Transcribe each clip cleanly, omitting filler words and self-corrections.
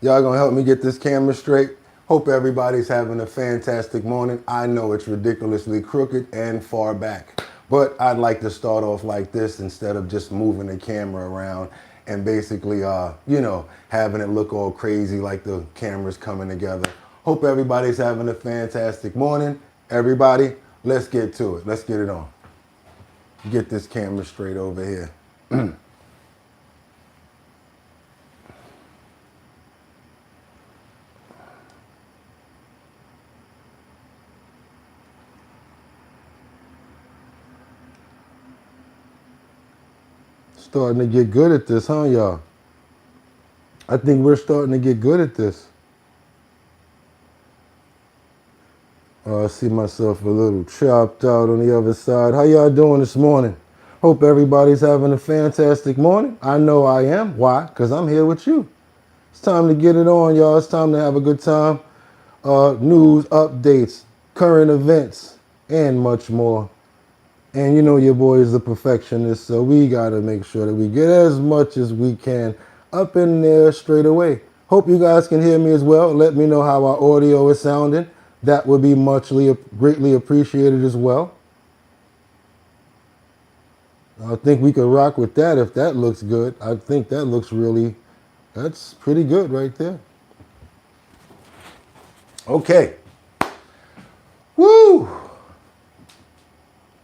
Y'all gonna help me get this camera straight? Hope everybody's having a fantastic morning. I know it's ridiculously crooked and far back, but I'd like to start off like this instead of just moving the camera around and basically, you know, having it look all crazy like the camera's coming together. Hope everybody's having a fantastic morning. Everybody, let's get to it. Let's get it on. Get this camera straight over here. Starting to get good at this, huh, y'all? I think we're starting to get good at this. I see myself a little chopped out on the other side. How y'all doing this morning? Hope everybody's having a fantastic morning. I know I am. Why? Because I'm here with you. It's time to get it on, y'all. It's time to have a good time. News, updates, current events, and much more. And you know your boy is a perfectionist, so we got to make sure that we get as much as we can up in there straight away. Hope you guys can hear me as well. Let me know how our audio is sounding. That would be greatly appreciated as well. I think we could rock with that if that looks good. I think that looks that's pretty good right there. Okay. Woo!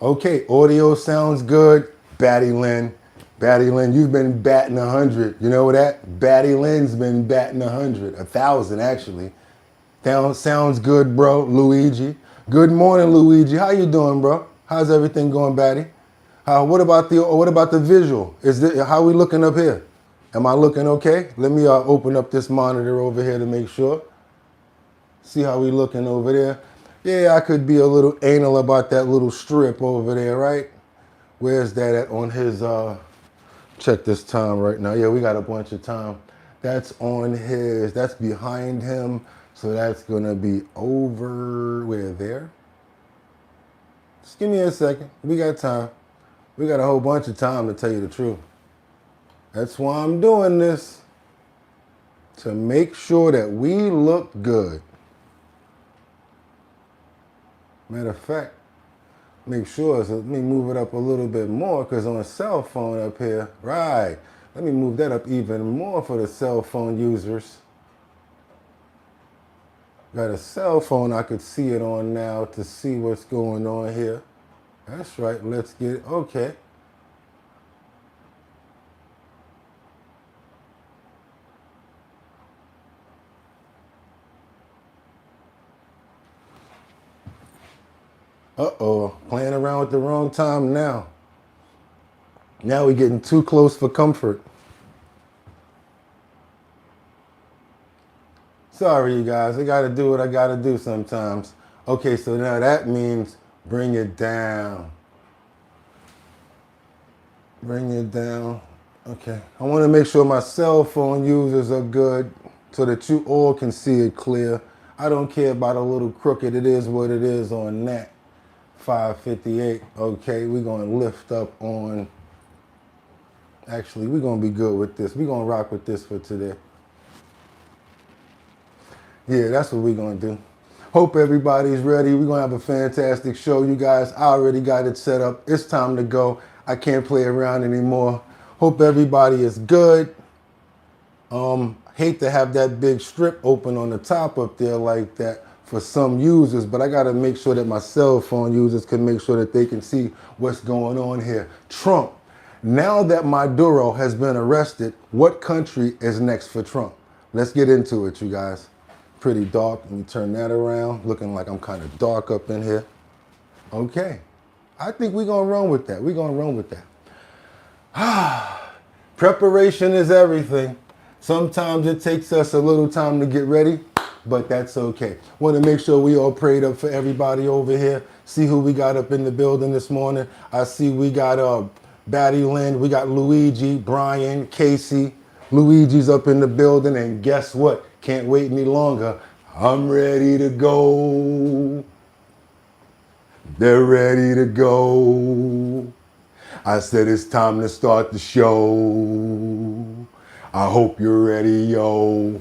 Okay, audio sounds good. Batty Lynn, you've been batting 100. You know that? Batty Lynn's been batting 100, 1,000 actually. Sounds good, bro. Luigi. Good morning, Luigi. How you doing, bro? How's everything going, Batty? What about the visual? How we looking up here? Am I looking okay? Let me open up this monitor over here to make sure. See how we looking over there? Yeah, I could be a little anal about that little strip over there, right? Where's that at on his, check this time right now. Yeah, we got a bunch of time. That's on his, that's behind him. So that's gonna be over, where there? Just give me a second, we got time. We got a whole bunch of time to tell you the truth. That's why I'm doing this, to make sure that we look good. Matter of fact, make sure, so let me move it up a little bit more, because on a cell phone up here, right, let me move that up even more for the cell phone users. Got a cell phone I could see it on now to see what's going on here. That's right, let's get it, okay. Uh-oh, playing around with the wrong time now. Now we're getting too close for comfort. Sorry, you guys, I gotta do what I gotta do sometimes. Okay, so now that means bring it down. Bring it down. Okay, I wanna make sure my cell phone users are good so that you all can see it clear. I don't care about a little crooked, it is what it is on that. 558, okay, we're gonna lift up on, actually, we're gonna be good with this. We're gonna rock with this for today. Yeah, that's what we're gonna do. Hope everybody's ready. We're gonna have a fantastic show, you guys. I already got it set up. It's time to go. I can't play around anymore. Hope everybody is good. Hate to have that big strip open on the top up there like that for some users, but I gotta make sure that my cell phone users can make sure that they can see what's going on here. Trump, now that Maduro has been arrested, what country is next for Trump? Let's get into it, you guys. Pretty dark. Let me turn that around. Looking like I'm kind of dark up in here. Okay. I think we're going to run with that. We're going to run with that. Preparation is everything. Sometimes it takes us a little time to get ready, but that's okay. Want to make sure we all prayed up for everybody over here. See who we got up in the building this morning. I see we got Batty Lynn, we got Luigi, Brian, Casey. Luigi's up in the building, and guess what? Can't wait any longer. I'm ready to go. They're ready to go. I said it's time to start the show. I hope you're ready, yo.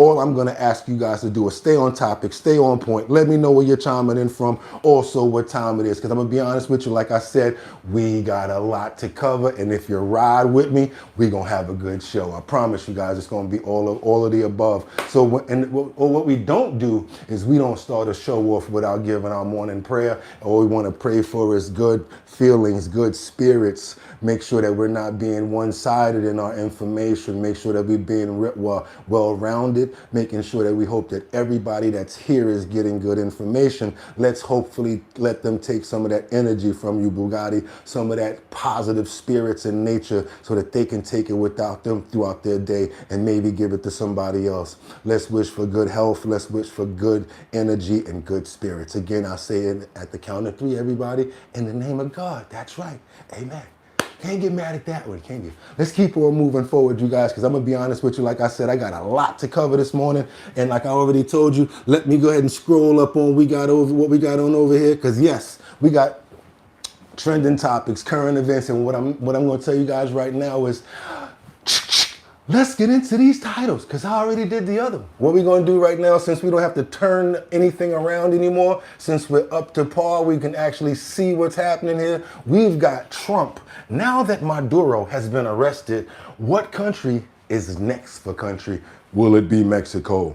All I'm going to ask you guys to do is stay on topic, stay on point. Let me know where you're chiming in from, also what time it is, because I'm going to be honest with you, like I said, we got a lot to cover, and if you ride with me, we're going to have a good show. I promise you guys it's going to be all of the above. So what we don't do is we don't start a show off without giving our morning prayer. All we want to pray for is good feelings, good spirits. Make sure that we're not being one-sided in our information. Make sure that we're being well-rounded, making sure that we hope that everybody that's here is getting good information. Let's hopefully let them take some of that energy from you, Boogotti, some of that positive spirits in nature so that they can take it without them throughout their day and maybe give it to somebody else. Let's wish for good health. Let's wish for good energy and good spirits. Again, I say it at the count of 3, everybody, in the name of God. That's right. Amen. Can't get mad at that one, can you? Let's keep on moving forward, you guys, because I'm going to be honest with you. Like I said, I got a lot to cover this morning. And like I already told you, let me go ahead and scroll up on what we got on over here. Because yes, we got trending topics, current events. And what I'm going to tell you guys right now is let's get into these titles, because I already did the other. What we're going to do right now, since we don't have to turn anything around anymore, since we're up to par, we can actually see what's happening here. We've got Trump. Now that Maduro has been arrested, what country is next for country? Will it be Mexico?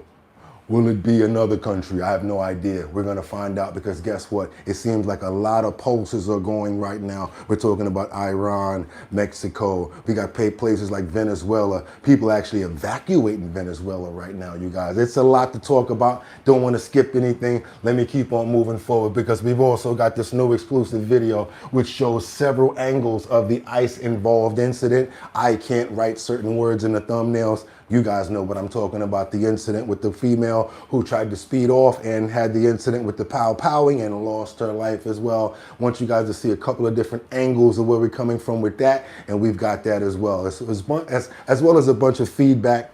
Will it be another country? I have no idea. We're going to find out, because guess what? It seems like a lot of pulses are going right now. We're talking about Iran, Mexico. We got places like Venezuela. People actually evacuating Venezuela right now, you guys. It's a lot to talk about. Don't want to skip anything. Let me keep on moving forward, because we've also got this new exclusive video which shows several angles of the ICE involved incident. I can't write certain words in the thumbnails. You guys know what I'm talking about, the incident with the female who tried to speed off and had the incident with the powing and lost her life as well. I want you guys to see a couple of different angles of where we're coming from with that, and we've got that as well. As well as a bunch of feedback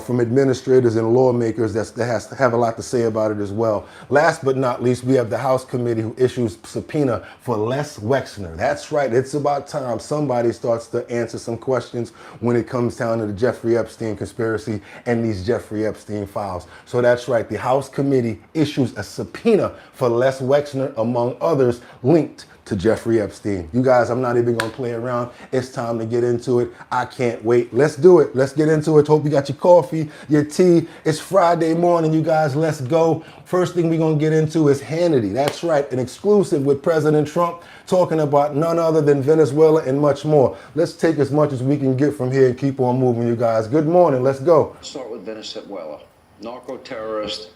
from administrators and lawmakers that has to have a lot to say about it as well. Last but not least, we have the House committee who issues subpoena for Les Wexner. That's right, it's about time somebody starts to answer some questions when it comes down to the Jeffrey Epstein conspiracy and these Jeffrey Epstein files. So that's right, the House committee issues a subpoena for Les Wexner, among others, linked to Jeffrey Epstein. You guys, I'm not even gonna play around. It's time to get into it. I can't wait. Let's do it. Let's get into it. Hope you got your coffee, your tea. It's Friday morning, you guys. Let's go. First thing we're gonna get into is Hannity. That's right, an exclusive with President Trump, talking about none other than Venezuela and much more. Let's take as much as we can get from here and keep on moving, you guys. Good morning. Let's go. Start with Venezuela. Narco-terrorist,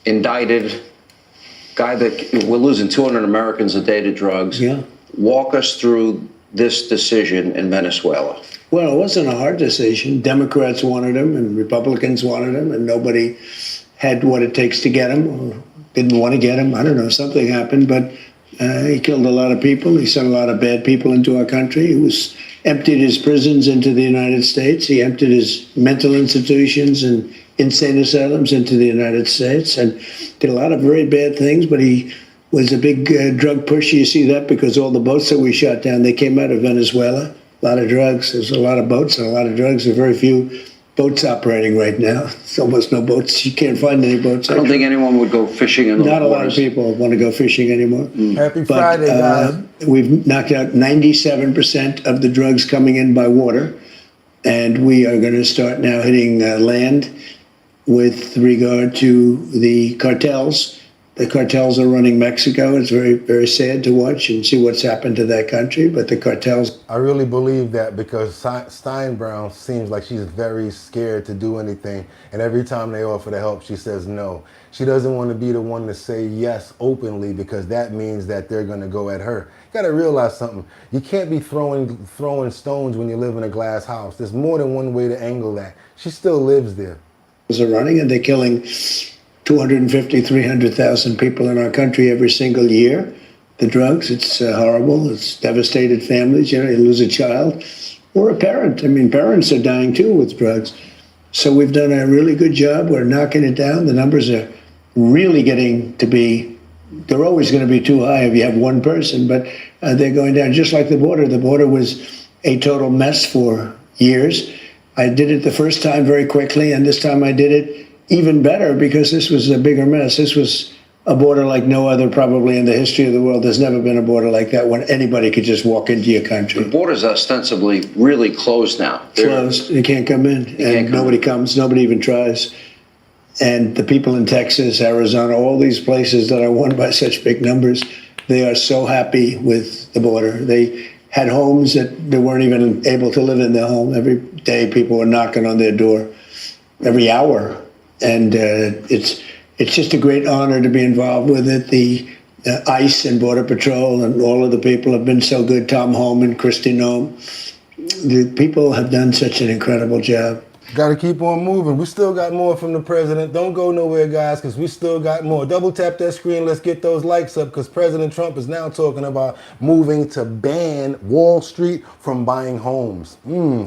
indicted. Guy that we're losing 200 Americans a day to drugs. Yeah. Walk us through this decision in Venezuela. Well, it wasn't a hard decision. Democrats wanted him and Republicans wanted him, and nobody had what it takes to get him, or didn't want to get him. I don't know, something happened, but he killed a lot of people. He sent a lot of bad people into our country. He emptied his prisons into the United States. He emptied his mental institutions and insane asylums into the United States, and did a lot of very bad things, but he was a big drug pusher. You see that because all the boats that we shot down, they came out of Venezuela. A lot of drugs. There's a lot of boats and a lot of drugs. There's very few boats operating right now. There's almost no boats. You can't find any boats. I don't think anyone would go fishing in those Not a lot of waters. people want to go fishing anymore. Happy Friday, guys. We've knocked out 97% of the drugs coming in by water, and we are going to start now hitting land with regard to the cartels. The cartels are running Mexico. It's very, very sad to watch and see what's happened to that country, but the cartels. I really believe that, because Steinbrown seems like she's very scared to do anything, and every time they offer to help, she says no. She doesn't want to be the one to say yes openly, because that means that they're going to go at her. You got to realize something. You can't be throwing stones when you live in a glass house. There's more than one way to angle that. She still lives there. Are running, and they're killing 250, 300,000 people in our country every single year. The drugs, it's horrible. It's devastated families. You know, you lose a child or a parent. I mean, parents are dying too with drugs. So we've done a really good job. We're knocking it down. The numbers are really getting to be, they're always going to be too high if you have one person, but they're going down just like the border. The border was a total mess for years. I did it the first time very quickly, and this time I did it even better because this was a bigger mess. This was a border like no other probably in the history of the world. There's never been a border like that when anybody could just walk into your country. The border's ostensibly really closed now. Closed. You can't come in, and nobody comes. Nobody even tries. And the people in Texas, Arizona, all these places that are won by such big numbers, they are so happy with the border. They had homes that they weren't even able to live in their home. Every day people were knocking on their door, every hour. And it's just a great honor to be involved with it. The ICE and Border Patrol and all of the people have been so good. Tom Homan, Kristi Noem. The people have done such an incredible job. Got to keep on moving. We still got more from the president. Don't go nowhere, guys, because we still got more. Double tap that screen. Let's get those likes up, because President Trump is now talking about moving to ban Wall Street from buying homes.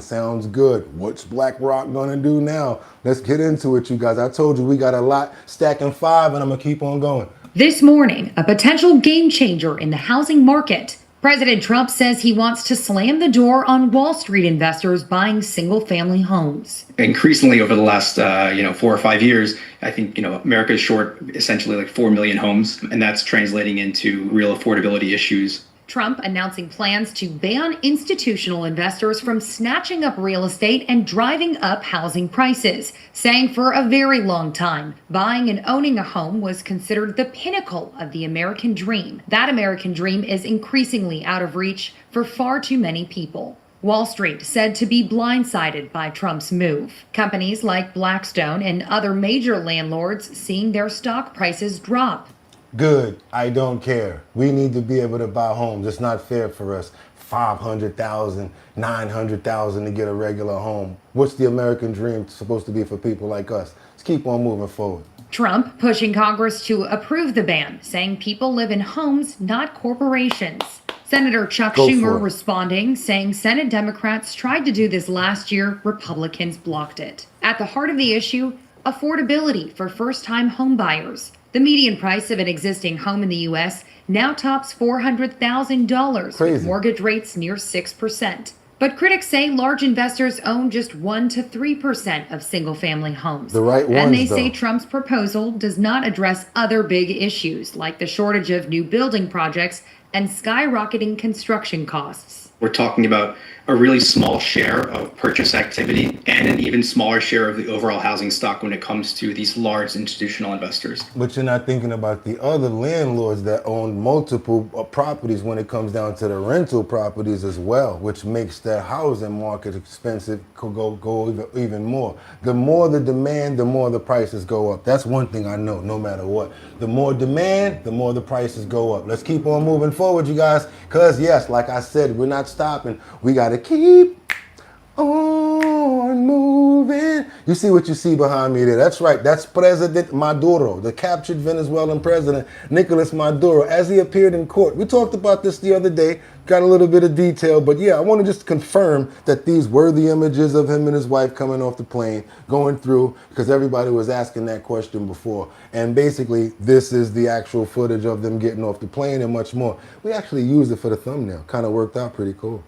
Sounds good. What's BlackRock going to do now? Let's get into it, you guys. I told you we got a lot, stacking 5, and I'm going to keep on going. This morning, a potential game changer in the housing market. President Trump says he wants to slam the door on Wall Street investors buying single-family homes. Increasingly over the last 4 or 5 years, I think America is short essentially like 4 million homes, and that's translating into real affordability issues. Trump announcing plans to ban institutional investors from snatching up real estate and driving up housing prices, saying for a very long time, buying and owning a home was considered the pinnacle of the American dream. That American dream is increasingly out of reach for far too many people. Wall Street said to be blindsided by Trump's move. Companies like Blackstone and other major landlords seeing their stock prices drop. Good. I don't care. We need to be able to buy homes. It's not fair for us. $500,000, $900,000 to get a regular home. What's the American dream supposed to be for people like us? Let's keep on moving forward. Trump pushing Congress to approve the ban, saying people live in homes, not corporations. Senator Chuck Schumer responding, saying Senate Democrats tried to do this last year, Republicans blocked it. At the heart of the issue, affordability for first-time home buyers. The median price of an existing home in the U.S. now tops $400,000, with mortgage rates near 6%. But critics say large investors own just 1 to 3% of single-family homes. The right ones, and they say Trump's proposal does not address other big issues, like the shortage of new building projects and skyrocketing construction costs. We're talking about a really small share of purchase activity and an even smaller share of the overall housing stock when it comes to these large institutional investors. But you're not thinking about the other landlords that own multiple properties when it comes down to the rental properties as well, which makes the housing market expensive, could go even more. The more the demand, the more the prices go up. That's one thing I know, no matter what. The more demand, the more the prices go up. Let's keep on moving forward, you guys, because yes, like I said, we're not stopping. We got to keep on moving. You see what you see behind me there? That's right. That's President Maduro, the captured Venezuelan president, Nicolas Maduro, as he appeared in court. We talked about this the other day, got a little bit of detail, but yeah, I want to just confirm that these were the images of him and his wife coming off the plane, going through, because everybody was asking that question before. And basically, this is the actual footage of them getting off the plane and much more. We actually used it for the thumbnail. Kind of worked out pretty cool.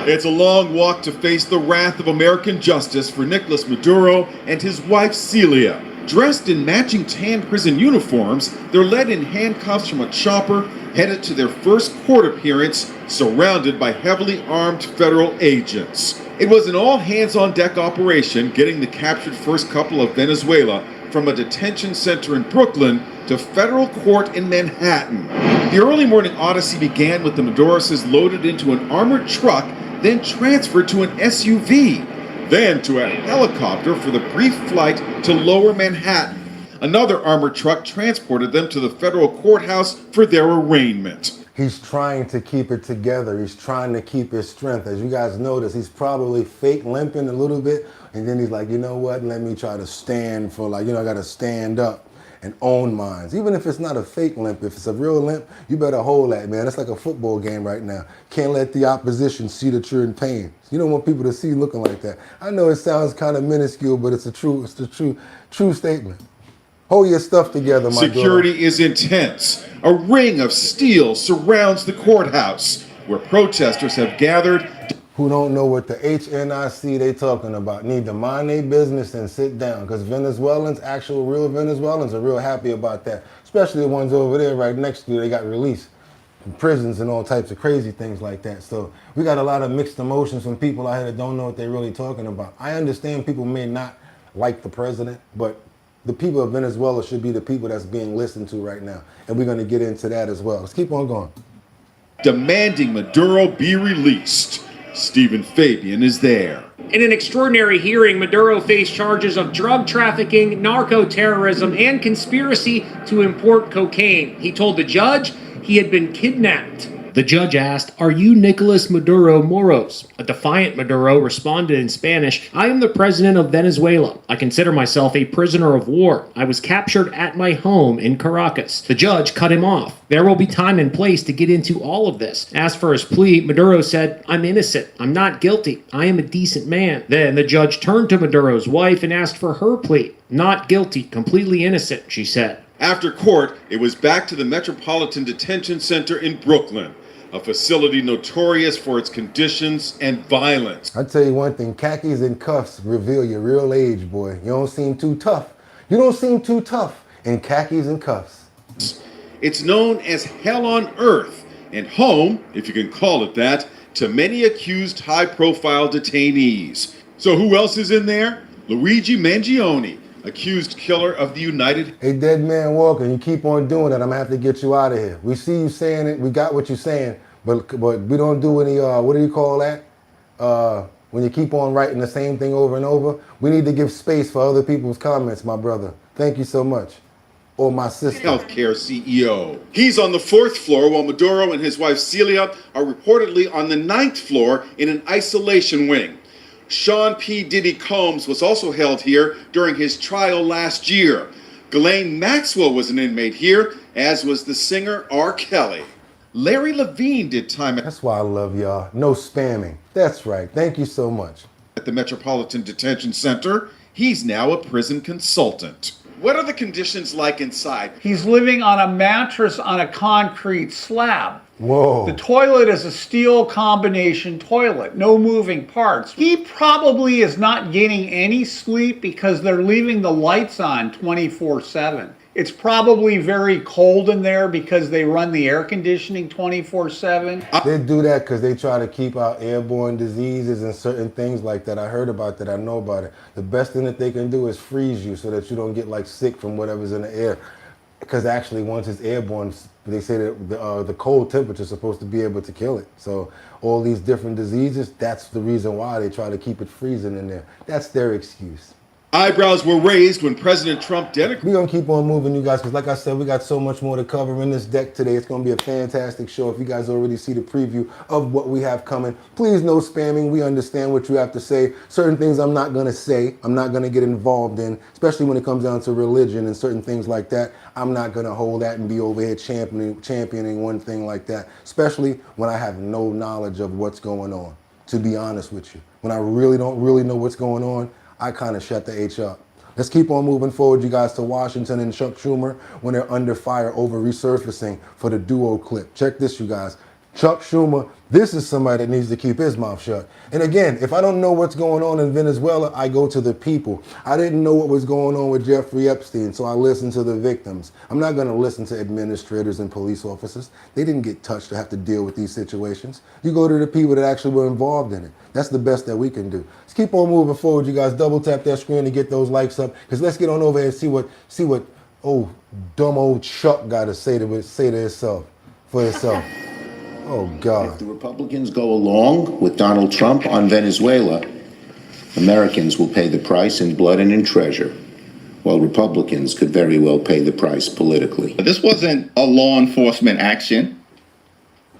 It's a long walk to face the wrath of American justice for Nicolas Maduro and his wife Celia. Dressed in matching tan prison uniforms, they're led in handcuffs from a chopper, headed to their first court appearance, surrounded by heavily armed federal agents. It was an all-hands-on-deck operation getting the captured first couple of Venezuela from a detention center in Brooklyn to federal court in Manhattan. The early morning odyssey began with the Maduroses loaded into an armored truck, then transferred to an SUV, then to a helicopter for the brief flight to Lower Manhattan. Another armored truck transported them to the federal courthouse for their arraignment. He's trying to keep it together. He's trying to keep his strength. As you guys notice, he's probably fake limping a little bit. And then he's like, you know what? Let me try to stand for I got to stand up and own mines. Even if it's not a fake limp, if it's a real limp, you better hold that, man. It's like a football game right now. Can't let the opposition see that you're in pain. You don't want people to see you looking like that. I know it sounds kind of minuscule, but it's the true statement. Hold your stuff together, my Security is intense. A ring of steel surrounds the courthouse, where protesters have gathered. who don't know what the HNIC they talking about need to mind their business and sit down, because Venezuelans, actual real Venezuelans, are real happy about that, especially the ones over there right next to you. They got released from prisons and all types of crazy things like that. So we got a lot of mixed emotions from people out here that don't know what they're really talking about. I understand people may not like the president, but the people of Venezuela should be the people that's being listened to right now. And we're going to get into that as well. Let's keep on going. Demanding Maduro be released. Stephen Fabian is there. In an extraordinary hearing, Maduro faced charges of drug trafficking, narco-terrorism, and conspiracy to import cocaine. He told the judge he had been kidnapped. The judge asked, "Are you Nicolas Maduro Moros?" A defiant Maduro responded in Spanish, "I am the president of Venezuela. I consider myself a prisoner of war. I was captured at my home in Caracas." The judge cut him off. "There will be time and place to get into all of this." As for his plea, Maduro said, "I'm innocent. I'm not guilty. I am a decent man." Then the judge turned to Maduro's wife and asked for her plea. "Not guilty, completely innocent," she said. After court, it was back to the Metropolitan Detention Center in Brooklyn, a facility notorious for its conditions and violence. I tell you one thing, khakis and cuffs reveal your real age, boy. You don't seem too tough. You don't seem too tough in khakis and cuffs. It's known as hell on earth and home, if you can call it that, to many accused high-profile detainees. So who else is in there? Luigi Mangione, accused killer of the United... Hey, dead man walking, you keep on doing that, I'm gonna have to get you out of here. We see you saying it, we got what you're saying, but we don't do any, what do you call that? When you keep on writing the same thing over and over, we need to give space for other people's comments, my brother. Thank you so much. Or my sister. Healthcare CEO. He's on the 4th floor while Maduro and his wife Celia are reportedly on the 9th floor in an isolation wing. Sean P. Diddy Combs was also held here during his trial last year. Ghislaine Maxwell was an inmate here, as was the singer R. Kelly. Larry Levine did time That's why I love y'all. No spamming. That's right. Thank you so much. At the Metropolitan Detention Center. He's now a prison consultant. What are the conditions like inside? He's living on a mattress on a concrete slab. Whoa. The toilet is a steel combination toilet, no moving parts. He probably is not getting any sleep because they're leaving the lights on 24/7. It's probably very cold in there because they run the air conditioning 24/7. They do that because they try to keep out airborne diseases and certain things like that. I heard about that. I know about it. The best thing that they can do is freeze you so that you don't get like sick from whatever's in the air. Because actually, once it's airborne, they say that the cold temperature is supposed to be able to kill it. So all these different diseases, that's the reason why they try to keep it freezing in there. That's their excuse. Eyebrows were raised when President Trump denigrated. We're going to keep on moving, you guys, because like I said, we got so much more to cover in this deck today. It's going to be a fantastic show. If you guys already see the preview of what we have coming, please no spamming. We understand what you have to say. Certain things I'm not going to say. I'm not going to get involved in, especially when it comes down to religion and certain things like that. I'm not going to hold that and be over here championing one thing like that, especially when I have no knowledge of what's going on, to be honest with you. When I really don't know what's going on, I kind of shut the H up. Let's keep on moving forward, you guys, to Washington and Chuck Schumer when they're under fire over resurfacing for the duo clip. Check this, you guys. Chuck Schumer, this is somebody that needs to keep his mouth shut. And again, if I don't know what's going on in Venezuela, I go to the people. I didn't know what was going on with Jeffrey Epstein, so I listened to the victims. I'm not going to listen to administrators and police officers. They didn't get touched to have to deal with these situations. You go to the people that actually were involved in it. That's the best that we can do. Let's keep on moving forward, you guys. Double tap that screen to get those likes up, because let's get on over here and see what dumb old Chuck got to say to itself for itself. Oh, God. If the Republicans go along with Donald Trump on Venezuela, Americans will pay the price in blood and in treasure, while Republicans could very well pay the price politically. This wasn't a law enforcement action.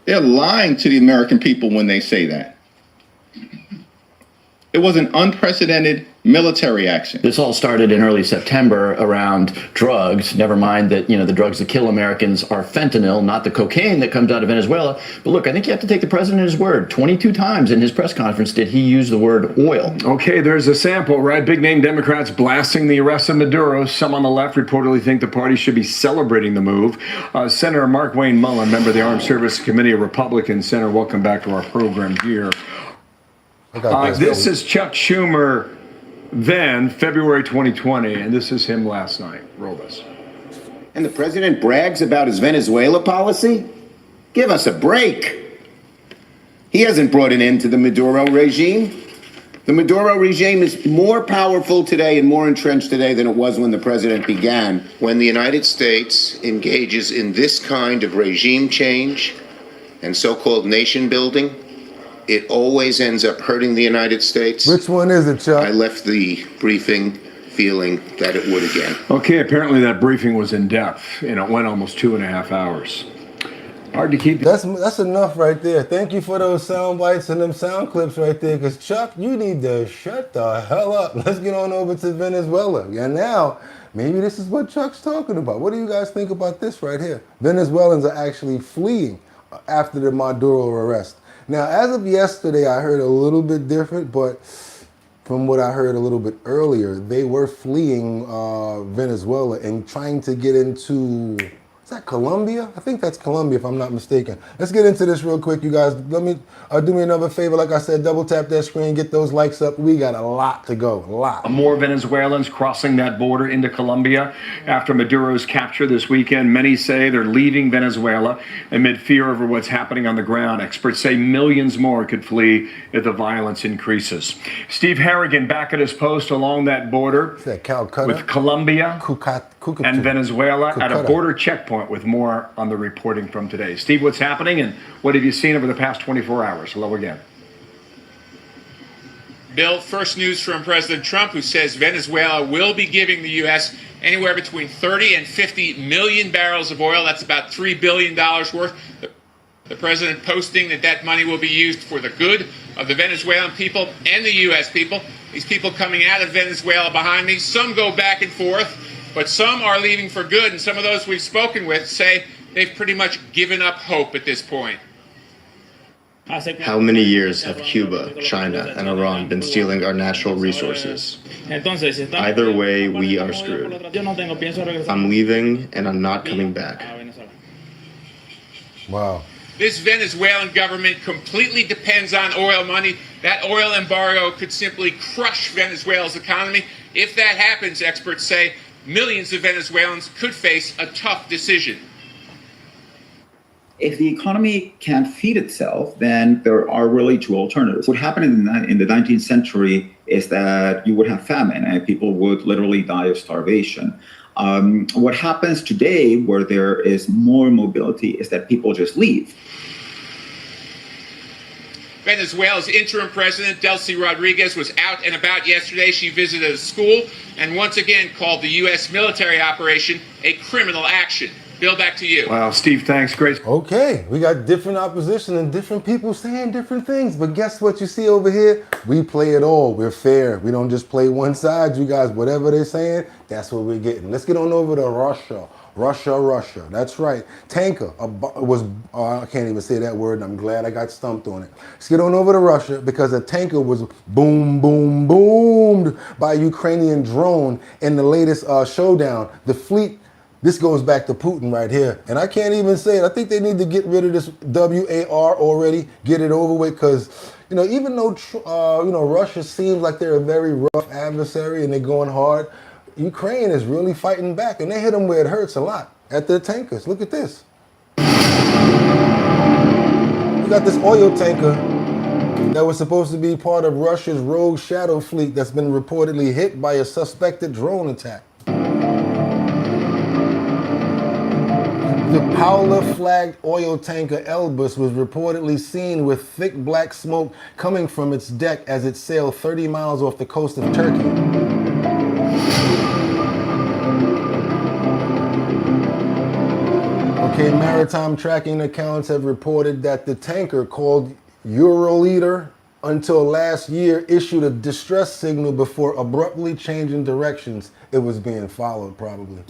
They're lying to the American people when they say that. It was an unprecedented military action. This all started in early September around drugs. Never mind that, the drugs that kill Americans are fentanyl, not the cocaine that comes out of Venezuela. But look, I think you have to take the president at his word. 22 times in his press conference did he use the word oil. Okay, there's a sample, right? Big name Democrats blasting the arrest of Maduro. Some on the left reportedly think the party should be celebrating the move. Senator Mark Wayne Mullen, member of the Armed Services Committee, a Republican. Senator, welcome back to our program here. I got This is Chuck Schumer then, February 2020, and this is him last night. Roll this. And the president brags about his Venezuela policy? Give us a break. He hasn't brought an end to the Maduro regime. The Maduro regime is more powerful today and more entrenched today than it was when the president began. When the United States engages in this kind of regime change and so-called nation building, it always ends up hurting the United States. Which one is it, Chuck? I left the briefing feeling that it would again. Okay, apparently that briefing was in depth, and it went almost 2.5 hours. Hard to keep. That's enough right there. Thank you for those sound bites and them sound clips right there. Because Chuck, you need to shut the hell up. Let's get on over to Venezuela. And now, maybe this is what Chuck's talking about. What do you guys think about this right here? Venezuelans are actually fleeing after the Maduro arrest. Now, as of yesterday, I heard a little bit different, but from what I heard a little bit earlier, they were fleeing Venezuela and trying to get into, is that Colombia? I think that's Colombia, if I'm not mistaken. Let's get into this real quick, you guys. Let me do me another favor. Like I said, double tap that screen, get those likes up. We got a lot to go, a lot. More Venezuelans crossing that border into Colombia after Maduro's capture this weekend. Many say they're leaving Venezuela amid fear over what's happening on the ground. Experts say millions more could flee if the violence increases. Steve Harrigan back at his post along that border with Colombia and Venezuela at a border checkpoint with more on the reporting from today. Steve, what's happening and what have you seen over the past 24 hours? Hello again. Bill, first news from President Trump, who says Venezuela will be giving the U.S. anywhere between 30 and 50 million barrels of oil. That's about $3 billion worth. The president posting that money will be used for the good of the Venezuelan people and the U.S. people. These people coming out of Venezuela behind me, some go back and forth, but some are leaving for good. And some of those we've spoken with say they've pretty much given up hope at this point. How many years have Cuba, China, and Iran been stealing our natural resources? Either way, we are screwed. I'm leaving, and I'm not coming back. Wow. This Venezuelan government completely depends on oil money. That oil embargo could simply crush Venezuela's economy. If that happens, experts say, millions of Venezuelans could face a tough decision. If the economy can't feed itself, then there are really two alternatives. What happened in the 19th century is that you would have famine and people would literally die of starvation. What happens today, where there is more mobility, is that people just leave. Venezuela's interim president, Delcy Rodriguez, was out and about yesterday. She visited a school and once again called the U.S. military operation a criminal action. Bill, back to you. Wow, Steve, thanks. Great. Okay, we got different opposition and different people saying different things. But guess what you see over here? We play it all. We're fair. We don't just play one side. You guys, whatever they're saying, that's what we're getting. Let's get on over to Russia. Russia. That's right. Tanker was, I can't even say that word, and I'm glad I got stumped on it. Let's get on over to Russia because a tanker was boomed by a Ukrainian drone in the latest showdown. The fleet, this goes back to Putin right here. And I can't even say it. I think they need to get rid of this WAR already, get it over with, because, you know, even though, Russia seems like they're a very rough adversary and they're going hard, Ukraine is really fighting back, and they hit them where it hurts a lot, at their tankers. Look at this. We got this oil tanker that was supposed to be part of Russia's rogue shadow fleet that's been reportedly hit by a suspected drone attack. The Paula-flagged oil tanker Elbus was reportedly seen with thick black smoke coming from its deck as it sailed 30 miles off the coast of Turkey. Okay, maritime tracking accounts have reported that the tanker, called Euroleader, until last year issued a distress signal before abruptly changing directions. It was being followed, probably.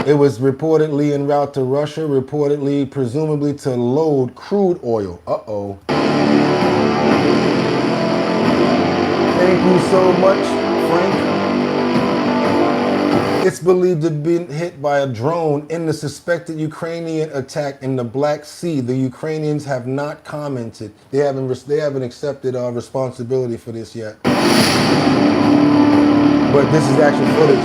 It was reportedly en route to Russia, reportedly, presumably to load crude oil. Uh-oh. Thank you so much, Frank. It's believed to have been hit by a drone in the suspected Ukrainian attack in the Black Sea. The Ukrainians have not commented. They haven't accepted responsibility for this yet. But this is actual footage.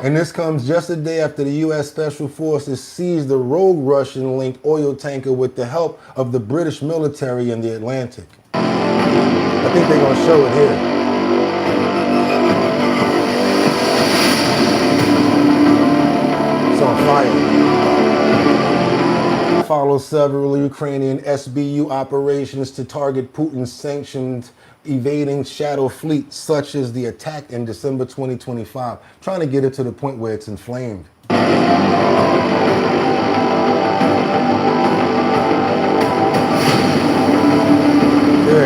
And this comes just a day after the U.S. Special Forces seized the rogue Russian-linked oil tanker with the help of the British military in the Atlantic. I think they're going to show it here. It's on fire. Follows several Ukrainian SBU operations to target Putin's sanctioned evading shadow fleet, such as the attack in December 2025, trying to get it to the point where it's inflamed. There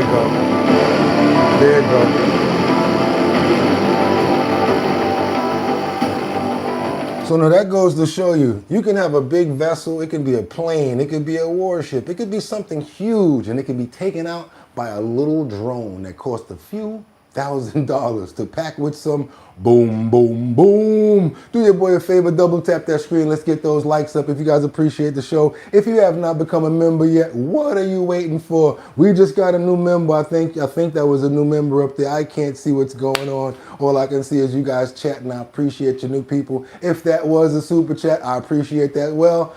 it goes. There it goes. So now that goes to show you, you can have a big vessel, it can be a plane, it could be a warship, it could be something huge, and it can be taken out by a little drone that cost a few $1,000 to pack with some boom, boom, boom. Do your boy a favor, double tap that screen. Let's get those likes up if you guys appreciate the show. If you have not become a member yet, what are you waiting for? We just got a new member. I think that was a new member up there. I can't see what's going on. All I can see is you guys chatting. I appreciate you new people. If that was a super chat, I appreciate that. Well,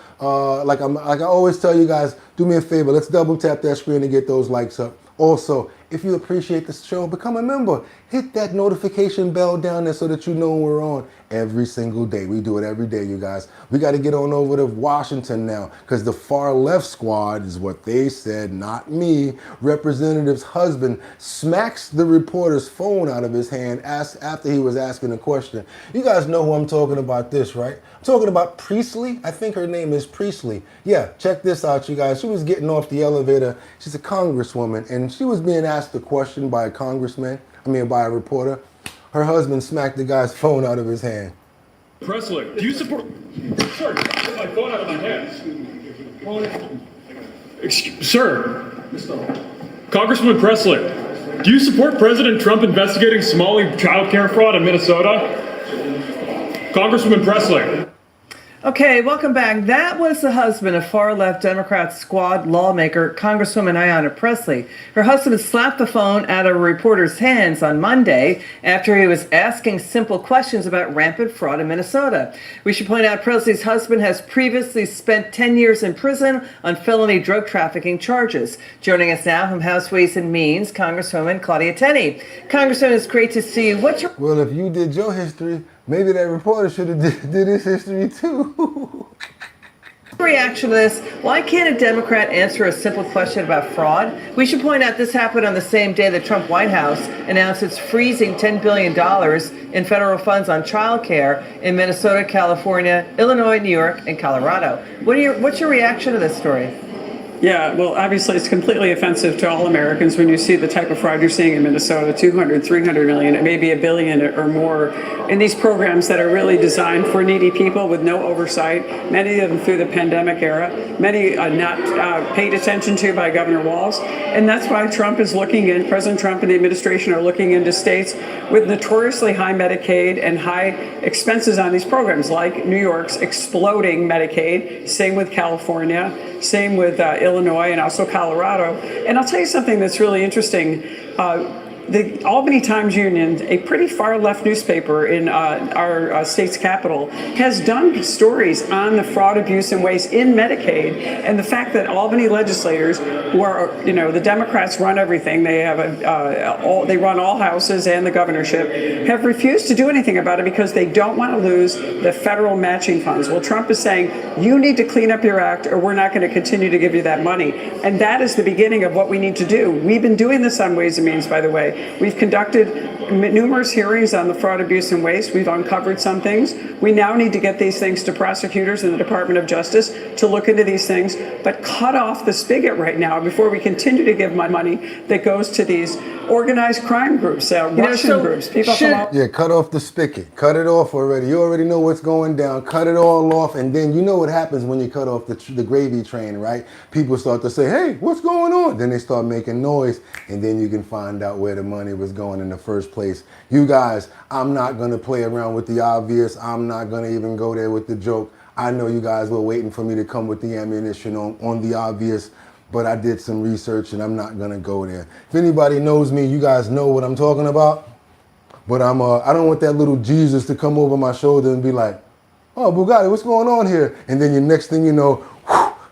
like I always tell you guys, do me a favor. Let's double tap that screen and get those likes up. Also, if you appreciate the show, become a member. Hit that notification bell down there so that you know when we're on every single day. We do it every day, you guys. We got to get on over to Washington now because the far left squad is what they said, not me. Representative's husband smacks the reporter's phone out of his hand after he was asking a question. You guys know who I'm talking about this, right? I'm talking about Priestley. I think her name is Priestley. Yeah, check this out, you guys. She was getting off the elevator. She's a congresswoman, and she was being asked a question by a by a reporter. Her husband smacked the guy's phone out of his hand. Presley, do you support... Sir, get my phone out of my hand. Sir, Congressman Presley, do you support President Trump investigating Somali child care fraud in Minnesota? Congresswoman Presley. Okay, welcome back. That was the husband of far-left Democrat squad lawmaker, Congresswoman Ayanna Pressley. Her husband slapped the phone out of a reporter's hands on Monday after he was asking simple questions about rampant fraud in Minnesota. We should point out Pressley's husband has previously spent 10 years in prison on felony drug trafficking charges. Joining us now from House Ways and Means, Congresswoman Claudia Tenney. Congresswoman, it's great to see you. Well, if you did your history, maybe that reporter should have did his history too. Reaction to this, why can't a Democrat answer a simple question about fraud? We should point out this happened on the same day the Trump White House announced it's freezing $10 billion in federal funds on child care in Minnesota, California, Illinois, New York, and Colorado. What's your reaction to this story? Yeah, well, obviously it's completely offensive to all Americans when you see the type of fraud you're seeing in Minnesota, 200, 300 million, maybe $1 billion or more in these programs that are really designed for needy people with no oversight, many of them through the pandemic era, many not paid attention to by Governor Walz. And that's why Trump is looking in, President Trump and the administration are looking into states with notoriously high Medicaid and high expenses on these programs, like New York's exploding Medicaid, same with California, same with Illinois and also Colorado. And I'll tell you something that's really interesting. The Albany Times-Union, a pretty far-left newspaper in our state's capital, has done stories on the fraud, abuse, and waste in Medicaid, and the fact that Albany legislators, who are, the Democrats run everything, they have they run all houses and the governorship, have refused to do anything about it because they don't want to lose the federal matching funds. Well, Trump is saying, you need to clean up your act, or we're not going to continue to give you that money. And that is the beginning of what we need to do. We've been doing this on Ways and Means, by the way. We've conducted numerous hearings on the fraud, abuse, and waste. We've uncovered some things. We now need to get these things to prosecutors in the Department of Justice to look into these things, but cut off the spigot right now before we continue to give money that goes to these organized crime groups, Russian groups. Yeah, cut off the spigot. Cut it off already. You already know what's going down. Cut it all off, and then you know what happens when you cut off the gravy train, right? People start to say, hey, what's going on? Then they start making noise, and then you can find out where the money was going in the first place. place. You guys, I'm not going to play around with the obvious. I'm not going to even go there with the joke. I know you guys were waiting for me to come with the ammunition on the obvious, but I did some research and I'm not going to go there. If anybody knows me, you guys know what I'm talking about. But I don't want that little Jesus to come over my shoulder and be like, oh, Bugatti, what's going on here? And then the next thing you know,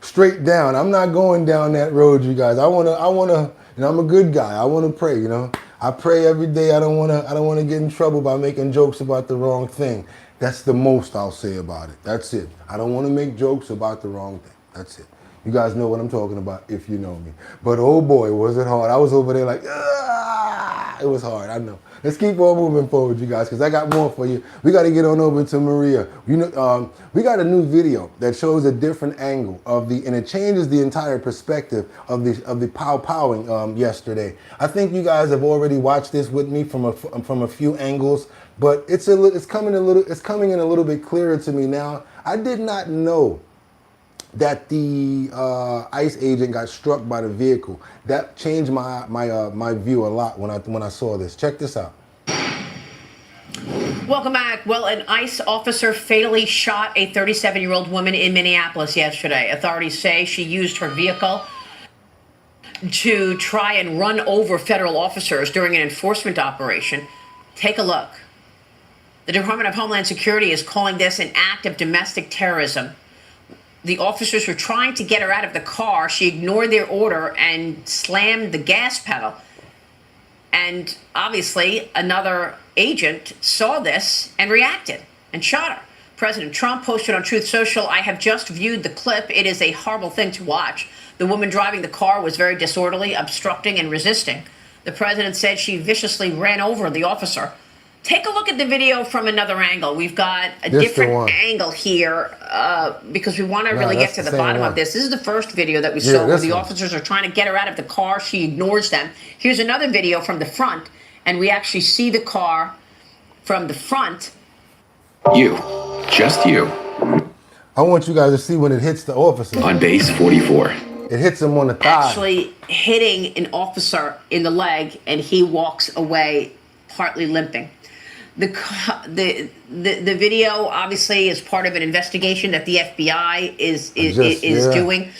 straight down. I'm not going down that road, you guys. I wanna, and I'm a good guy. I wanna pray, you know. I pray every day. I don't wanna get in trouble by making jokes about the wrong thing. That's the most I'll say about it. That's it. I don't wanna make jokes about the wrong thing. That's it. You guys know what I'm talking about if you know me. But oh boy, was it hard. I was over there like, it was hard, I know. Let's keep on moving forward, you guys, because I got more for you. We got to get on over to Maria. You know, we got a new video that shows a different angle of and it changes the entire perspective of the pow-powing yesterday. I think you guys have already watched this with me from a few angles, but it's coming in a little bit clearer to me now. I did not know that the ICE agent got struck by the vehicle. That changed my view a lot when I saw this. Check this out. Welcome back. Well, an ICE officer fatally shot a 37-year-old woman in Minneapolis yesterday. Authorities say she used her vehicle to try and run over federal officers during an enforcement operation. Take a look. The Department of Homeland Security is calling this an act of domestic terrorism. The officers were trying to get her out of the car. She ignored their order and slammed the gas pedal. And obviously, another agent saw this and reacted and shot her. President Trump posted on Truth Social, "I have just viewed the clip. It is a horrible thing to watch. The woman driving the car was very disorderly, obstructing and resisting. The president said she viciously ran over the officer." Take a look at the video from another angle. We've got a different angle here because we want to really get to the bottom of this. This is the first video that we saw where the officers are trying to get her out of the car. She ignores them. Here's another video from the front, and we actually see the car from the front. You, just you. I want you guys to see when it hits the officer. On base 44. It hits him on the thigh. Actually hitting an officer in the leg, and he walks away partly limping. The video obviously is part of an investigation that the FBI is doing.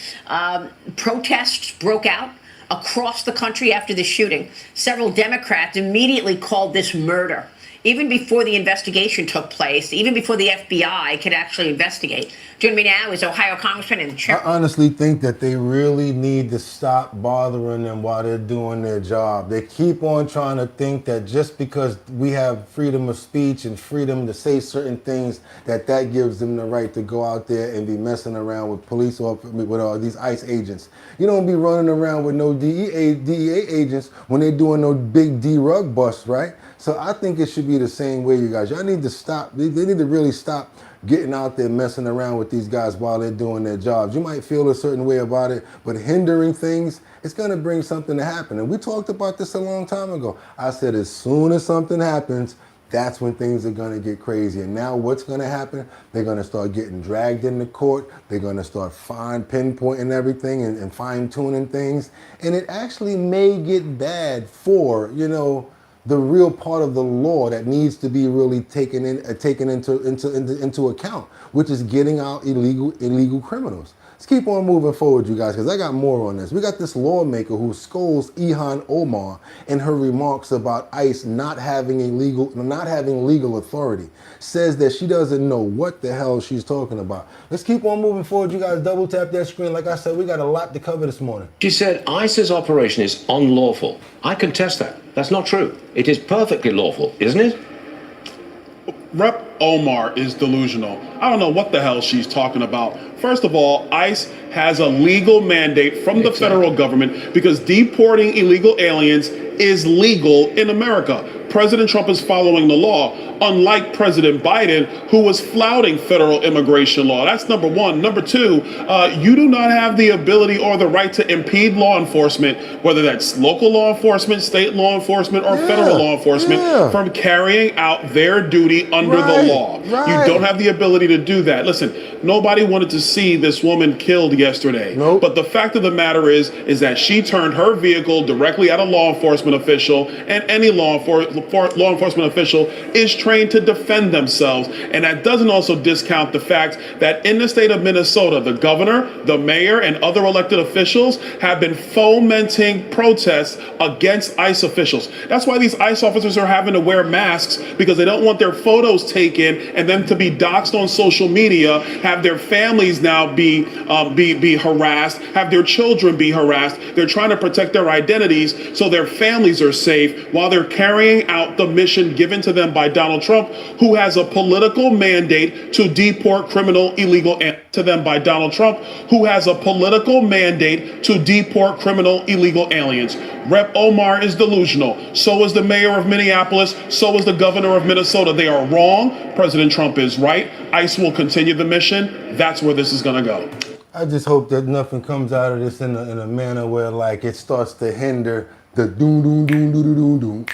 Protests broke out across the country after the shooting. Several Democrats immediately called this murder. Even before the investigation took place, even before the FBI could actually investigate. Joining me now is Ohio Congressman and Chair. I honestly think that they really need to stop bothering them while they're doing their job. They keep on trying to think that just because we have freedom of speech and freedom to say certain things, that gives them the right to go out there and be messing around with police or with these ICE agents. You don't be running around with no DEA agents when they're doing no big D-rug busts, right? So I think it should be the same way, you guys. Y'all need to stop. They need to really stop getting out there messing around with these guys while they're doing their jobs. You might feel a certain way about it, but hindering things, it's going to bring something to happen. And we talked about this a long time ago. I said as soon as something happens, that's when things are going to get crazy. And now what's going to happen? They're going to start getting dragged into court. They're going to start pinpointing everything and fine-tuning things. And it actually may get bad for, you know, the real part of the law that needs to be really taken into account, which is getting out illegal criminals. Let's keep on moving forward, you guys, because I got more on this. We got this lawmaker who scolds Ilhan Omar in her remarks about ICE not having legal authority. Says that she doesn't know what the hell she's talking about. Let's keep on moving forward, you guys. Double tap that screen. Like I said, we got a lot to cover this morning. She said ICE's operation is unlawful. I contest that. That's not true. It is perfectly lawful, isn't it? Rep. Omar is delusional. I don't know what the hell she's talking about. First of all, ICE has a legal mandate from the federal government because deporting illegal aliens is legal in America. President Trump is following the law, unlike President Biden, who was flouting federal immigration law. That's number one. Number two, you do not have the ability or the right to impede law enforcement, whether that's local law enforcement, state law enforcement, or federal law enforcement, from carrying out their duty under the law. You don't have the ability to do that. Listen, nobody wanted to see this woman killed yesterday. Nope. But the fact of the matter is that she turned her vehicle directly at a law enforcement official, and any law enforcement official is trained to defend themselves. And that doesn't also discount the fact that in the state of Minnesota, the governor, the mayor, and other elected officials have been fomenting protests against ICE officials. That's why these ICE officers are having to wear masks, because they don't want their photos taken and then to be doxxed on social media, have their families now be harassed, have their children be harassed. They're trying to protect their identities so their families are safe while they're carrying out the mission given to them by Donald Trump, who has a political mandate to deport criminal illegal aliens. Rep. Omar is delusional. So is the mayor of Minneapolis. So is the governor of Minnesota. They are wrong. President Trump is right. ICE will continue the mission. That's where this is going to go. I just hope that nothing comes out of this in a manner where like it starts to hinder the doom doom doom doom doom doom.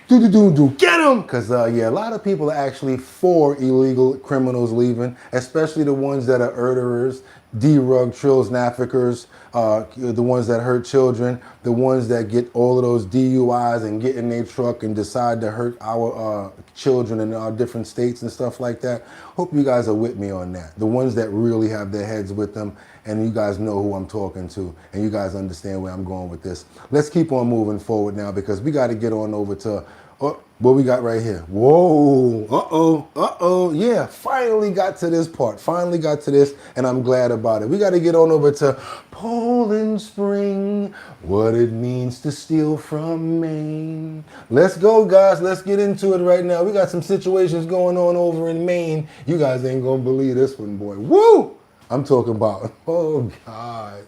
Get them! Because, yeah, a lot of people are actually for illegal criminals leaving, especially the ones that are murderers, D-rug, trills, traffickers, the ones that hurt children, the ones that get all of those DUIs and get in their truck and decide to hurt our children in our different states and stuff like that. Hope you guys are with me on that. The ones that really have their heads with them, and you guys know who I'm talking to, and you guys understand where I'm going with this. Let's keep on moving forward now, because we got to get on over to what we got right here. Whoa, yeah, finally got to this part. Finally got to this, and I'm glad about it. We got to get on over to Poland Spring, what it means to steal from Maine. Let's go, guys. Let's get into it right now. We got some situations going on over in Maine. You guys ain't gonna believe this one, boy. Woo! I'm talking about, oh, God.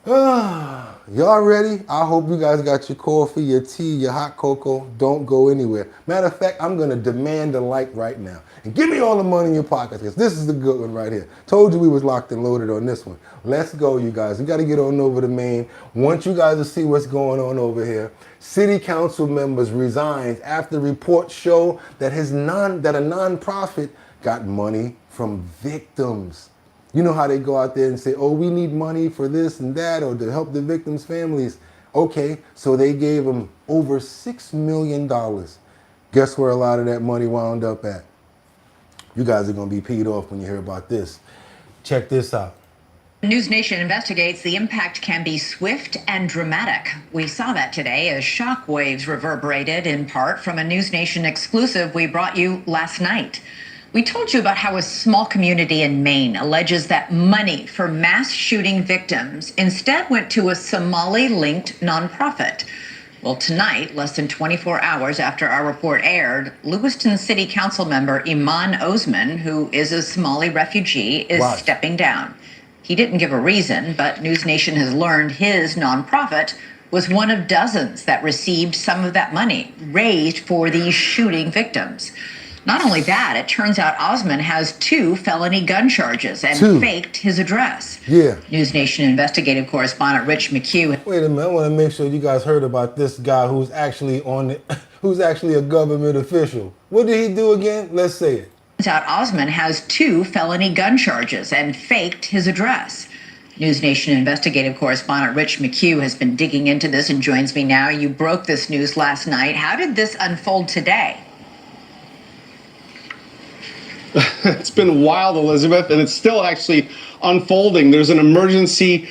Y'all ready? I hope you guys got your coffee, your tea, your hot cocoa. Don't go anywhere. Matter of fact, I'm going to demand a light right now. And give me all the money in your pockets, because this is the good one right here. Told you we was locked and loaded on this one. Let's go, you guys. We got to get on over to Maine. Want you guys to see what's going on over here. City council members resigned after reports show that a nonprofit got money from victims. You know how they go out there and say, oh, we need money for this and that, or to help the victims' families. Okay, so they gave them over $6 million. Guess where a lot of that money wound up at? You guys are going to be peed off when you hear about this. Check this out. News Nation investigates the impact can be swift and dramatic. We saw that today as shockwaves reverberated in part from a News Nation exclusive we brought you last night. We told you about how a small community in Maine alleges that money for mass shooting victims instead went to a Somali-linked nonprofit. Well, tonight, less than 24 hours after our report aired, Lewiston City Council member Iman Osman, who is a Somali refugee, is stepping down. He didn't give a reason, but News Nation has learned his nonprofit was one of dozens that received some of that money raised for these shooting victims. Not only that, it turns out Osman has 2 felony gun charges and faked his address. Yeah. News Nation investigative correspondent Rich McHugh. Wait a minute, I want to make sure you guys heard about this guy who's actually who's actually a government official. What did he do again? Let's say it. Turns out Osman has 2 felony gun charges and faked his address. News Nation investigative correspondent Rich McHugh has been digging into this and joins me now. You broke this news last night. How did this unfold today? It's been wild, Elizabeth, and it's still actually unfolding. There's an emergency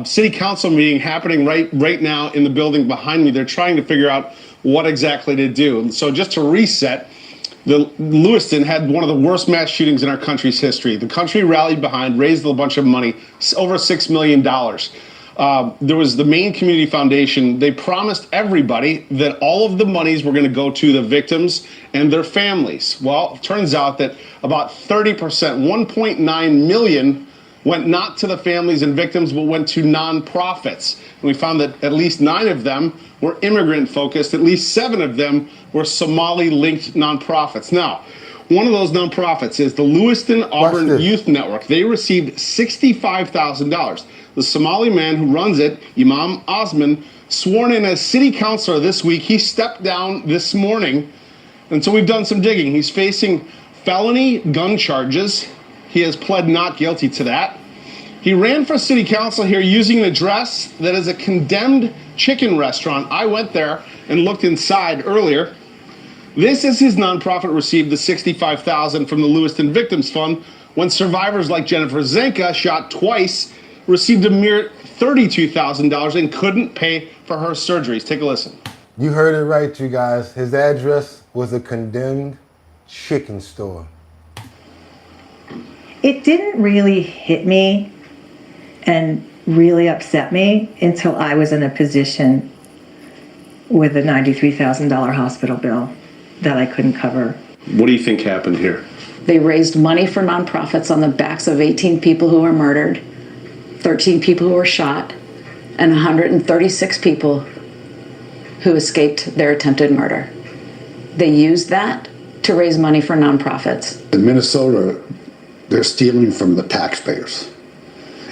city council meeting happening right now in the building behind me. They're trying to figure out what exactly to do. So just to reset, Lewiston had one of the worst mass shootings in our country's history. The country rallied behind, raised a bunch of money, over $6 million. There was the Maine Community Foundation. They promised everybody that all of the monies were going to go to the victims and their families. Well, it turns out that about 30%, 1.9 million, went not to the families and victims, but went to nonprofits. And we found that at least 9 of them were immigrant-focused. At least 7 of them were Somali-linked nonprofits. Now, one of those nonprofits is the Lewiston Auburn Youth Network. They received $65,000. The Somali man who runs it, Imam Osman, sworn in as city councilor this week. He stepped down this morning, and so we've done some digging. He's facing felony gun charges He has pled not guilty to that. He ran for city council here using an address that is a condemned chicken restaurant. I went there and looked inside earlier. This is his nonprofit received the $65,000 from the Lewiston Victims Fund when survivors like Jennifer Zenka, shot twice, received a mere $32,000 and couldn't pay for her surgeries. Take a listen. You heard it right, you guys. His address was a condemned chicken store. It didn't really hit me and really upset me until I was in a position with a $93,000 hospital bill that I couldn't cover. What do you think happened here? They raised money for nonprofits on the backs of 18 people who were murdered, 13 people who were shot, and 136 people who escaped their attempted murder. They used that to raise money for nonprofits. In Minnesota, they're stealing from the taxpayers.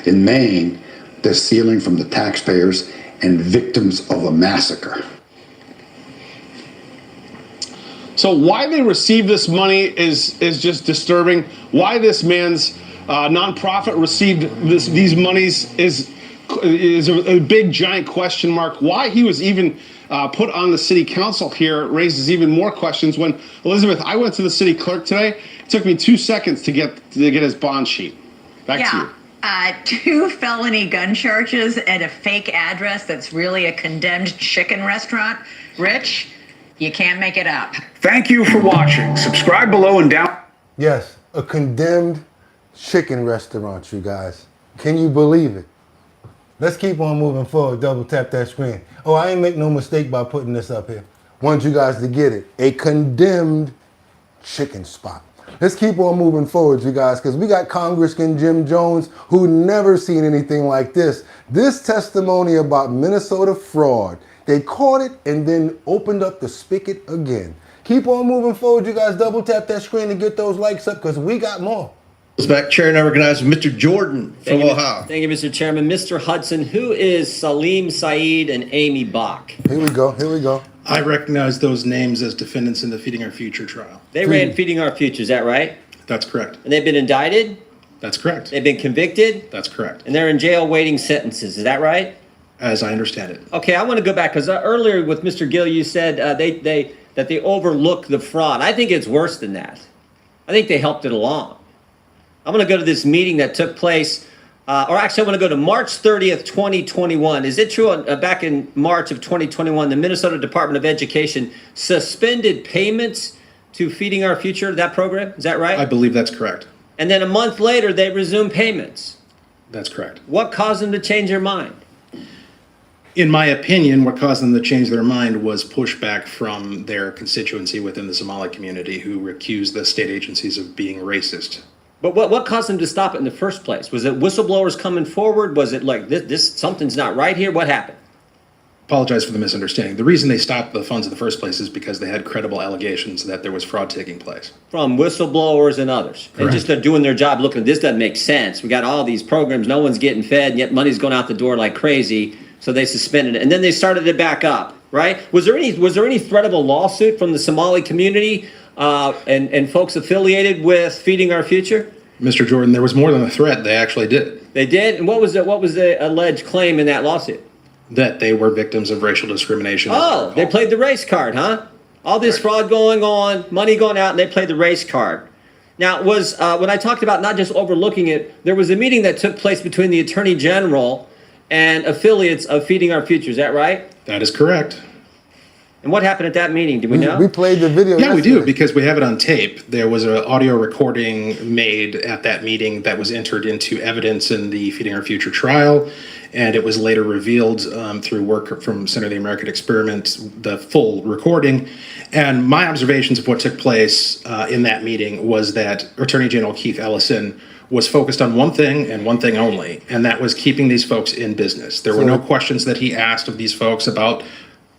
In Maine, they're stealing from the taxpayers and victims of a massacre. So why they receive this money is just disturbing. Why this man's nonprofit received these monies is a big giant question mark. Why he was even put on the city council here raises even more questions. When Elizabeth, I went to the city clerk today. It took me 2 seconds to get his bond sheet. Back to you. 2 felony gun charges at a fake address that's really a condemned chicken restaurant. Rich, you can't make it up. Thank you for watching. Subscribe below and down. Yes, a condemned chicken restaurant, you guys. Can you believe it? Let's keep on moving forward. Double tap that screen. Oh, I ain't make no mistake by putting this up here. Want you guys to get it. A condemned chicken spot. Let's keep on moving forward, you guys, because we got Congressman Jim Jones, who never seen anything like this. This testimony about Minnesota fraud. They caught it and then opened up the spigot again. Keep on moving forward, you guys. Double tap that screen and get those likes up because we got more. Back, Chair and I recognize Mr. Jordan from Ohio. Thank you, Mr. Chairman. Mr. Hudson, who is Salim Saeed and Amy Bach? Here we go. Here we go. I recognize those names as defendants in the Feeding Our Future trial. They ran Feeding Our Future, is that right? That's correct. And they've been indicted? That's correct. They've been convicted? That's correct. And they're in jail waiting sentences, is that right? As I understand it. Okay, I want to go back because earlier with Mr. Gill, you said that they overlook the fraud. I think it's worse than that. I think they helped it along. I'm going to go to this meeting that took place, or actually I want to go to March 30th, 2021. Is it true back in March of 2021, the Minnesota Department of Education suspended payments to Feeding Our Future, that program? Is that right? I believe that's correct. And then a month later, they resumed payments. That's correct. What caused them to change their mind? In my opinion, what caused them to change their mind was pushback from their constituency within the Somali community who accused the state agencies of being racist. But what caused them to stop it in the first place? Was it whistleblowers coming forward? Was it like this something's not right here? What happened? Apologize for the misunderstanding. The reason they stopped the funds in the first place is because they had credible allegations that there was fraud taking place. From whistleblowers and others. Correct. And just they're doing their job looking, this doesn't make sense. We got all these programs, no one's getting fed, and yet money's going out the door like crazy. So they suspended it. And then they started it back up, right? Was there any threat of a lawsuit from the Somali community and folks affiliated with Feeding Our Future? Mr. Jordan, there was more than a threat. They actually did. They did? And what was the alleged claim in that lawsuit? That they were victims of racial discrimination. Oh, they played the race card, huh? All this fraud going on, money going out, and they played the race card. Now, was when I talked about not just overlooking it, there was a meeting that took place between the Attorney General and affiliates of Feeding Our Future. Is that right? That is correct. And what happened at that meeting? Do we know? We played the video. Yeah, we do, because we have it on tape. There was an audio recording made at that meeting that was entered into evidence in the Feeding Our Future trial, and it was later revealed through work from Center of the American Experiment, the full recording. And my observations of what took place in that meeting was that Attorney General Keith Ellison was focused on one thing and one thing only, and that was keeping these folks in business. There were no questions that he asked of these folks about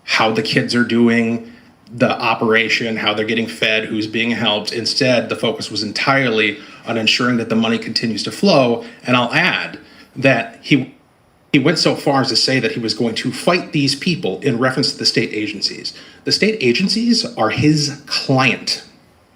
how the kids are doing, the operation, how they're getting fed, who's being helped. Instead, the focus was entirely on ensuring that the money continues to flow. And I'll add that he went so far as to say that he was going to fight these people in reference to the state agencies. The state agencies are his client.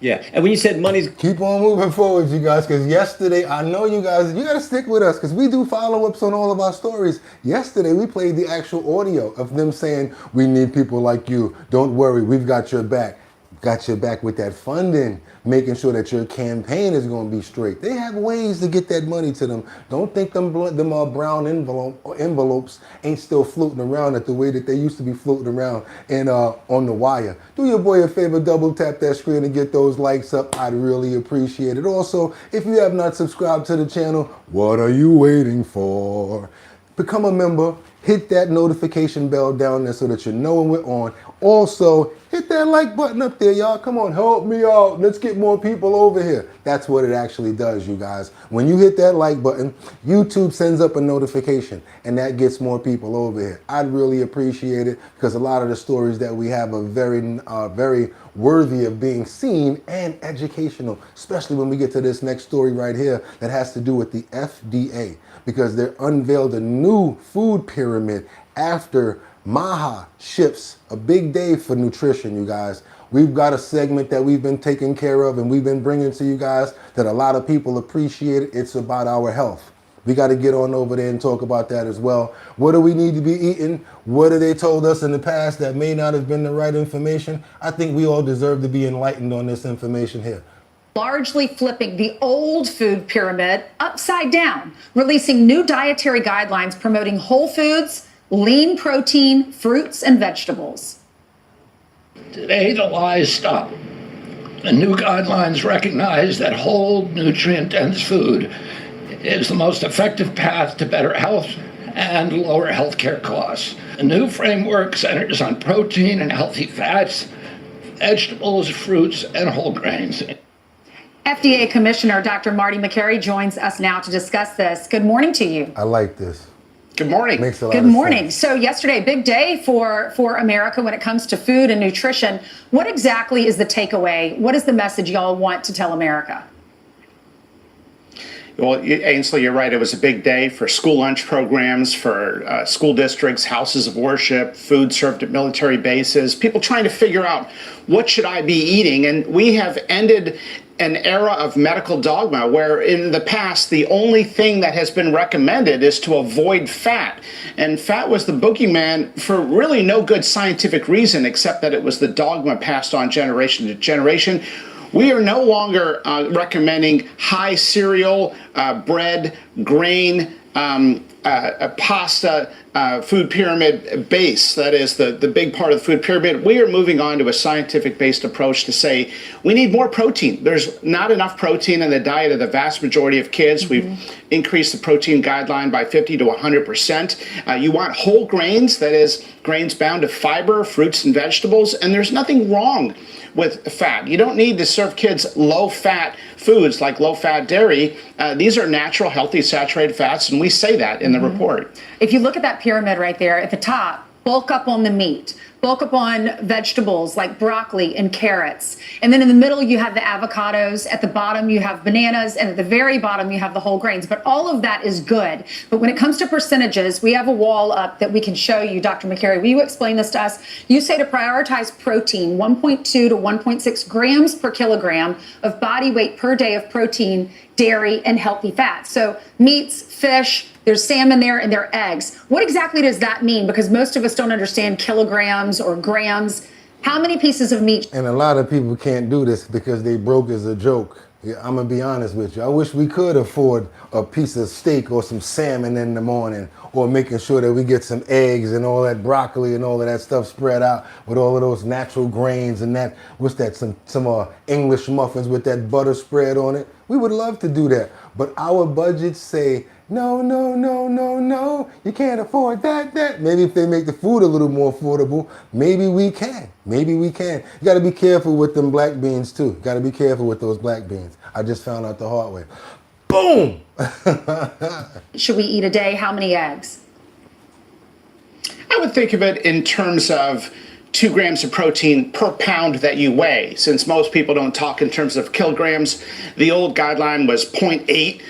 Yeah, and when you said money's... Keep on moving forward, you guys, because yesterday, I know you guys, you got to stick with us, because we do follow-ups on all of our stories. Yesterday, we played the actual audio of them saying, we need people like you. Don't worry, we've got your back. Got your back with that funding, making sure that your campaign is going to be straight. They have ways to get that money to them. Don't think them brown envelopes ain't still floating around at the way that they used to be floating around and on the wire. Do your boy a favor, double tap that screen and get those likes up. I'd really appreciate it. Also, if you have not subscribed to the channel, what are you waiting for? Become a member. Hit that notification bell down there so that you know when we're on. Also, hit that like button up there, y'all. Come on, help me out. Let's get more people over here. That's what it actually does, you guys. When you hit that like button, YouTube sends up a notification, and that gets more people over here. I'd really appreciate it because a lot of the stories that we have are very worthy of being seen and educational, especially when we get to this next story right here that has to do with the FDA, because they unveiled a new food pyramid after Maha ships. A big day for nutrition, you guys. We've got a segment that we've been taking care of and we've been bringing to you guys that a lot of people appreciate. It's about our health. We got to get on over there and talk about that as well. What do we need to be eating? What have they told us in the past that may not have been the right information? I think we all deserve to be enlightened on this information here. Largely flipping the old food pyramid upside down, releasing new dietary guidelines promoting whole foods, lean protein, fruits, and vegetables. Today, the lies stop. The new guidelines recognize that whole, nutrient-dense food is the most effective path to better health and lower healthcare costs. The new framework centers on protein and healthy fats, vegetables, fruits, and whole grains. FDA Commissioner Dr. Marty Makary joins us now to discuss this. Good morning to you. I like this. Good morning. Makes a lot Good of morning. sense. So yesterday, big day for America when it comes to food and nutrition. What exactly is the takeaway? What is the message y'all want to tell America? Well, Ainsley, you're right. It was a big day for school lunch programs, for school districts, houses of worship, food served at military bases, people trying to figure out what should I be eating. And we have ended an era of medical dogma where in the past, the only thing that has been recommended is to avoid fat. And fat was the boogeyman for really no good scientific reason, except that it was the dogma passed on generation to generation. We are no longer recommending high cereal, bread, grain, pasta, food pyramid base. That is the big part of the food pyramid. We are moving on to a scientific-based approach to say we need more protein. There's not enough protein in the diet of the vast majority of kids. We've increased the protein guideline by 50 to 100%. You want whole grains, that is grains bound to fiber, fruits and vegetables, and there's nothing wrong with fat. You don't need to serve kids low-fat foods like low-fat dairy. These are natural, healthy, saturated fats, and we say that in the report. If you look at that pyramid right there at the top, bulk up on the meat, bulk up on vegetables like broccoli and carrots. And then in the middle, you have the avocados. At the bottom, you have bananas. And at the very bottom, you have the whole grains. But all of that is good. But when it comes to percentages, we have a wall up that we can show you, Dr. Makary. Will you explain this to us? You say to prioritize protein, 1.2 to 1.6 grams per kilogram of body weight per day of protein, dairy, and healthy fats. So meats, fish, there's salmon there, and there are eggs. What exactly does that mean? Because most of us don't understand kilograms or grams. How many pieces of meat? And a lot of people can't do this because they broke as a joke. Yeah, I'm gonna be honest with you. I wish we could afford a piece of steak or some salmon in the morning, or making sure that we get some eggs and all that broccoli and all of that stuff spread out with all of those natural grains and that, what's that, some English muffins with that butter spread on it. We would love to do that, but our budgets say, no, no, no, no, no, you can't afford that. Maybe if they make the food a little more affordable, maybe we can. Maybe we can. You gotta be careful with them black beans too. You gotta be careful with those black beans. I just found out the hard way. Boom! Should we eat a day? How many eggs? I would think of it in terms of 2 grams of protein per pound that you weigh. Since most people don't talk in terms of kilograms, the old guideline was 0.8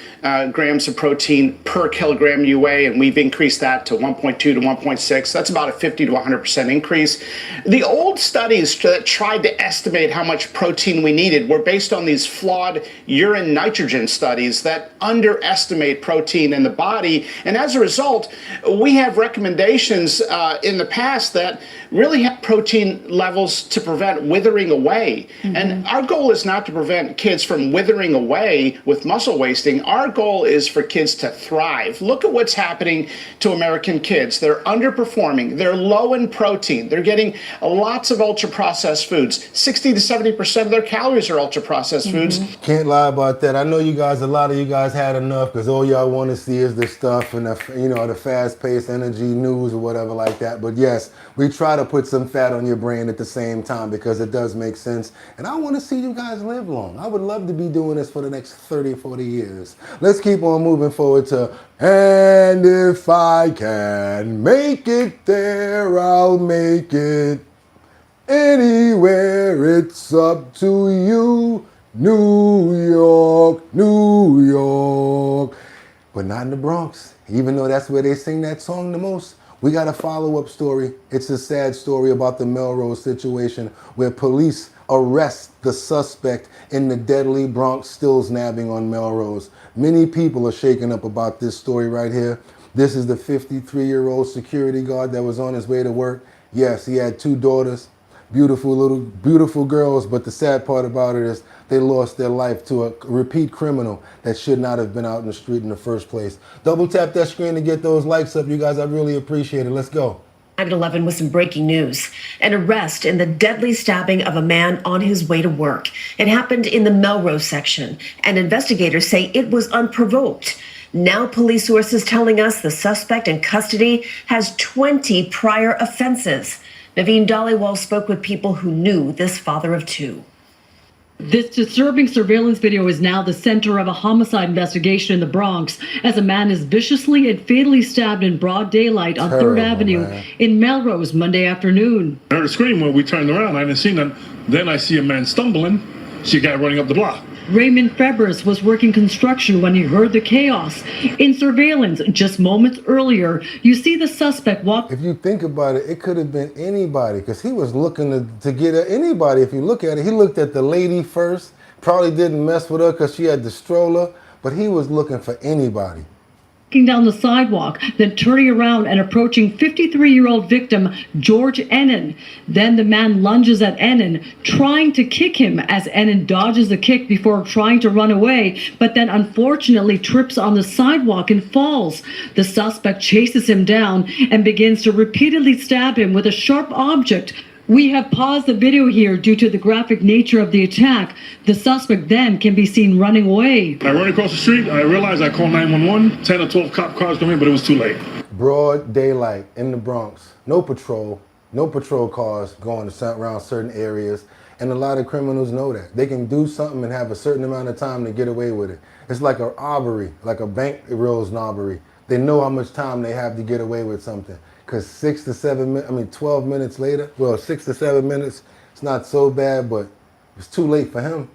grams of protein per kilogram you weigh, and we've increased that to 1.2 to 1.6. That's about a 50 to 100% increase. The old studies that tried to estimate how much protein we needed were based on these flawed urine nitrogen studies that underestimate protein in the body. And as a result, we have recommendations in the past that really have protein levels to prevent withering away. And our goal is not to prevent kids from withering away with muscle wasting. Our goal is for kids to thrive. Look at what's happening to American kids. They're underperforming. They're low in protein. They're getting lots of ultra-processed foods. 60 to 70% of their calories are ultra-processed foods. Can't lie about that. I know you guys, a lot of you guys had enough because all y'all want to see is the stuff and the, you know, the fast-paced energy news or whatever like that. But yes, we try to put some fat on your brain at the same time because it does make sense. And I want to see you guys live long. I would love to be doing this for the next 30, 40 years. Let's keep on moving forward to, and if I can make it there, I'll make it. Anywhere, it's up to you. New York, New York. But not in the Bronx, even though that's where they sing that song the most. We got a follow-up story. It's a sad story about the Melrose situation where police arrest the suspect in the deadly Bronx stills nabbing on Melrose. Many people are shaken up about this story right here. This is the 53-year-old security guard that was on his way to work. Yes, he had 2 daughters, beautiful girls, but the sad part about it is they lost their life to a repeat criminal that should not have been out in the street in the first place. Double tap that screen to get those likes up, you guys. I really appreciate it. Let's go. At 11 with some breaking news. An arrest in the deadly stabbing of a man on his way to work. It happened in the Melrose section, and investigators say it was unprovoked. Now police sources telling us the suspect in custody has 20 prior offenses. Naveen Dhaliwal spoke with people who knew this father of 2. This disturbing surveillance video is now the center of a homicide investigation in the Bronx as a man is viciously and fatally stabbed in broad daylight on 3rd Avenue in Melrose Monday afternoon. I heard a scream when we turned around. I didn't see none. Then I see a man stumbling. See a guy running up the block. Raymond Febres was working construction when he heard the chaos. In surveillance just moments earlier, you see the suspect walk. If you think about it, it could have been anybody because he was looking to get at anybody. If you look at it, he looked at the lady first, probably didn't mess with her because she had the stroller, but he was looking for anybody. Down the sidewalk, then turning around and approaching 53-year-old victim George Ennin. Then the man lunges at Ennin, trying to kick him as Ennin dodges the kick before trying to run away, but then unfortunately trips on the sidewalk and falls. The suspect chases him down and begins to repeatedly stab him with a sharp object. We have paused the video here due to the graphic nature of the attack. The suspect then can be seen running away. I run across the street. I realized I called 911. 10 or 12 cop cars come in, but it was too late. Broad daylight in the Bronx. No patrol cars going around certain areas. And a lot of criminals know that. They can do something and have a certain amount of time to get away with it. It's like a robbery, like a bank rolls robbery. They know how much time they have to get away with something. Because 12 minutes later, well, 6 to 7 minutes, it's not so bad, but it's too late for him.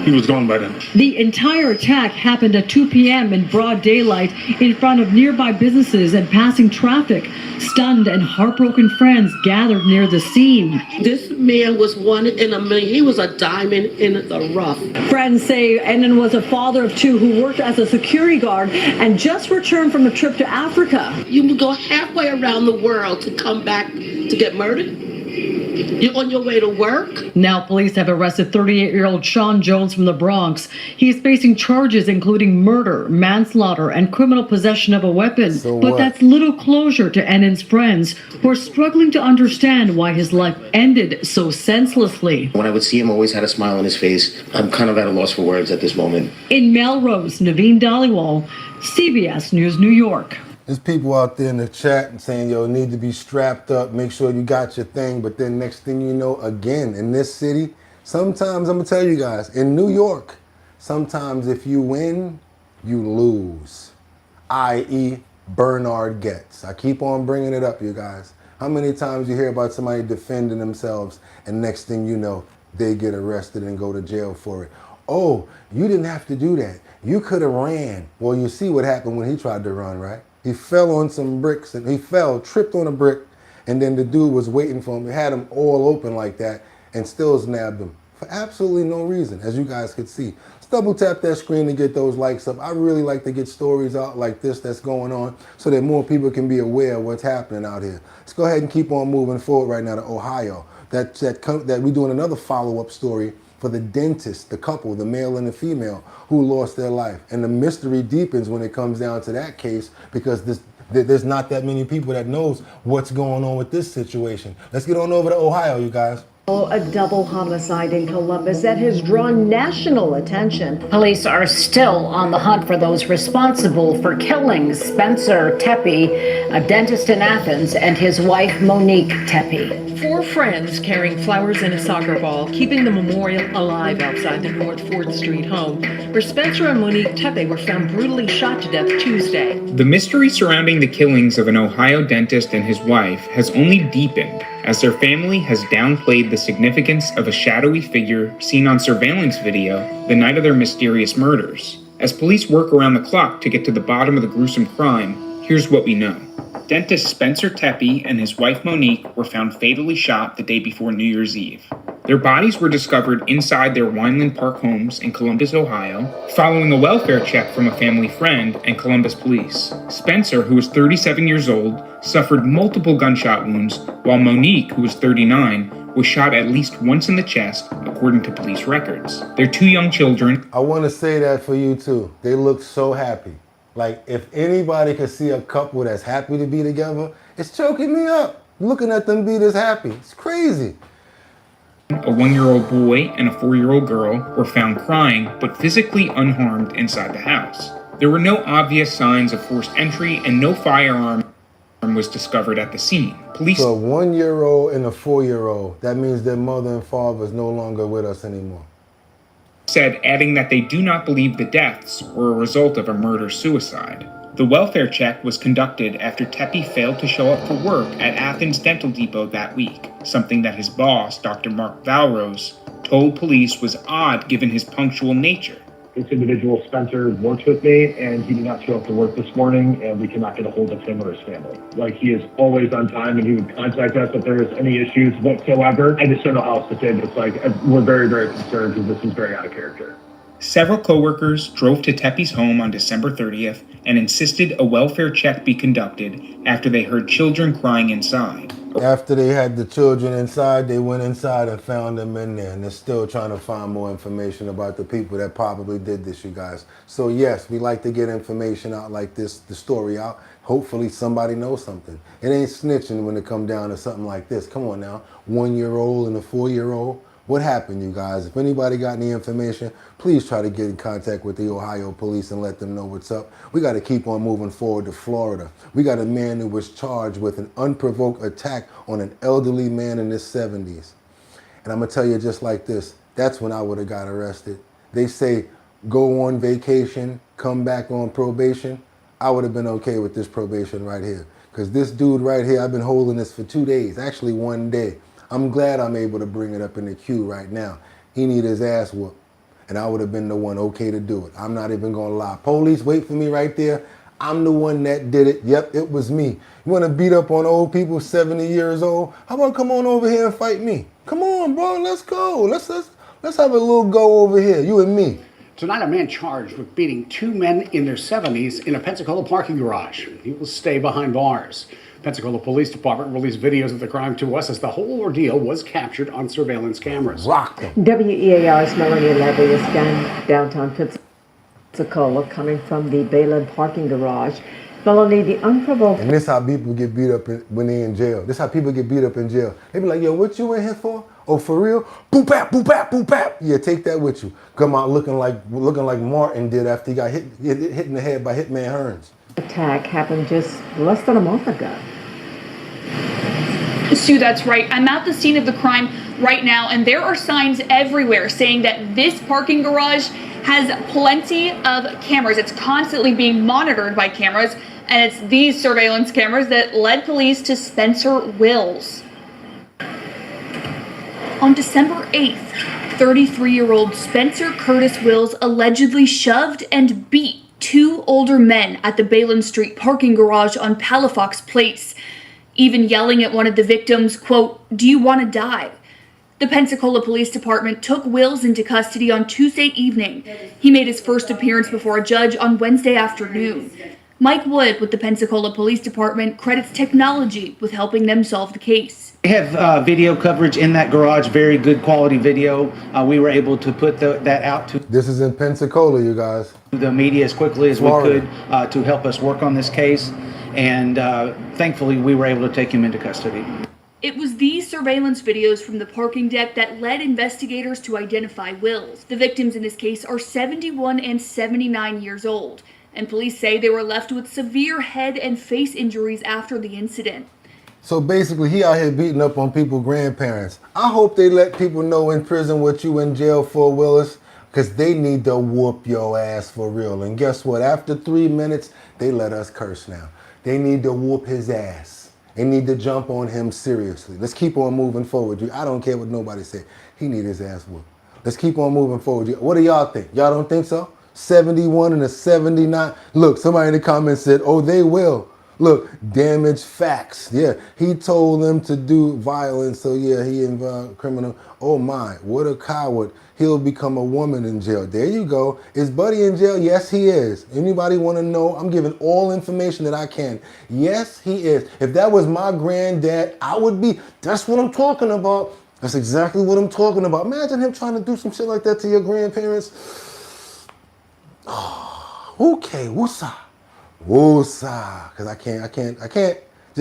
He was gone by then. The entire attack happened at 2 p.m. in broad daylight in front of nearby businesses and passing traffic. Stunned and heartbroken friends gathered near the scene. This man was one in a million. He was a diamond in the rough. Friends say Ennin was a father of 2 who worked as a security guard and just returned from a trip to Africa. You would go halfway around the world to come back to get murdered? You're on your way to work? Now police have arrested 38-year-old Sean Jones from the Bronx. He is facing charges including murder, manslaughter, and criminal possession of a weapon. But that's little closure to Ennin's friends, who are struggling to understand why his life ended so senselessly. When I would see him, always had a smile on his face. I'm kind of at a loss for words at this moment. In Melrose, Naveen Dhaliwal, CBS News, New York. There's people out there in the chat and saying, yo, need to be strapped up, make sure you got your thing. But then next thing you know, again, in this city, sometimes, I'm gonna tell you guys, in New York, sometimes if you win, you lose. I.e. Bernard Getz. I keep on bringing it up, you guys. How many times you hear about somebody defending themselves and next thing you know, they get arrested and go to jail for it? Oh, you didn't have to do that. You could have ran. Well, you see what happened when he tried to run, right? He fell on some bricks and he tripped on a brick, and then the dude was waiting for him. He had him all open like that and still nabbed him for absolutely no reason, as you guys could see. Let's double tap that screen to get those likes up. I really like to get stories out like this that's going on so that more people can be aware of what's happening out here. Let's go ahead and keep on moving forward right now to Ohio. That we're doing another follow-up story for the dentist, the couple, the male and the female, who lost their life. And the mystery deepens when it comes down to that case because there's not that many people that knows what's going on with this situation. Let's get on over to Ohio, you guys. A double homicide in Columbus that has drawn national attention. Police are still on the hunt for those responsible for killing Spencer Tepe, a dentist in Athens, and his wife Monique Tepe. 4 friends carrying flowers and a soccer ball, keeping the memorial alive outside the North 4th Street home, where Spencer and Monique Tepe were found brutally shot to death Tuesday. The mystery surrounding the killings of an Ohio dentist and his wife has only deepened as their family has downplayed the significance of a shadowy figure seen on surveillance video the night of their mysterious murders. As police work around the clock to get to the bottom of the gruesome crime, here's what we know. Dentist Spencer Tepe and his wife Monique were found fatally shot the day before New Year's Eve. Their bodies were discovered inside their Wineland Park homes in Columbus, Ohio, following a welfare check from a family friend and Columbus police. Spencer, who was 37 years old, suffered multiple gunshot wounds, while Monique, who was 39, was shot at least once in the chest, according to police records. Their 2 young children. I want to say that for you too. They look so happy. Like, if anybody could see a couple that's happy to be together, it's choking me up. Looking at them be this happy. It's crazy. A 1-year-old boy and a 4-year-old girl were found crying but physically unharmed inside the house. There were no obvious signs of forced entry and no firearm was discovered at the scene. Police. So a 1-year-old and a 4-year-old, that means their mother and father is no longer with us anymore. Said, adding that they do not believe the deaths were a result of a murder-suicide. The welfare check was conducted after Tepe failed to show up for work at Athens Dental Depot that week, something that his boss, Dr. Mark Valrose, told police was odd given his punctual nature. This individual, Spencer, works with me, and he did not show up to work this morning, and we cannot get a hold of him or his family. Like, he is always on time, and he would contact us if there is any issues whatsoever. I just don't know how else to say this. Like, we're very, very concerned because this is very out of character. Several co-workers drove to Tepe's home on December 30th and insisted a welfare check be conducted after they heard children crying inside. After they had the children inside, they went inside and found them in there, and they're still trying to find more information about the people that probably did this, you guys. So yes, we like to get information out like this, the story out. Hopefully somebody knows something. It ain't snitching when it come down to something like this. Come on now, 1-year-old and a 4-year-old. What happened, you guys? If anybody got any information, please try to get in contact with the Ohio police and let them know what's up. We got to keep on moving forward to Florida. We got a man who was charged with an unprovoked attack on an elderly man in his 70s. And I'm going to tell you just like this, that's when I would have got arrested. They say, go on vacation, come back on probation. I would have been okay with this probation right here. Because this dude right here, I've been holding this for 2 days, actually 1 day. I'm glad I'm able to bring it up in the queue right now. He need his ass whooped, and I would have been the one okay to do it. I'm not even gonna lie. Police, wait for me right there. I'm the one that did it. Yep, it was me. You wanna beat up on old people 70 years old? How about come on over here and fight me? Come on, bro, let's go. Let's have a little go over here, you and me. Tonight, a man charged with beating 2 men in their 70s in a Pensacola parking garage. He will stay behind bars. Pensacola Police Department released videos of the crime to us as the whole ordeal was captured on surveillance cameras. Rock them. WEAR's Melanie Levy is downtown Pensacola, coming from the Bayland parking garage. Melanie, the unprovoked. And this how people get beat up when they in jail. This how people get beat up in jail. They be like, yo, what you in here for? Oh, for real? Boop bap, boop bap, boop bap. Yeah, take that with you. Come out looking like Martin did after he got hit in the head by Hitman Hearns. Attack happened just less than a month ago. Sue, that's right. I'm at the scene of the crime right now, and there are signs everywhere saying that this parking garage has plenty of cameras. It's constantly being monitored by cameras, and it's these surveillance cameras that led police to Spencer Wills. On December 8th, 33-year-old Spencer Curtis Wills allegedly shoved and beat 2 older men at the Balin Street parking garage on Palafox Place, even yelling at one of the victims, quote, "Do you want to die?" The Pensacola Police Department took Wills into custody on Tuesday evening. He made his first appearance before a judge on Wednesday afternoon. Mike Wood with the Pensacola Police Department credits technology with helping them solve the case. We have video coverage in that garage, very good quality video. We were able to put that out to This is in Pensacola, you guys. The media as quickly as Florida. we could to help us work on this case. And thankfully, we were able to take him into custody. It was these surveillance videos from the parking deck that led investigators to identify Wills. The victims in this case are 71 and 79 years old, and police say they were left with severe head and face injuries after the incident. So basically, he out here beating up on people's grandparents. I hope they let people know in prison what you in jail for, Willis, because they need to whoop your ass for real. And guess what? After 3 minutes, they let us curse now. They need to whoop his ass. They need to jump on him seriously. Let's keep on moving forward. I don't care what nobody say. He need his ass whooped. Let's keep on moving forward. What do y'all think? Y'all don't think so? 71 and a 79. Look, somebody in the comments said, oh, they will. Look, damage facts. Yeah, he told them to do violence. So yeah, he involved criminal. Oh my, what a coward. He'll become a woman in jail. There you go. Is Buddy in jail? Yes, he is. Anybody want to know? I'm giving all information that I can. Yes, he is. If that was my granddad, I would be. That's what I'm talking about. That's exactly what I'm talking about. Imagine him trying to do some shit like that to your grandparents. Oh, okay, woosah. Woosah. Because I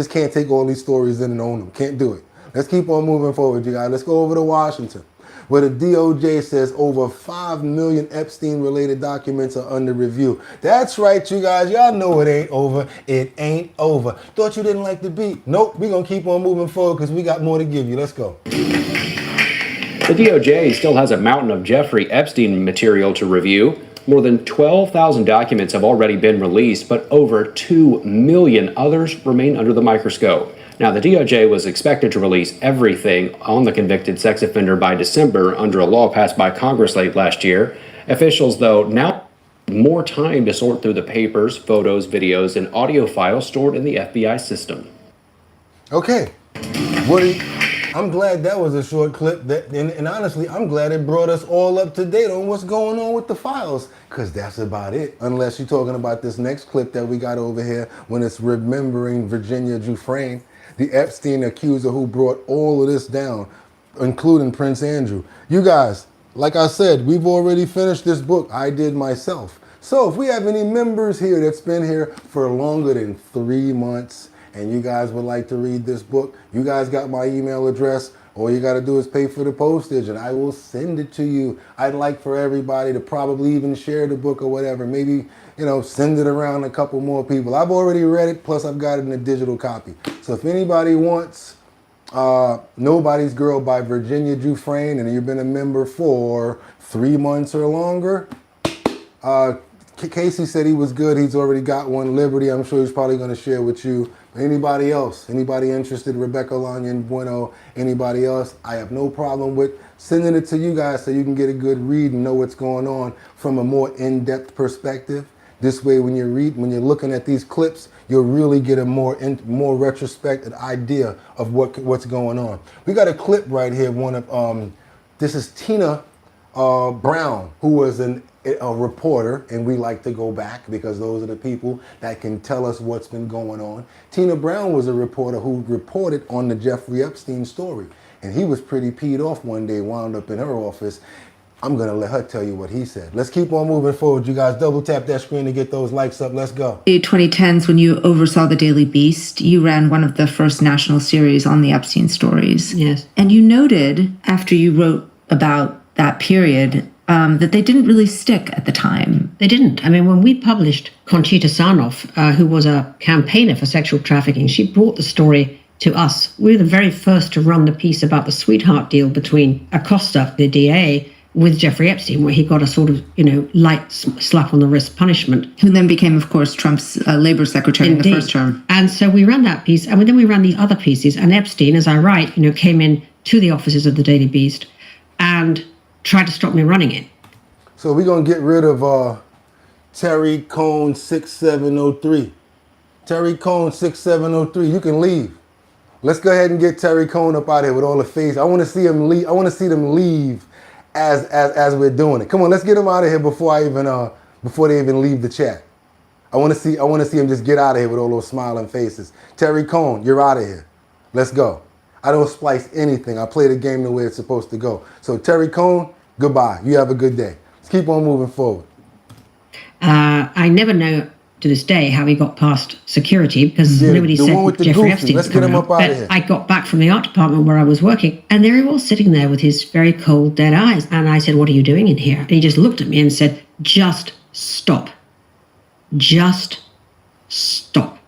can't take all these stories in and own them. Can't do it. Let's keep on moving forward, you guys. Let's go over to Washington, where the DOJ says over 5 million Epstein-related documents are under review. That's right, you guys. Y'all know it ain't over. It ain't over. Thought you didn't like the beat. Nope, we're going to keep on moving forward because we got more to give you. Let's go. The DOJ still has a mountain of Jeffrey Epstein material to review. More than 12,000 documents have already been released, but over 2 million others remain under the microscope. Now, the DOJ was expected to release everything on the convicted sex offender by December under a law passed by Congress late last year. Officials, though, now have more time to sort through the papers, photos, videos, and audio files stored in the FBI system. Okay. I'm glad that was a short clip. And honestly, I'm glad it brought us all up to date on what's going on with the files, because that's about it. Unless you're talking about this next clip that we got over here when it's remembering Virginia Giuffre, the Epstein accuser who brought all of this down, including Prince Andrew. You guys, like I said, we've already finished this book. I did myself. So if we have any members here that's been here for longer than 3 months and you guys would like to read this book, you guys got my email address. All you got to do is pay for the postage and I will send it to you. I'd like for everybody to probably even share the book or whatever. Maybe, send it around a couple more people. I've already read it, plus I've got it in a digital copy. So if anybody wants Nobody's Girl by Virginia Giuffre and you've been a member for 3 months or longer, Casey said he was good. He's already got one. Liberty, I'm sure he's probably going to share with you. Anybody else? Anybody interested? Rebecca Lanyan Bueno? Anybody else? I have no problem with sending it to you guys so you can get a good read and know what's going on from a more in-depth perspective. This way, when you're looking at these clips, you'll really get a more retrospective idea of what's going on. We got a clip right here. This is Tina Brown, who was a reporter, and we like to go back because those are the people that can tell us what's been going on. Tina Brown was a reporter who reported on the Jeffrey Epstein story, and he was pretty peed off one day, wound up in her office. I'm going to let her tell you what he said. Let's keep on moving forward. You guys double tap that screen to get those likes up. Let's go. The 2010s, when you oversaw the Daily Beast, you ran one of the first national series on the Epstein stories. Yes. And you noted, after you wrote about that period, that they didn't really stick at the time. They didn't. I mean, when we published Conchita Sarnoff, who was a campaigner for sexual trafficking, she brought the story to us. We were the very first to run the piece about the sweetheart deal between Acosta, the DA, with Jeffrey Epstein, where he got a sort of, light slap on the wrist punishment. Who then became, of course, Trump's labor secretary in the first term. And so we ran that piece, and then we ran the other pieces. And Epstein, as I write, came in to the offices of the Daily Beast and tried to stop me running it. So we're going to get rid of Terry Cone 6703. Terry Cone 6703, you can leave. Let's go ahead and get Terry Cone up out of here with all the face. I want to see him leave. I want to see them leave as we're doing it. Come on, let's get him out of here before they even leave the chat. I want to see him just get out of here with all those smiling faces. Terry Cone, you're out of here. Let's go. I don't splice anything. I play the game the way it's supposed to go. So Terry Cone, goodbye. You have a good day. Let's keep on moving forward. I never know to this day how he got past security because nobody said Jeffrey Epstein was coming up. But I got back from the art department where I was working, and there he was sitting there with his very cold, dead eyes. And I said, "What are you doing in here?" And he just looked at me and said, "Just stop. Just stop."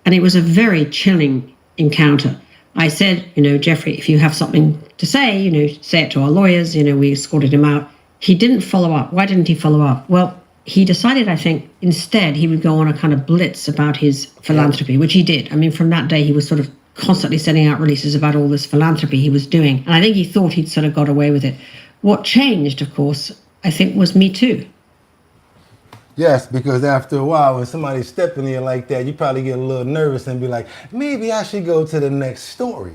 And it was a very chilling encounter. I said, "Jeffrey, if you have something to say, say it to our lawyers." We escorted him out. He didn't follow up. Why didn't he follow up? Well, he decided, I think, instead he would go on a kind of blitz about his philanthropy, which he did. I mean, from that day, he was sort of constantly sending out releases about all this philanthropy he was doing. And I think he thought he'd sort of got away with it. What changed, of course, I think, was Me Too. Yes, because after a while, when somebody's stepping in like that, you probably get a little nervous and be like, maybe I should go to the next story.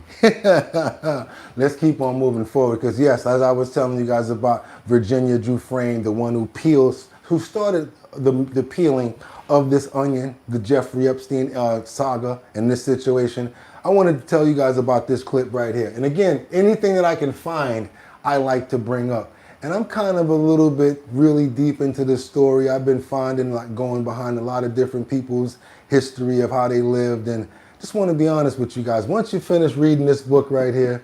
Let's keep on moving forward because, yes, as I was telling you guys about Virginia Dufresne, the one who started the peeling of this onion, the Jeffrey Epstein saga and this situation, I wanted to tell you guys about this clip right here. And again, anything that I can find, I like to bring up. And I'm kind of a little bit really deep into this story. I've been finding, like, going behind a lot of different people's history of how they lived. And just want to be honest with you guys. Once you finish reading this book right here,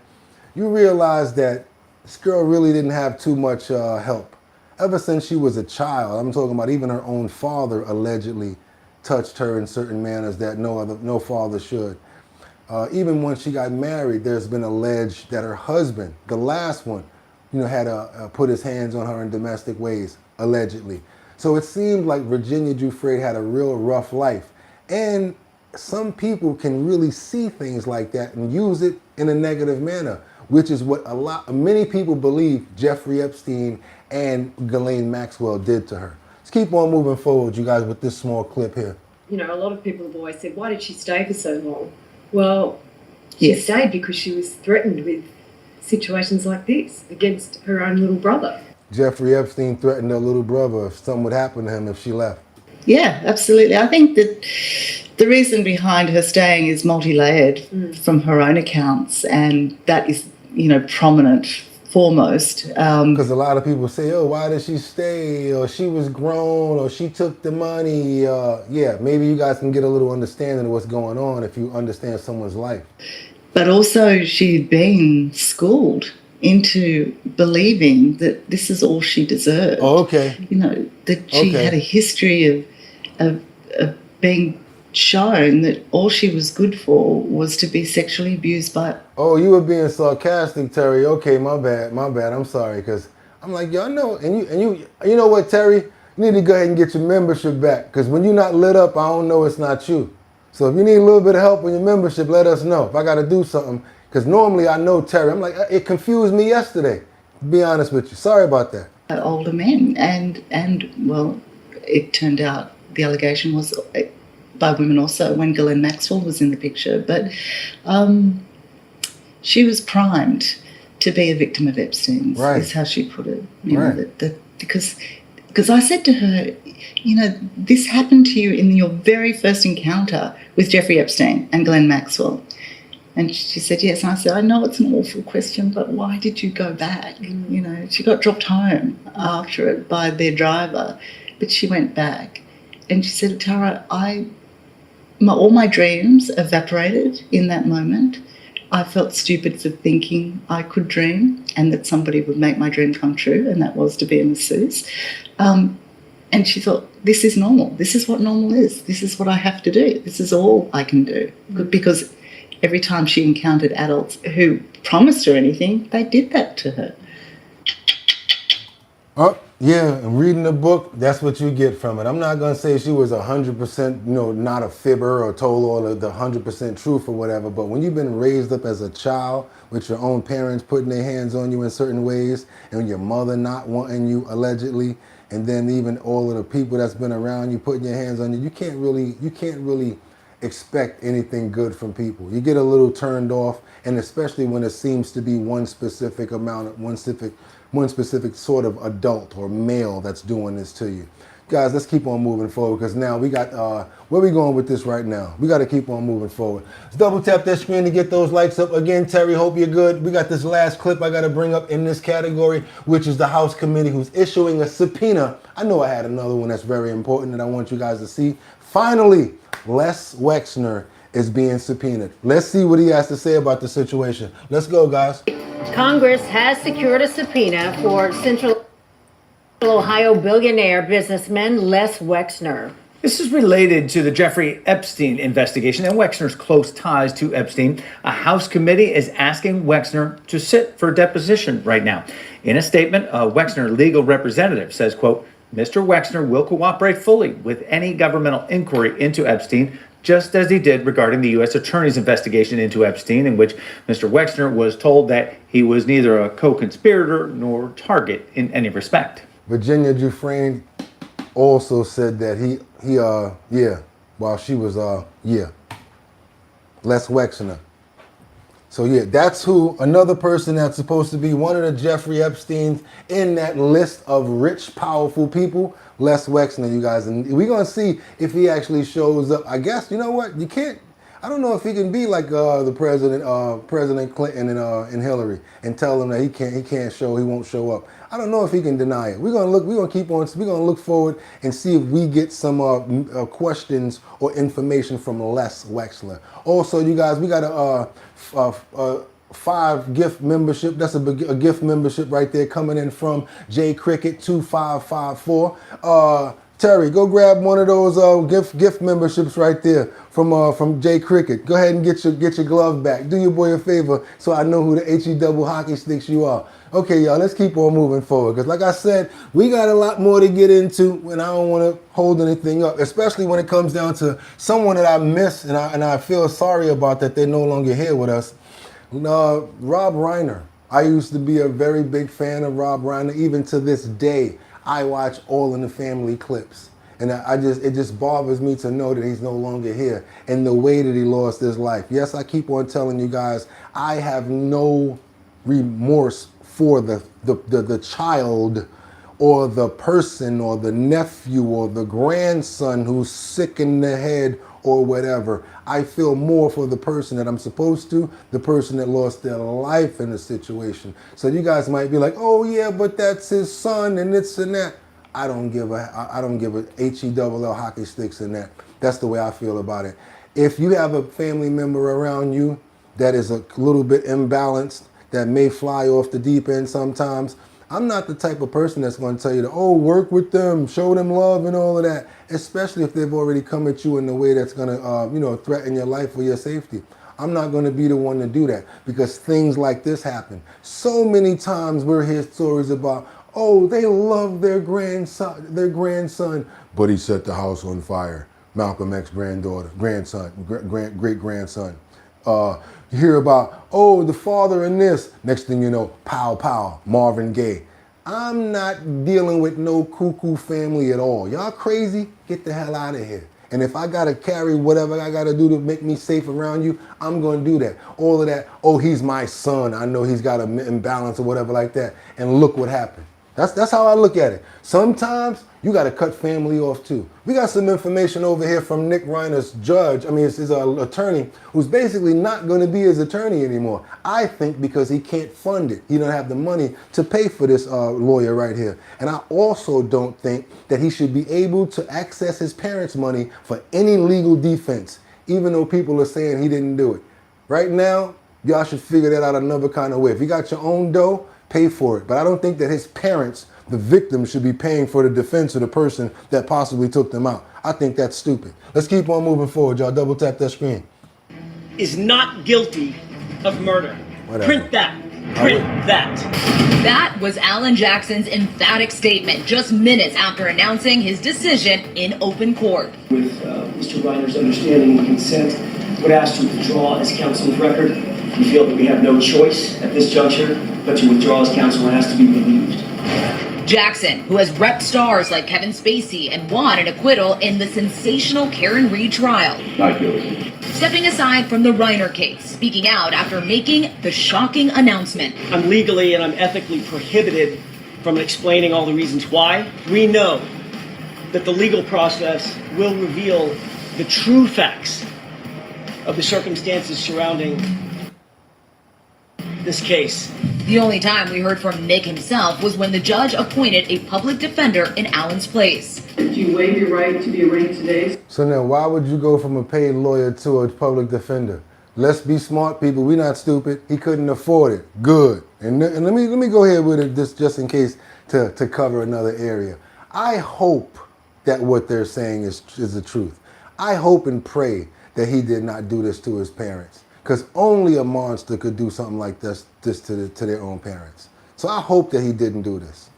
you realize that this girl really didn't have too much help. Ever since she was a child, I'm talking about even her own father allegedly touched her in certain manners that no father should. Even when she got married, there's been alleged that her husband, the last one, had put his hands on her in domestic ways, allegedly. So it seemed like Virginia Dufresne had a real rough life. And some people can really see things like that and use it in a negative manner, which is what many people believe Jeffrey Epstein and Ghislaine Maxwell did to her. Let's keep on moving forward, you guys, with this small clip here. A lot of people have always said, why did she stay for so long? Well, she stayed because she was threatened with situations like this against her own little brother. Jeffrey Epstein threatened her little brother if something would happen to him if she left. Yeah, absolutely. I think that the reason behind her staying is multi-layered from her own accounts, and that is, prominent foremost. Because a lot of people say, oh, why did she stay? Or she was grown, or she took the money. Yeah, maybe you guys can get a little understanding of what's going on if you understand someone's life. But also she'd been schooled into believing that this is all she deserved. Oh, okay. That she had a history of being shown that all she was good for was to be sexually abused by... Oh, you were being sarcastic, Terry. Okay, my bad. I'm sorry, because I'm like, y'all know, and you know what, Terry? You need to go ahead and get your membership back, because when you're not lit up, I don't know it's not you. So if you need a little bit of help with your membership, let us know. If I got to do something, because normally I know Terry. I'm like, it confused me yesterday, to be honest with you. Sorry about that. Older men, and well, it turned out the allegation was by women also when Ghislaine Maxwell was in the picture. But she was primed to be a victim of Epstein's, is how she put it. Because I said to her, this happened to you in your very first encounter with Jeffrey Epstein and Ghislaine Maxwell. And she said, yes. And I said, I know it's an awful question, but why did you go back? She got dropped home after it by their driver, but she went back. And she said, Tara, all my dreams evaporated in that moment. I felt stupid for thinking I could dream and that somebody would make my dream come true, and that was to be a masseuse. And she thought, this is normal. This is what normal is. This is what I have to do. This is all I can do. Because every time she encountered adults who promised her anything, they did that to her. Oh, Yeah, and reading the book, that's what you get from it. I'm not gonna say she was 100%, not a fibber or told all of the 100% truth or whatever. But when you've been raised up as a child with your own parents putting their hands on you in certain ways, and your mother not wanting you allegedly, and then even all of the people that's been around you putting your hands on you, you can't really expect anything good from people. You get a little turned off, and especially when it seems to be one specific sort of adult or male that's doing this to you. Guys, let's keep on moving forward, because now we got, where we going with this right now? We got to keep on moving forward. Let's double tap that screen to get those likes up. Again, Terry, hope you're good. We got this last clip I got to bring up in this category, which is the House Committee who's issuing a subpoena. I know I had another one that's very important that I want you guys to see. Finally, Les Wexner is being subpoenaed. Let's see what he has to say about the situation. Let's go, guys. Congress has secured a subpoena for Central Ohio billionaire businessman Les Wexner. This is related to the Jeffrey Epstein investigation and Wexner's close ties to Epstein. A House committee is asking Wexner to sit for deposition right now. In a statement, a Wexner legal representative says, quote, Mr. Wexner will cooperate fully with any governmental inquiry into Epstein, just as he did regarding the U.S. Attorney's investigation into Epstein, in which Mr. Wexner was told that he was neither a co-conspirator nor target in any respect. Virginia Giuffre also said that while she was, Les Wexner. So yeah, that's who, another person that's supposed to be one of the Jeffrey Epsteins in that list of rich, powerful people, Les Wexner, you guys. And we're going to see if he actually shows up. I guess, you know what, you can't, I don't know if he can be like the President Clinton and Hillary and tell them that he won't show up. I don't know if he can deny it. We're gonna look forward and see if we get some questions or information from Les Wexner. Also, you guys, we got a 5 gift membership. That's a gift membership right there coming in from J Cricket 2554. Terry, go grab one of those gift memberships right there from J Cricket. Go ahead and get your glove back. Do your boy a favor so I know who the HE double hockey sticks you are. Okay, y'all, let's keep on moving forward, because like I said, we got a lot more to get into, and I don't want to hold anything up, especially when it comes down to someone that I miss and I feel sorry about that they're no longer here with us. Rob Reiner. I used to be a very big fan of Rob Reiner. Even to this day, I watch All in the Family clips. And it just bothers me to know that he's no longer here and the way that he lost his life. Yes, I keep on telling you guys, I have no remorse for the child or the person or the nephew or the grandson who's sick in the head or whatever. I feel more for the person that I'm supposed to, the person that lost their life in the situation. So you guys might be like, oh yeah, but that's his son and it's and that. I don't give a HELL hockey sticks in that. That's the way I feel about it. If you have a family member around you that is a little bit imbalanced, that may fly off the deep end sometimes, I'm not the type of person that's going to tell you to, oh, work with them, show them love and all of that, especially if they've already come at you in a way that's going to, threaten your life or your safety. I'm not going to be the one to do that, because things like this happen. So many times we're hearing stories about, oh, they love their grandson, but he set the house on fire. Malcolm X's great-grandson. You hear about, oh, the father in this. Next thing you know, pow, pow, Marvin Gaye. I'm not dealing with no cuckoo family at all. Y'all crazy? Get the hell out of here. And if I got to carry whatever I got to do to make me safe around you, I'm going to do that. All of that, oh, he's my son. I know he's got an imbalance or whatever like that. And look what happened. That's how I look at it. Sometimes you got to cut family off too. We got some information over here from Nick Reiner's his attorney, who's basically not going to be his attorney anymore. I think because he can't fund it. He don't have the money to pay for this lawyer right here. And I also don't think that he should be able to access his parents' money for any legal defense, even though people are saying he didn't do it. Right now, y'all should figure that out another kind of way. If you got your own dough, pay for it. But I don't think that his parents, the victim, should be paying for the defense of the person that possibly took them out. I think that's stupid. Let's keep on moving forward, y'all. Double tap that screen. Is not guilty of murder. Whatever. Print that. Print that. That was Alan Jackson's emphatic statement just minutes after announcing his decision in open court. With Mr. Reiner's understanding and consent, would ask to withdraw as counsel of record. We feel that we have no choice at this juncture but to withdraw as counsel and ask to be relieved. Jackson, who has repped stars like Kevin Spacey and won an acquittal in the sensational Karen Reed trial. Not guilty. Stepping aside from the Reiner case, speaking out after making the shocking announcement. I'm legally and I'm ethically prohibited from explaining all the reasons why. We know that the legal process will reveal the true facts of the circumstances surrounding this case. The only time we heard from Nick himself was when the judge appointed a public defender in Allen's place. Do you waive your right to be arraigned today? So now why would you go from a paid lawyer to a public defender? Let's be smart, people. We're not stupid. He couldn't afford it. Good. And let me go ahead with it just in case to cover another area. I hope that what they're saying is the truth. I hope and pray that he did not do this to his parents. Because only a monster could do something like this to their own parents. So I hope that he didn't do this.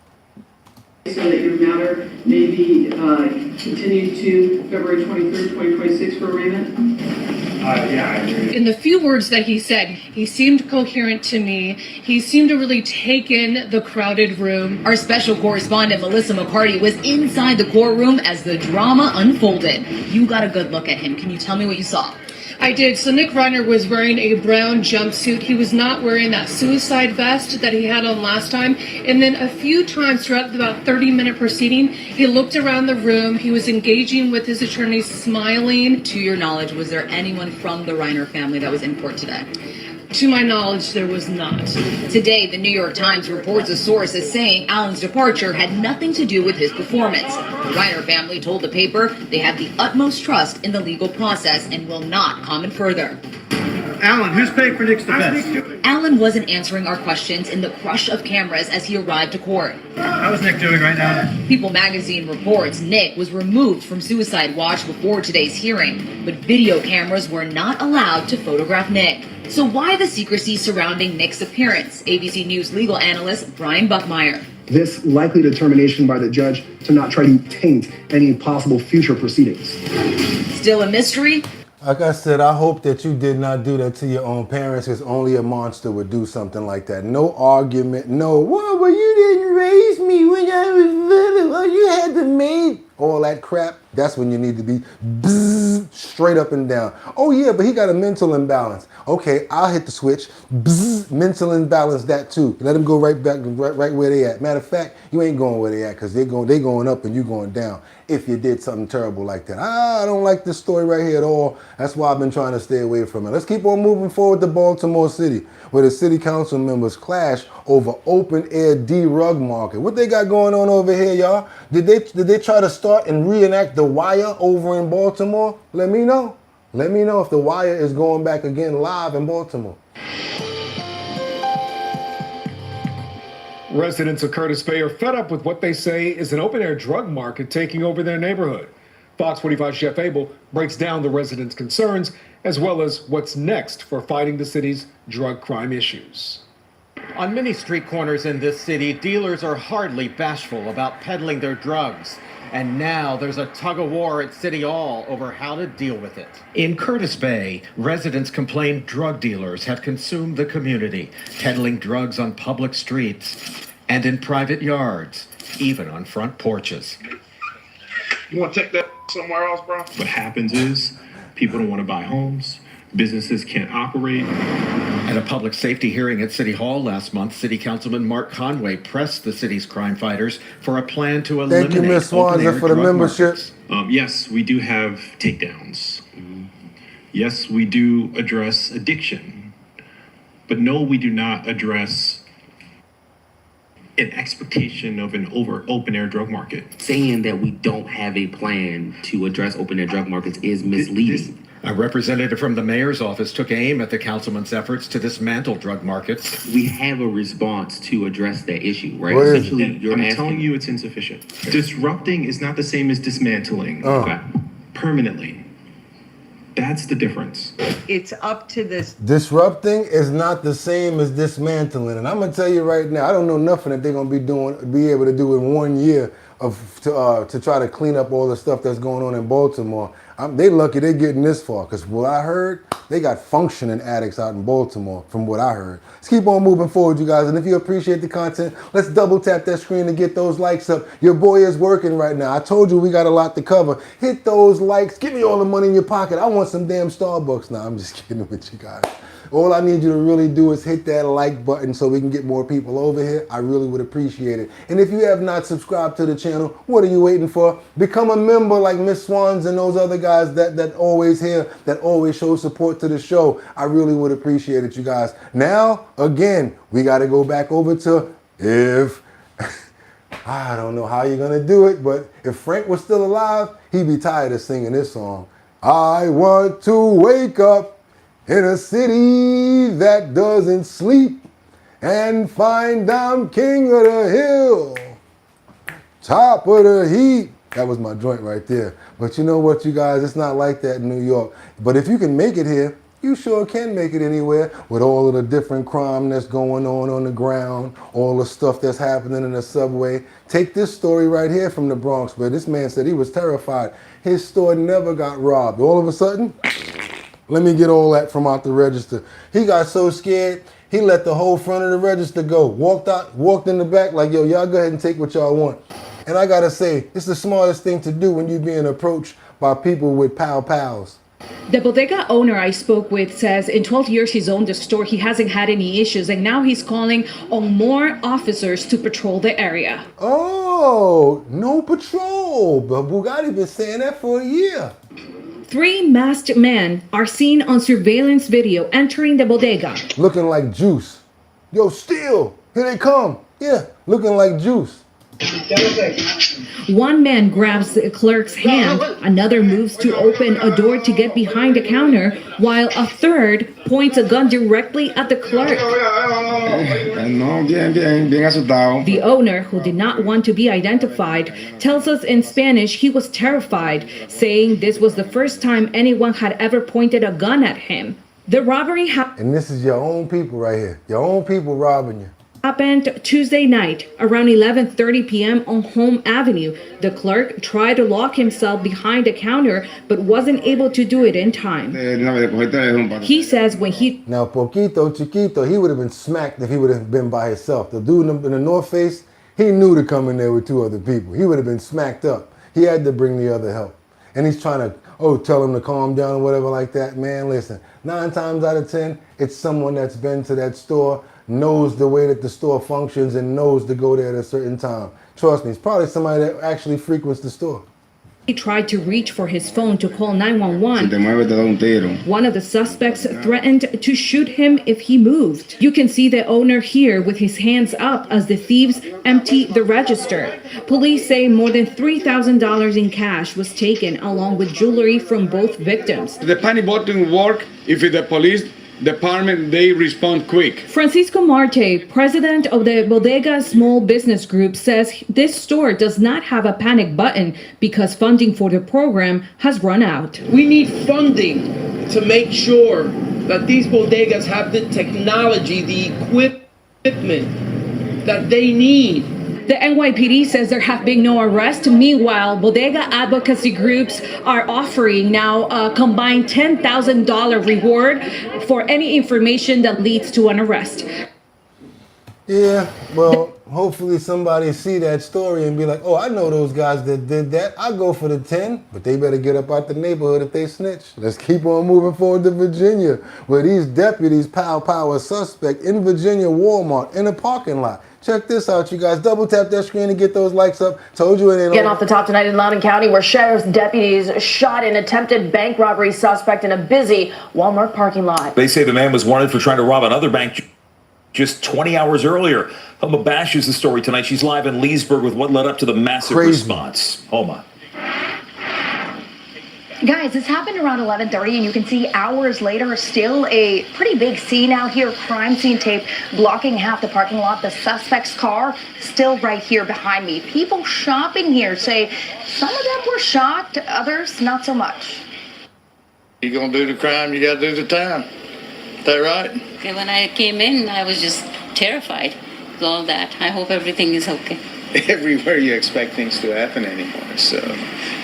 So that your matter may be continued to February 23rd, 2026 for arraignment? Yeah, I agree. In the few words that he said, he seemed coherent to me. He seemed to really take in the crowded room. Our special correspondent, Melissa McCarty, was inside the courtroom as the drama unfolded. You got a good look at him. Can you tell me what you saw? I did. So Nick Reiner was wearing a brown jumpsuit. He was not wearing that suicide vest that he had on last time. And then a few times throughout the about 30-minute proceeding, he looked around the room. He was engaging with his attorney, smiling. To your knowledge, was there anyone from the Reiner family that was in court today? To my knowledge, there was not. Today, the New York Times reports a source as saying Allen's departure had nothing to do with his performance. The Reiner family told the paper they have the utmost trust in the legal process and will not comment further. Alan, who's paying for Nick's defense? Allen wasn't answering our questions in the crush of cameras as he arrived to court. How is Nick doing right now? People magazine reports Nick was removed from suicide watch before today's hearing, but video cameras were not allowed to photograph Nick. So why the secrecy surrounding Nick's appearance? ABC News legal analyst Brian Buckmeyer. This likely determination by the judge to not try to taint any possible future proceedings. Still a mystery? Like I said, I hope that you did not do that to your own parents, because only a monster would do something like that. No argument, no, well, you didn't raise me when I was little. Well, you had to make all that crap. That's when you need to be bzzz, straight up and down. Oh yeah, but he got a mental imbalance. Okay, I'll hit the switch. Bzzz, mental imbalance that too. Let him go right back, right where they at. Matter of fact, you ain't going where they at, because they going up and you going down. If you did something terrible like that. I don't like this story right here at all. That's why I've been trying to stay away from it. Let's keep on moving forward to Baltimore City, where the city council members clash over open air D-rug market. What they got going on over here, y'all? Did they try to start and reenact The Wire over in Baltimore? Let me know. Let me know if The Wire is going back again live in Baltimore. Residents of Curtis Bay are fed up with what they say is an open-air drug market taking over their neighborhood. Fox 45 Chef Abel breaks down the residents' concerns, as well as what's next for fighting the city's drug crime issues. On many street corners in this city, dealers are hardly bashful about peddling their drugs. And now there's a tug-of-war at City Hall over how to deal with it. In Curtis Bay, residents complain drug dealers have consumed the community, peddling drugs on public streets and in private yards, even on front porches. You want to take that somewhere else, bro? What happens is people don't want to buy homes. Businesses can't operate. At a public safety hearing at City Hall last month, City Councilman Mark Conway pressed the city's crime fighters for a plan to eliminate Thank you, Ms. Swanza, for the membership. Yes, we do have takedowns. Yes, we do address addiction. But no, we do not address an expectation of an open-air drug market. Saying that we don't have a plan to address open-air drug markets is misleading. A representative from the mayor's office took aim at the councilman's efforts to dismantle drug markets. We have a response to address that issue, right? Essentially, I'm telling you it's insufficient. Disrupting is not the same as dismantling permanently. That's the difference. It's up to this. Disrupting is not the same as dismantling. And I'm gonna tell you right now, I don't know nothing that they're gonna be able to do in 1 year to try to clean up all the stuff that's going on in Baltimore. They lucky they're getting this far, because what I heard, they got functioning addicts out in Baltimore, from what I heard. Let's keep on moving forward, you guys. And if you appreciate the content, let's double tap that screen to get those likes up. Your boy is working right now. I told you we got a lot to cover. Hit those likes. Give me all the money in your pocket. I want some damn Starbucks now. I'm just kidding with you guys. All I need you to really do is hit that like button so we can get more people over here. I really would appreciate it. And if you have not subscribed to the channel, what are you waiting for? Become a member like Miss Swans and those other guys that always here, that always show support to the show. I really would appreciate it, you guys. Now, again, we got to go back over to if... I don't know how you're going to do it, but if Frank was still alive, he'd be tired of singing this song. I want to wake up in a city that doesn't sleep and find I'm king of the hill, top of the heap. That was my joint right there. But you know what, you guys, it's not like that in New York. But if you can make it here, you sure can make it anywhere, with all of the different crime that's going on the ground, all the stuff that's happening in the subway. Take this story right here from the Bronx, where this man said he was terrified. His store never got robbed. All of a sudden, let me get all that from out the register. He got so scared, he let the whole front of the register go. Walked in the back like, yo, y'all go ahead and take what y'all want. And I gotta say, it's the smartest thing to do when you're being approached by people with pals. The bodega owner I spoke with says in 12 years he's owned the store, he hasn't had any issues, and now he's calling on more officers to patrol the area. Oh, no patrol. But Bugatti been saying that for a year. 3 masked men are seen on surveillance video entering the bodega. Looking like Juice. Yo, Steel, here they come. Yeah, looking like Juice. One man grabs the clerk's hand, another moves to open a door to get behind the counter, while a third points a gun directly at the clerk. The owner, who did not want to be identified, tells us in Spanish he was terrified, saying this was the first time anyone had ever pointed a gun at him. The robbery and this is your own people right here. Your own people robbing you. Happened Tuesday night around 11:30 p.m. on Home Avenue. The clerk tried to lock himself behind the counter but wasn't able to do it in time. He says when he... Now, Poquito Chiquito, he would have been smacked if he would have been by himself. The dude in the North Face, he knew to come in there with 2 other people. He would have been smacked up. He had to bring the other help. And he's trying to, tell him to calm down or whatever like that. Man, listen, 9 times out of 10, it's someone that's been to that store, knows the way that the store functions, and knows to go there at a certain time. Trust me, it's probably somebody that actually frequents the store. He tried to reach for his phone to call 911. One of the suspects threatened to shoot him if he moved. You can see the owner here with his hands up as the thieves empty the register. Police say more than $3,000 in cash was taken, along with jewelry from both victims. The panic button work if the police department, they respond quick. Francisco Marte, president of the Bodega Small Business Group, says this store does not have a panic button because funding for the program has run out. We need funding to make sure that these bodegas have the technology, the equipment that they need. The NYPD says there have been no arrests. Meanwhile, bodega advocacy groups are offering now a combined $10,000 reward for any information that leads to an arrest. Yeah, well, hopefully somebody see that story and be like, oh, I know those guys that did that. I'll go for the 10, but they better get up out the neighborhood if they snitch. Let's keep on moving forward to Virginia, where these deputies pow a suspect in Virginia Walmart in a parking lot. Check this out, you guys. Double tap that screen and get those likes up. Told you it ain't Getting off the top tonight in Loudoun County, where sheriff's deputies shot an attempted bank robbery suspect in a busy Walmart parking lot. They say the man was wanted for trying to rob another bank just 20 hours earlier. Homa Bash is the story tonight. She's live in Leesburg with what led up to the massive response. Homa. Guys, this happened around 11:30, and you can see hours later still a pretty big scene out here. Crime scene tape blocking half the parking lot. The suspect's car still right here behind me. People shopping here say some of them were shocked, others not so much. You're gonna do the crime, you gotta do the time. Is that right? Okay, when I came in, I was just terrified with all that. I hope everything is okay. Everywhere you expect things to happen anymore, so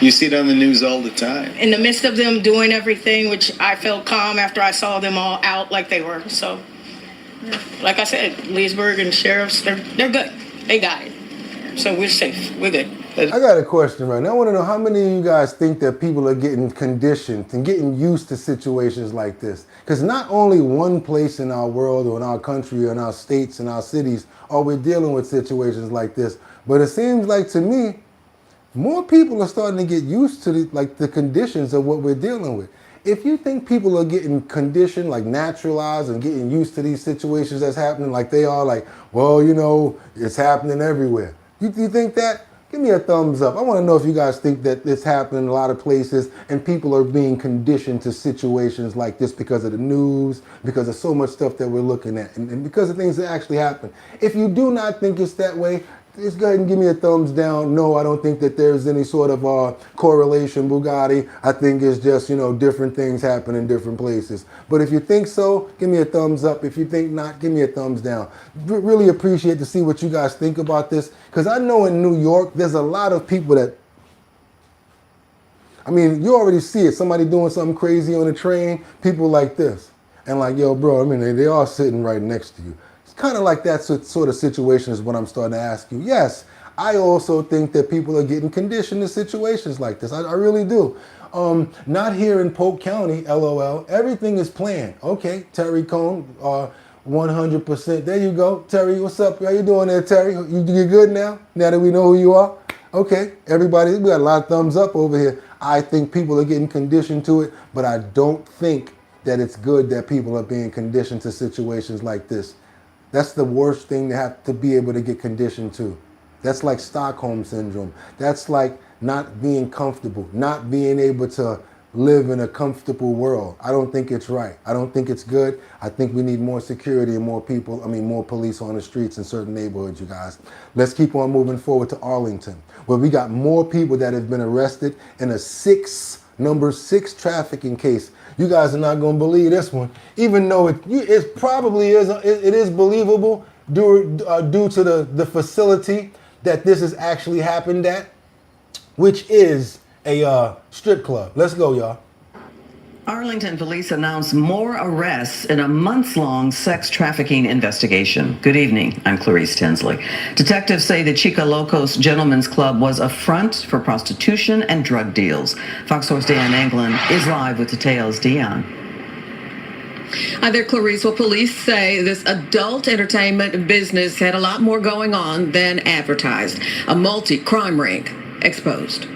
you see it on the news all the time. In the midst of them doing everything, which I felt calm after I saw them all out like they were. So, like I said, Leesburg and sheriffs, they're good. They got it. So we're safe. We're good. I got a question right now. I want to know how many of you guys think that people are getting conditioned and getting used to situations like this? Because not only one place in our world or in our country or in our states and our cities are we dealing with situations like this, but it seems like to me, more people are starting to get used to the conditions of what we're dealing with. If you think people are getting conditioned, like naturalized and getting used to these situations that's happening like they are, like, well, you know, it's happening everywhere. You think that? Give me a thumbs up. I want to know if you guys think that this happening in a lot of places and people are being conditioned to situations like this because of the news, because of so much stuff that we're looking at, and because of things that actually happen. If you do not think it's that way, just go ahead and give me a thumbs down. No, I don't think that there's any sort of correlation, Bugatti. I think it's just, you know, different things happen in different places. But if you think so, give me a thumbs up. If you think not, give me a thumbs down. Really appreciate to see what you guys think about this, because I know in New York, there's a lot of people that, I mean, you already see it. Somebody doing something crazy on the train, people like this. And like, yo, bro, I mean, they are sitting right next to you. Kind of like that sort of situation is what I'm starting to ask you. Yes, I also think that people are getting conditioned to situations like this. I really do. Not here in Polk County, LOL. Everything is planned. Okay, Terry Cone, 100%. There you go. Terry, what's up? How you doing there, Terry? You good now? Now that we know who you are? Okay, everybody, we got a lot of thumbs up over here. I think people are getting conditioned to it, but I don't think that it's good that people are being conditioned to situations like this. That's the worst thing to have to be able to get conditioned to. That's like Stockholm Syndrome. That's like not being comfortable, not being able to live in a comfortable world. I don't think it's right. I don't think it's good. I think we need more security and more people, more police on the streets in certain neighborhoods, you guys. Let's keep on moving forward to Arlington, where we got more people that have been arrested in a number 6 trafficking case. You guys are not going to believe this one, even though it probably is. It is believable due to the facility that this has actually happened at, which is a strip club. Let's go, y'all. Arlington police announced more arrests in a months-long sex trafficking investigation. Good evening, I'm Clarice Tinsley. Detectives say the Chica Locos Gentlemen's Club was a front for prostitution and drug deals. Fox Source Deanne Anglin is live with details. Deanne. Hi there, Clarice. Well, police say this adult entertainment business had a lot more going on than advertised. A multi-crime ring exposed.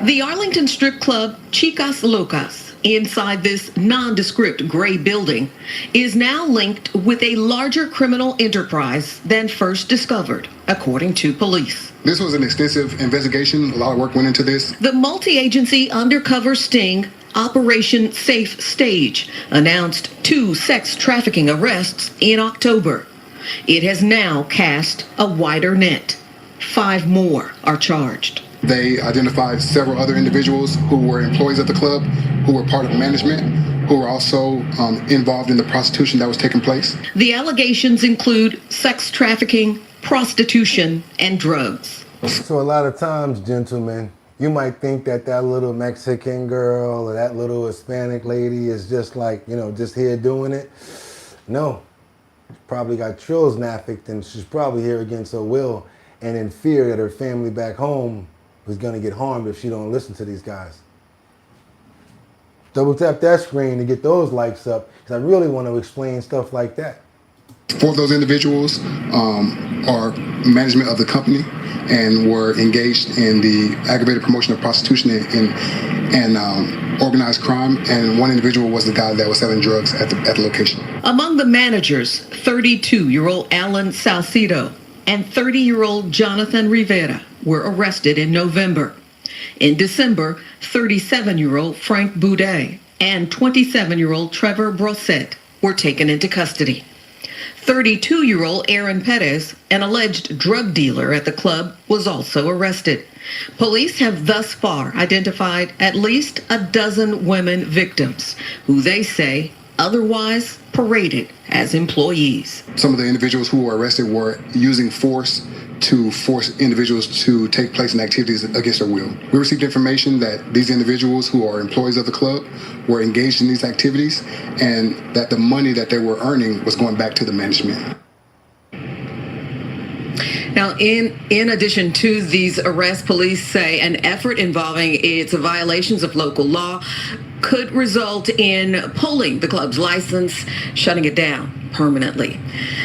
The Arlington strip club Chicas Locas, inside this nondescript gray building, is now linked with a larger criminal enterprise than first discovered, according to police. This was an extensive investigation. A lot of work went into this. The multi-agency undercover sting, Operation Safe Stage, announced 2 sex trafficking arrests in October. It has now cast a wider net. 5 more are charged. They identified several other individuals who were employees of the club, who were part of management, who were also involved in the prostitution that was taking place. The allegations include sex trafficking, prostitution, and drugs. So a lot of times, gentlemen, you might think that little Mexican girl or that little Hispanic lady is just like, just here doing it. No, probably got trills trafficked, and she's probably here against her will and in fear that her family back home is going to get harmed if she don't listen to these guys. Double tap that screen to get those likes up, because I really want to explain stuff like that. 4 of those individuals are management of the company and were engaged in the aggravated promotion of prostitution and organized crime. And 1 individual was the guy that was selling drugs at the location. Among the managers, 32-year-old Alan Salcido and 30-year-old Jonathan Rivera were arrested in November. In December, 37-year-old Frank Boudet and 27-year-old Trevor Brossette were taken into custody. 32-year-old Aaron Pettis, an alleged drug dealer at the club, was also arrested. Police have thus far identified at least a dozen women victims, who they say otherwise paraded as employees. Some of the individuals who were arrested were using force to force individuals to take place in activities against their will. We received information that these individuals who are employees of the club were engaged in these activities and that the money that they were earning was going back to the management. Now, in addition to these arrests, police say an effort involving its violations of local law could result in pulling the club's license, shutting it down permanently.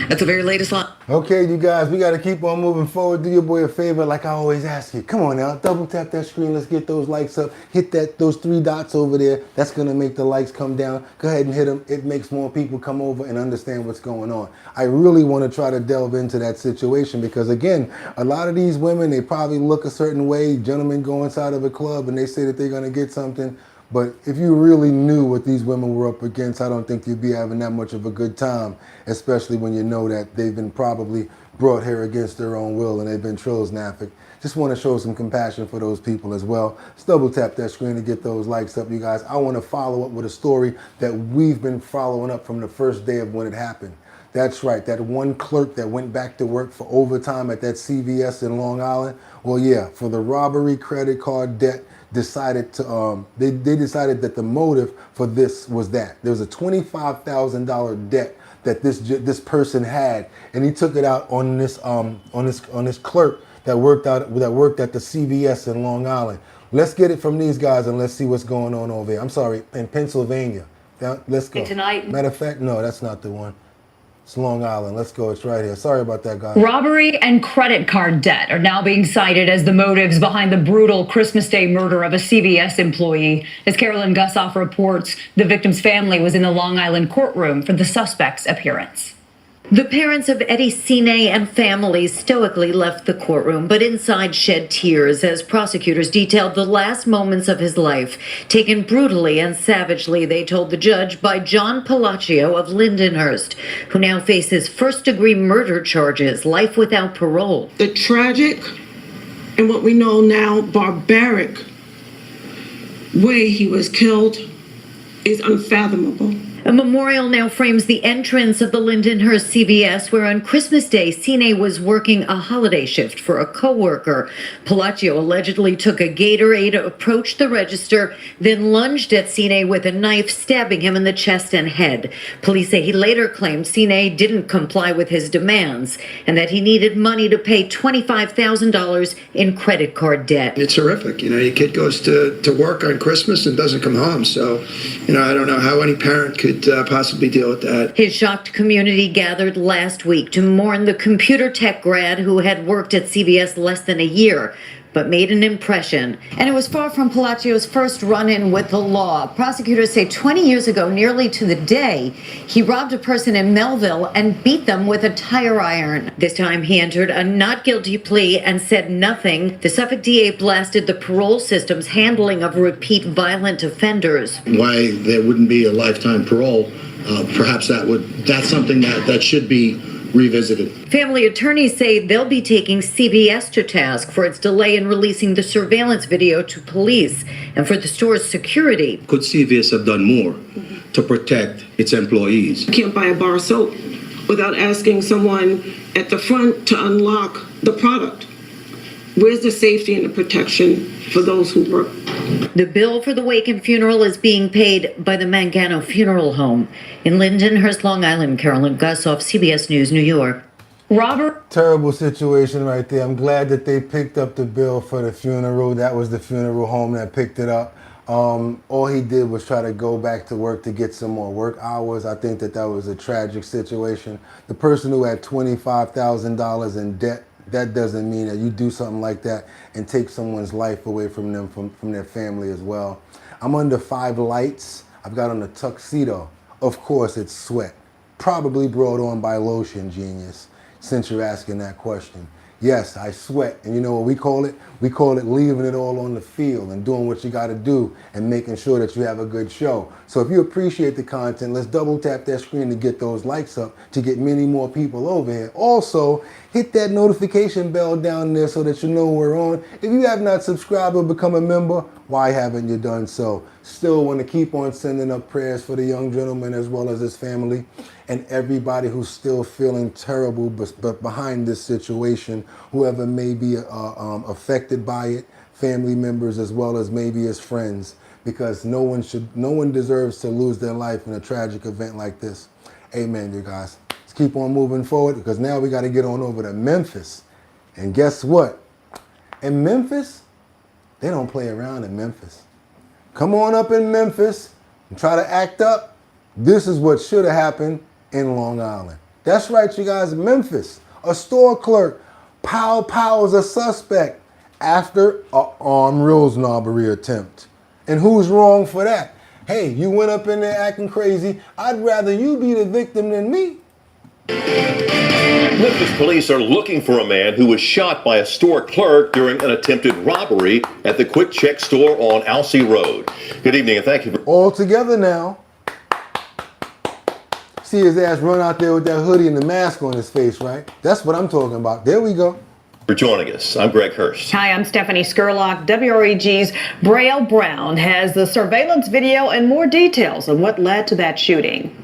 That's the very latest line. Okay, you guys, we got to keep on moving forward. Do your boy a favor, like I always ask you. Come on now, double tap that screen. Let's get those likes up. Hit those 3 dots over there. That's going to make the likes come down. Go ahead and hit them. It makes more people come over and understand what's going on. I really want to try to delve into that situation because, again, a lot of these women, they probably look a certain way. Gentlemen go inside of a club and they say that they're going to get something. But if you really knew what these women were up against, I don't think you'd be having that much of a good time, especially when you know that they've been probably brought here against their own will and they've been trillsnafic. Just want to show some compassion for those people as well. Just double tap that screen to get those likes up, you guys. I want to follow up with a story that we've been following up from the first day of when it happened. That's right, that one clerk that went back to work for overtime at that CVS in Long Island. Well, yeah, for the robbery, credit card debt, decided to they decided that the motive for this was that there was a $25,000 debt that this person had, and he took it out on this clerk that worked at the CVS in Long Island. Let's get it from these guys and let's see what's going on over here. I'm sorry, in Pennsylvania. Let's go. Tonight. Matter of fact, no, that's not the one. It's Long Island. Let's go. It's right here. Sorry about that, guys. Robbery and credit card debt are now being cited as the motives behind the brutal Christmas Day murder of a CVS employee. As Carolyn Gussoff reports, the victim's family was in the Long Island courtroom for the suspect's appearance. The parents of Eddie Sine and family stoically left the courtroom, but inside shed tears as prosecutors detailed the last moments of his life, taken brutally and savagely, they told the judge, by John Palacio of Lindenhurst, who now faces first-degree murder charges, life without parole. The tragic and what we know now barbaric way he was killed is unfathomable. A memorial now frames the entrance of the Lindenhurst CVS, where on Christmas Day, Sine was working a holiday shift for a co-worker. Palacio allegedly took a Gatorade, approached the register, then lunged at Sine with a knife, stabbing him in the chest and head. Police say he later claimed Sine didn't comply with his demands and that he needed money to pay $25,000 in credit card debt. It's horrific. Your kid goes to work on Christmas and doesn't come home. So, I don't know how any parent could possibly deal with that. His shocked community gathered last week to mourn the computer tech grad who had worked at CVS less than a year, but made an impression. And it was far from Palacio's first run-in with the law. Prosecutors say 20 years ago, nearly to the day, he robbed a person in Melville and beat them with a tire iron. This time he entered a not guilty plea and said nothing. The Suffolk DA blasted the parole system's handling of repeat violent offenders. Why there wouldn't be a lifetime parole, perhaps that's something that should be revisited. Family attorneys say they'll be taking CVS to task for its delay in releasing the surveillance video to police and for the store's security. Could CVS have done more to protect its employees? You can't buy a bar of soap without asking someone at the front to unlock the product. Where's the safety and the protection for those who work? The bill for the wake and funeral is being paid by the Mangano Funeral Home in Lindenhurst, Long Island. Carolyn Gussoff, CBS News, New York. Robert. Terrible situation right there. I'm glad that they picked up the bill for the funeral. That was the funeral home that picked it up. All he did was try to go back to work to get some more work hours. I think that was a tragic situation. The person who had $25,000 in debt, that doesn't mean that you do something like that and take someone's life away from them, from their family as well. I'm under 5 lights. I've got on a tuxedo. Of course, it's sweat. Probably brought on by lotion, genius, since you're asking that question. Yes, I sweat. And you know what we call it? We call it leaving it all on the field and doing what you got to do and making sure that you have a good show. So if you appreciate the content, let's double tap that screen to get those likes up to get many more people over here. Also, hit that notification bell down there so that you know we're on. If you have not subscribed or become a member, why haven't you done so? Still want to keep on sending up prayers for the young gentleman as well as his family and everybody who's still feeling terrible but behind this situation, whoever may be affected by it, family members as well as maybe his friends, because no one deserves to lose their life in a tragic event like this. Amen, you guys. Let's keep on moving forward because now we got to get on over to Memphis. And guess what? In Memphis, they don't play around in Memphis. Come on up in Memphis and try to act up. This is what should have happened in Long Island. That's right, you guys. Memphis, a store clerk pows a suspect after an armed robbery attempt. And who's wrong for that? Hey, you went up in there acting crazy. I'd rather you be the victim than me. Memphis police are looking for a man who was shot by a store clerk during an attempted robbery at the Quick Check store on Alsea Road. Good evening and thank you for... All together now. See his ass run out there with that hoodie and the mask on his face, right? That's what I'm talking about. There we go. For joining us. I'm Greg Hurst. Hi, I'm Stephanie Skurlock. WREG's Braille Brown has the surveillance video and more details on what led to that shooting.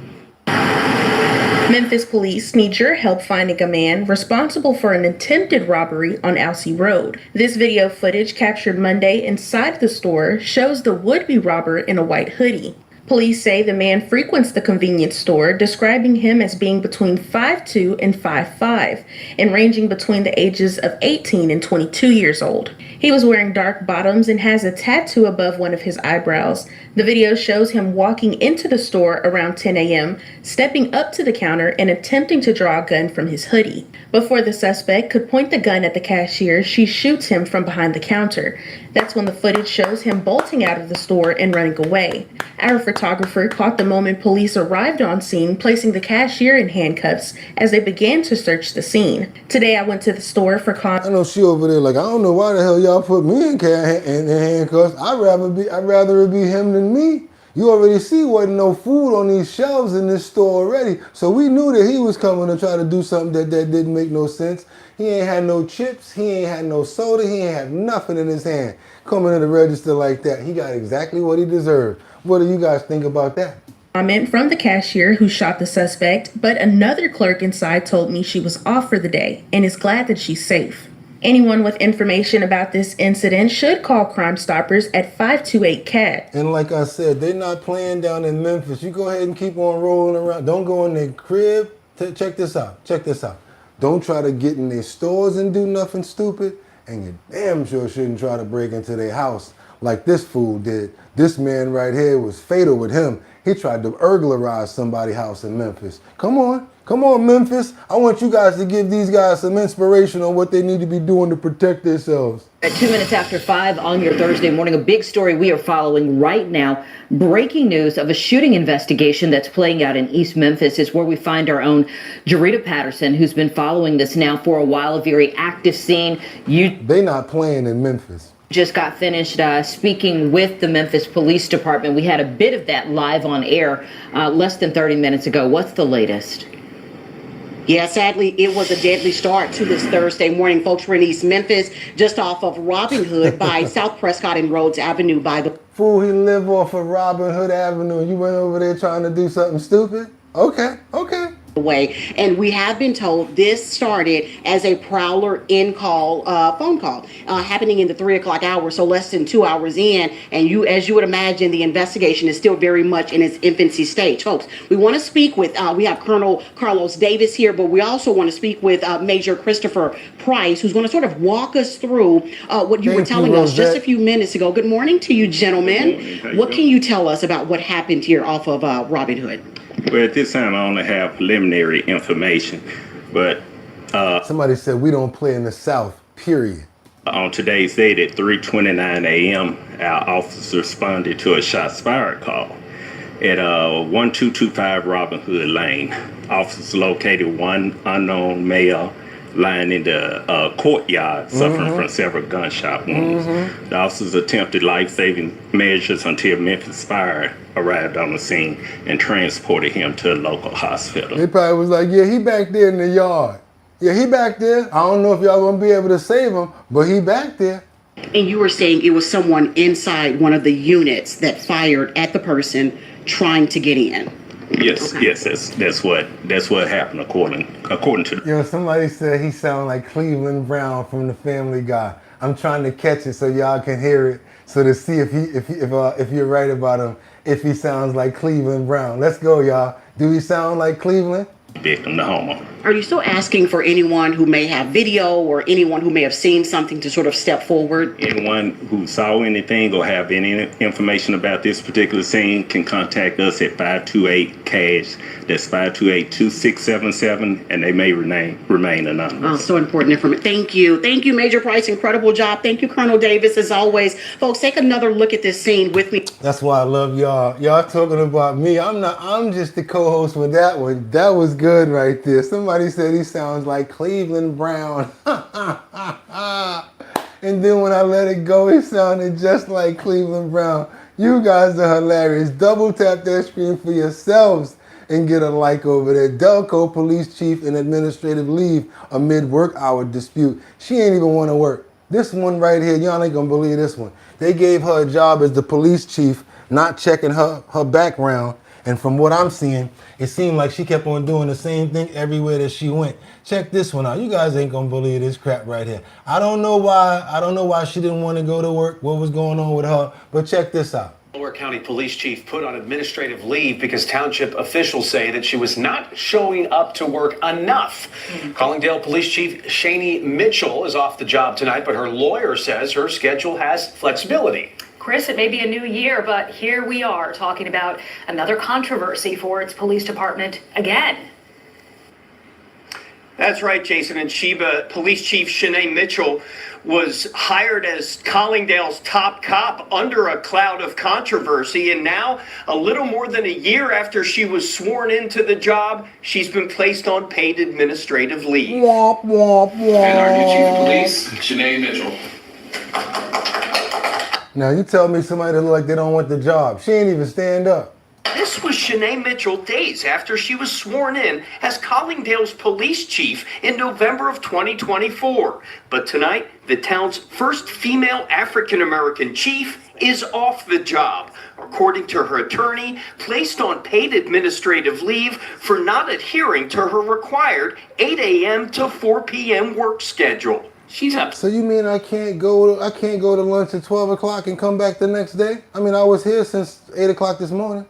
Memphis police need your help finding a man responsible for an attempted robbery on Alsea Road. This video footage captured Monday inside the store shows the would-be robber in a white hoodie. Police say the man frequents the convenience store, describing him as being between 5'2" and 5'5", and ranging between the ages of 18 and 22 years old. He was wearing dark bottoms and has a tattoo above one of his eyebrows. The video shows him walking into the store around 10 a.m., stepping up to the counter and attempting to draw a gun from his hoodie. Before the suspect could point the gun at the cashier, she shoots him from behind the counter. That's when the footage shows him bolting out of the store and running away. Our photographer caught the moment police arrived on scene, placing the cashier in handcuffs as they began to search the scene. Today I went to the store for I know she over there like, I don't know why the hell y'all put me in handcuffs. I'd rather it be him than me. You already see wasn't no food on these shelves in this store already. So we knew that he was coming to try to do something that didn't make no sense. He ain't had no chips. He ain't had no soda. He ain't have nothing in his hand. Coming to the register like that. He got exactly what he deserved. What do you guys think about that? Comment from the cashier who shot the suspect, but another clerk inside told me she was off for the day and is glad that she's safe. Anyone with information about this incident should call Crime Stoppers at 528-CAT. And like I said, they're not playing down in Memphis. You go ahead and keep on rolling around. Don't go in their crib. Check this out. Check this out. Don't try to get in their stores and do nothing stupid. And you damn sure shouldn't try to break into their house like this fool did. This man right here was fatal with him. He tried to burglarize somebody's house in Memphis. Come on, Memphis. I want you guys to give these guys some inspiration on what they need to be doing to protect themselves. At 2 minutes after 5 on your Thursday morning, a big story we are following right now. Breaking news of a shooting investigation that's playing out in East Memphis is where we find our own Jarita Patterson, who's been following this now for a while, a very active scene. They not playing in Memphis. Just got finished speaking with the Memphis Police Department. We had a bit of that live on air less than 30 minutes ago. What's the latest? Yeah, sadly, it was a deadly start to this Thursday morning. Folks were in East Memphis, just off of Robin Hood by South Prescott and Rhodes Avenue by the... Fool, he live off of Robin Hood Avenue and you went over there trying to do something stupid? Okay. Way. And we have been told this started as a prowler in-call phone call happening in the 3 o'clock hour, so less than 2 hours in. And as you would imagine, the investigation is still very much in its infancy stage. Folks, we want to speak with, we have Colonel Carlos Davis here, but we also want to speak with Major Christopher Price, who's going to sort of walk us through what you were telling us just a few minutes ago. Good morning to you, gentlemen. What can you tell us about what happened here off of Robin Hood? Well, at this time, I only have preliminary information, but... Somebody said we don't play in the South, period. On today's date at 3:29 a.m., our officers responded to a shots fired call at 1225 Robin Hood Lane. Officers located one unknown male lying in the courtyard, suffering from several gunshot wounds. The officers attempted life-saving measures until Memphis Fire arrived on the scene and transported him to a local hospital. They probably was like, yeah, he back there in the yard. Yeah, he back there. I don't know if y'all gonna be able to save him, but he back there. And you were saying it was someone inside one of the units that fired at the person trying to get in. Yes, yes, that's what happened according to. Yo, somebody said he sounded like Cleveland Brown from the Family Guy. I'm trying to catch it so y'all can hear it, so to see if you're right about him, if he sounds like Cleveland Brown. Let's go, y'all. Do he sound like Cleveland? Victim, the homo. Are you still asking for anyone who may have video or anyone who may have seen something to sort of step forward? Anyone who saw anything or have any information about this particular scene can contact us at 528-CASH. That's 528-2677, and they may remain anonymous. Oh, so important information. Thank you. Thank you, Major Price. Incredible job. Thank you, Colonel Davis, as always. Folks, take another look at this scene with me. That's why I love y'all. Y'all talking about me. I'm just the co-host with that one. That was good right there. Somebody said he sounds like Cleveland Brown. And then when I let it go, it sounded just like Cleveland Brown. You guys are hilarious. Double tap that screen for yourselves and get a like over there. Delco police chief in administrative leave amid work hour dispute. She ain't even want to work. This one right here, y'all ain't gonna believe this one. They gave her a job as the police chief, not checking her background. And from what I'm seeing, it seemed like she kept on doing the same thing everywhere that she went. Check this one out. You guys ain't gonna believe this crap right here. I don't know why she didn't want to go to work, what was going on with her, but check this out. Delaware County Police Chief put on administrative leave because township officials say that she was not showing up to work enough. Collingdale Police Chief Shani Mitchell is off the job tonight, but her lawyer says her schedule has flexibility. Chris, it may be a new year, but here we are talking about another controversy for its police department again. That's right, Jason and Sheba. Police Chief Shanae Mitchell was hired as Collingdale's top cop under a cloud of controversy, and now, a little more than a year after she was sworn into the job, she's been placed on paid administrative leave. Womp, womp, womp. And our new Chief of Police, Shanae Mitchell. Now you tell me somebody that look like they don't want the job. She ain't even stand up. This was Shanae Mitchell days after she was sworn in as Collingdale's police chief in November of 2024. But tonight, the town's first female African-American chief is off the job, according to her attorney, placed on paid administrative leave for not adhering to her required 8 a.m. to 4 p.m. work schedule. She's up. So you mean I can't go to lunch at 12 o'clock and come back the next day? I mean, I was here since 8 o'clock this morning.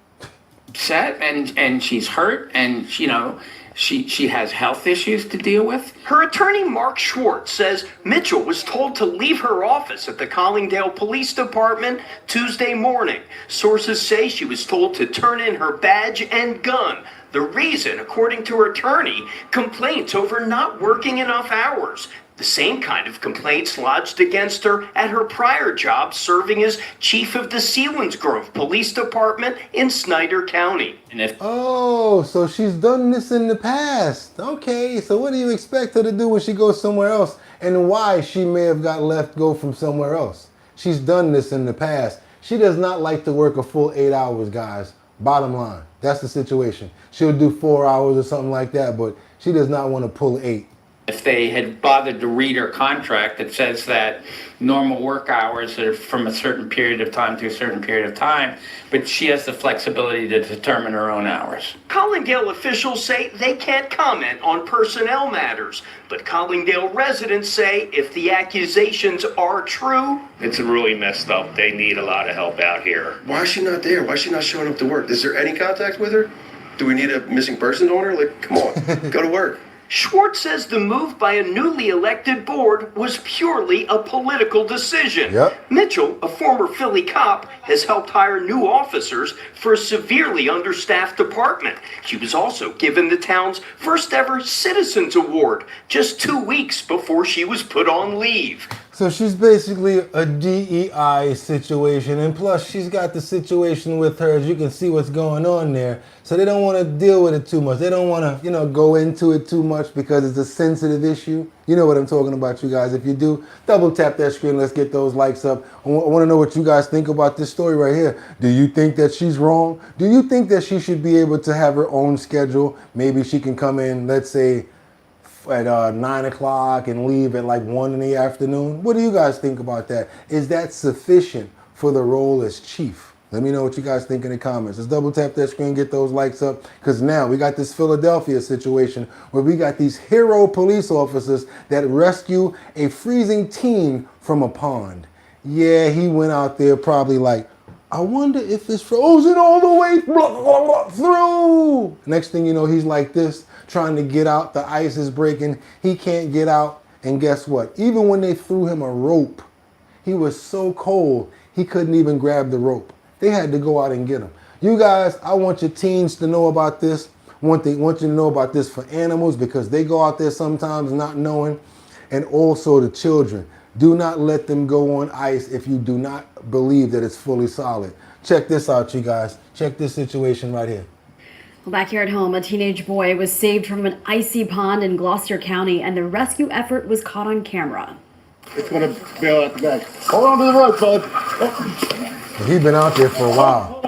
Upset and she's hurt and, you know, she has health issues to deal with. Her attorney, Mark Schwartz, says Mitchell was told to leave her office at the Collingdale Police Department Tuesday morning. Sources say she was told to turn in her badge and gun. The reason, according to her attorney, complaints over not working enough hours. The same kind of complaints lodged against her at her prior job serving as chief of the Selinsgrove Police Department in Snyder County. Oh, so she's done this in the past. Okay, so what do you expect her to do when she goes somewhere else, and why she may have got let go from somewhere else? She's done this in the past. She does not like to work a full 8 hours, guys. Bottom line, that's the situation. She'll do 4 hours or something like that, but she does not want to pull 8. If they had bothered to read her contract, it says that normal work hours are from a certain period of time to a certain period of time, but she has the flexibility to determine her own hours. Collingdale officials say they can't comment on personnel matters, but Collingdale residents say if the accusations are true, It's really messed up. They need a lot of help out here. Why is she not there? Why is she not showing up to work? Is there any contact with her? Do we need a missing persons on her? Like, come on, go to work. Schwartz says the move by a newly elected board was purely a political decision. Mitchell, a former Philly cop, has helped hire new officers for a severely understaffed department. She was also given the town's first ever Citizens Award just 2 weeks before she was put on leave. So she's basically a DEI situation, and plus she's got the situation with her, as you can see what's going on there. So they don't want to deal with it too much. They don't want to, you know, go into it too much because it's a sensitive issue. You know what I'm talking about, you guys. If you do, double tap that screen. Let's get those likes up. I want to know what you guys think about this story right here. Do you think that she's wrong? Do you think that she should be able to have her own schedule? Maybe she can come in, let's say, at 9 o'clock and leave at like 1 in the afternoon. What do you guys think about that? Is that sufficient for the role as chief? Let me know what you guys think in the comments. Let's double tap that screen, get those likes up, because now we got this Philadelphia situation where we got these hero police officers that rescue a freezing teen from a pond. Yeah, he went out there probably like, I wonder if it's frozen all the way through. Next thing you know, he's like this, trying to get out. The ice is breaking. He can't get out. And guess what? Even when they threw him a rope, he was so cold, he couldn't even grab the rope. They had to go out and get him. You guys, I want your teens to know about this. I want you to know about this for animals, because they go out there sometimes not knowing. And also the children. Do not let them go on ice if you do not believe that it's fully solid. Check this out, you guys. Check this situation right here. Well, back here at home, a teenage boy was saved from an icy pond in Gloucester County, and the rescue effort was caught on camera. It's gonna bail out the back. Hold on to the rope, bud. He's been out there for a while.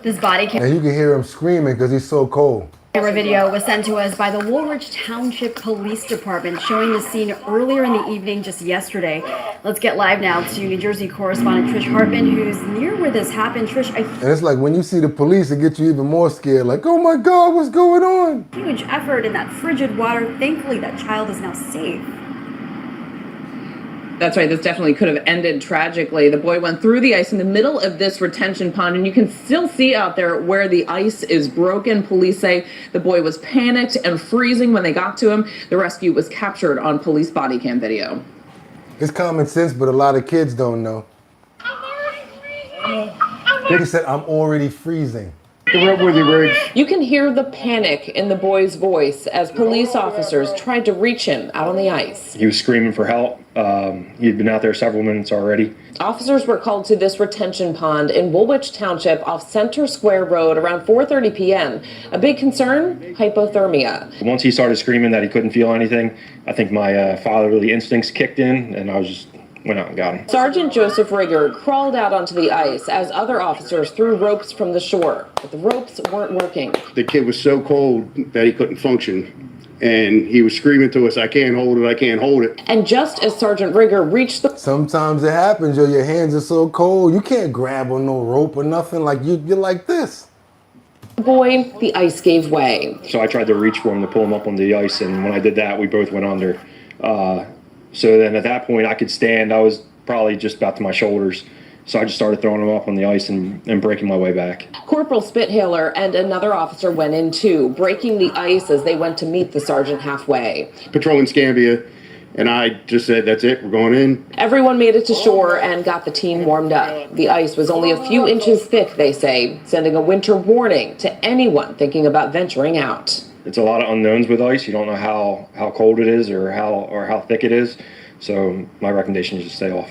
This body And you can hear him screaming because he's so cold. camera video was sent to us by the Woolwich Township Police Department, showing the scene earlier in the evening just yesterday. Let's get live now to New Jersey correspondent Trish Hartman, who's near where this happened. Trish, And it's like when you see the police, it gets you even more scared. Like, oh my God, what's going on? huge effort in that frigid water. Thankfully, that child is now safe. That's right. This definitely could have ended tragically. The boy went through the ice in the middle of this retention pond, and you can still see out there where the ice is broken. Police say the boy was panicked and freezing when they got to him. The rescue was captured on police body cam video. It's common sense, but a lot of kids don't know. They said, I'm already freezing. You can hear the panic in the boy's voice as police officers tried to reach him out on the ice. He was screaming for help. He'd been out there several minutes already. Officers were called to this retention pond in Woolwich Township off Center Square Road around 4:30 p.m. A big concern, hypothermia. Once he started screaming that he couldn't feel anything, I think my fatherly instincts kicked in, and I just went out and got him. Sergeant Joseph Rigger crawled out onto the ice as other officers threw ropes from the shore, but the ropes weren't working. The kid was so cold that he couldn't function. And he was screaming to us, I can't hold it, I can't hold it. And just as Sergeant Rigger reached the... Sometimes it happens, yo, your hands are so cold, you can't grab on no rope or nothing, like you're like this. Boy, the ice gave way. So I tried to reach for him to pull him up on the ice, and when I did that, we both went under. So then at that point, I could stand. I was probably just about to my shoulders. So I just started throwing him up on the ice and breaking my way back. Corporal Spithaler and another officer went in too, breaking the ice as they went to meet the sergeant halfway. Patrolling Scambia, and I just said, that's it, we're going in. Everyone made it to shore and got the team warmed up. The ice was only a few inches thick, they say, sending a winter warning to anyone thinking about venturing out. It's a lot of unknowns with ice. You don't know how cold it is or how thick it is. So my recommendation is to stay off.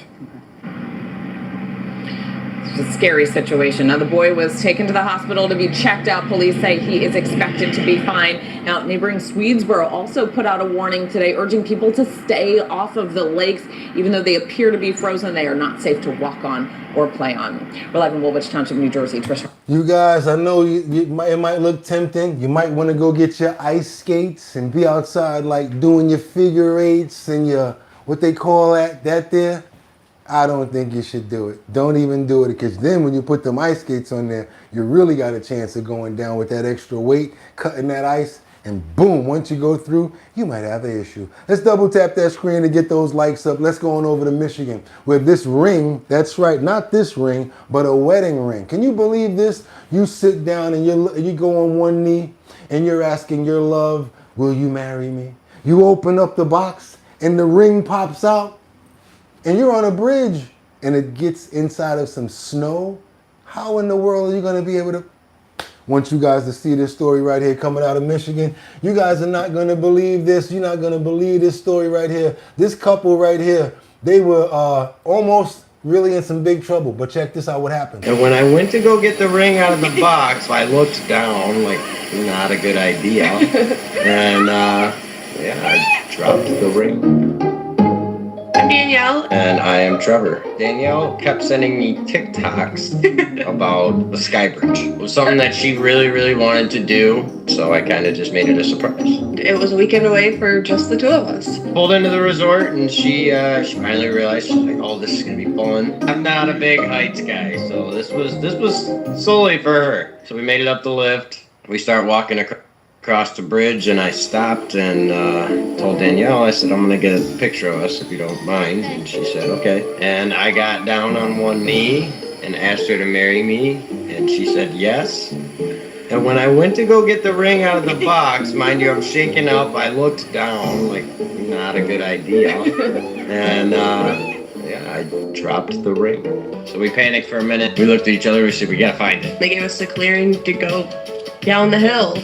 It's a scary situation. Now, the boy was taken to the hospital to be checked out. Police say he is expected to be fine. Now, neighboring Swedesboro also put out a warning today, urging people to stay off of the lakes. Even though they appear to be frozen, they are not safe to walk on or play on. We're live in Woolwich Township, New Jersey. Trish. You guys, I know it might look tempting. You might want to go get your ice skates and be outside like doing your figure eights and your, what they call that there. I don't think you should do it. Don't even do it, because then when you put them ice skates on there, you really got a chance of going down with that extra weight, cutting that ice, and boom, once you go through, you might have an issue. Let's double tap that screen to get those likes up. Let's go on over to Michigan, where this ring, that's right, not this ring, but a wedding ring. Can you believe this? You sit down and you go on one knee and you're asking your love, will you marry me? You open up the box and the ring pops out. And you're on a bridge and it gets inside of some snow. How in the world are you going to be able to? want you guys to see this story right here coming out of Michigan. You guys are not going to believe this. You're not going to believe this story right here. This couple right here, they were almost really in some big trouble. But check this out, what happened. And when I went to go get the ring out of the box, I looked down, like, not a good idea. And, yeah, I dropped the ring. I'm Danielle. And I am Trevor. Danielle kept sending me TikToks about the Sky Bridge. It was something that she really, really wanted to do, so I kind of just made it a surprise. It was a weekend away for just the two of us. Pulled into the resort, and she finally realized, she's like, oh, this is gonna be fun. I'm not a big heights guy, so this was solely for her. So we made it up the lift. We start walking across the bridge, and I stopped and told Danielle, I said, I'm gonna get a picture of us if you don't mind. And she said, okay. And I got down on one knee and asked her to marry me, and she said yes. And when I went to go get the ring out of the box, mind you, I'm shaking up, I looked down, like, not a good idea. And yeah, I dropped the ring. So we panicked for a minute. We looked at each other, we said, we gotta find it. They gave us the clearing to go down the hill.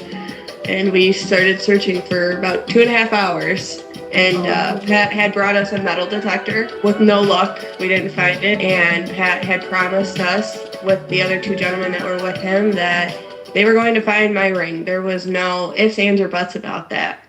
And we started searching for about 2.5 hours. And Pat had brought us a metal detector. With no luck, we didn't find it. And Pat had promised us, with the other two gentlemen that were with him, that they were going to find my ring. There was no ifs, ands, or buts about that.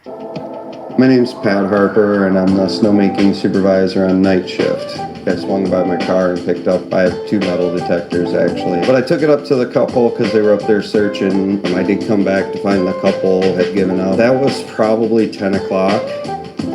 My name's Pat Harper, and I'm the snowmaking supervisor on night shift. I swung by my car and picked up, I have 2 metal detectors actually. But I took it up to the couple because they were up there searching. I did come back to find the couple had given up. That was probably 10 o'clock.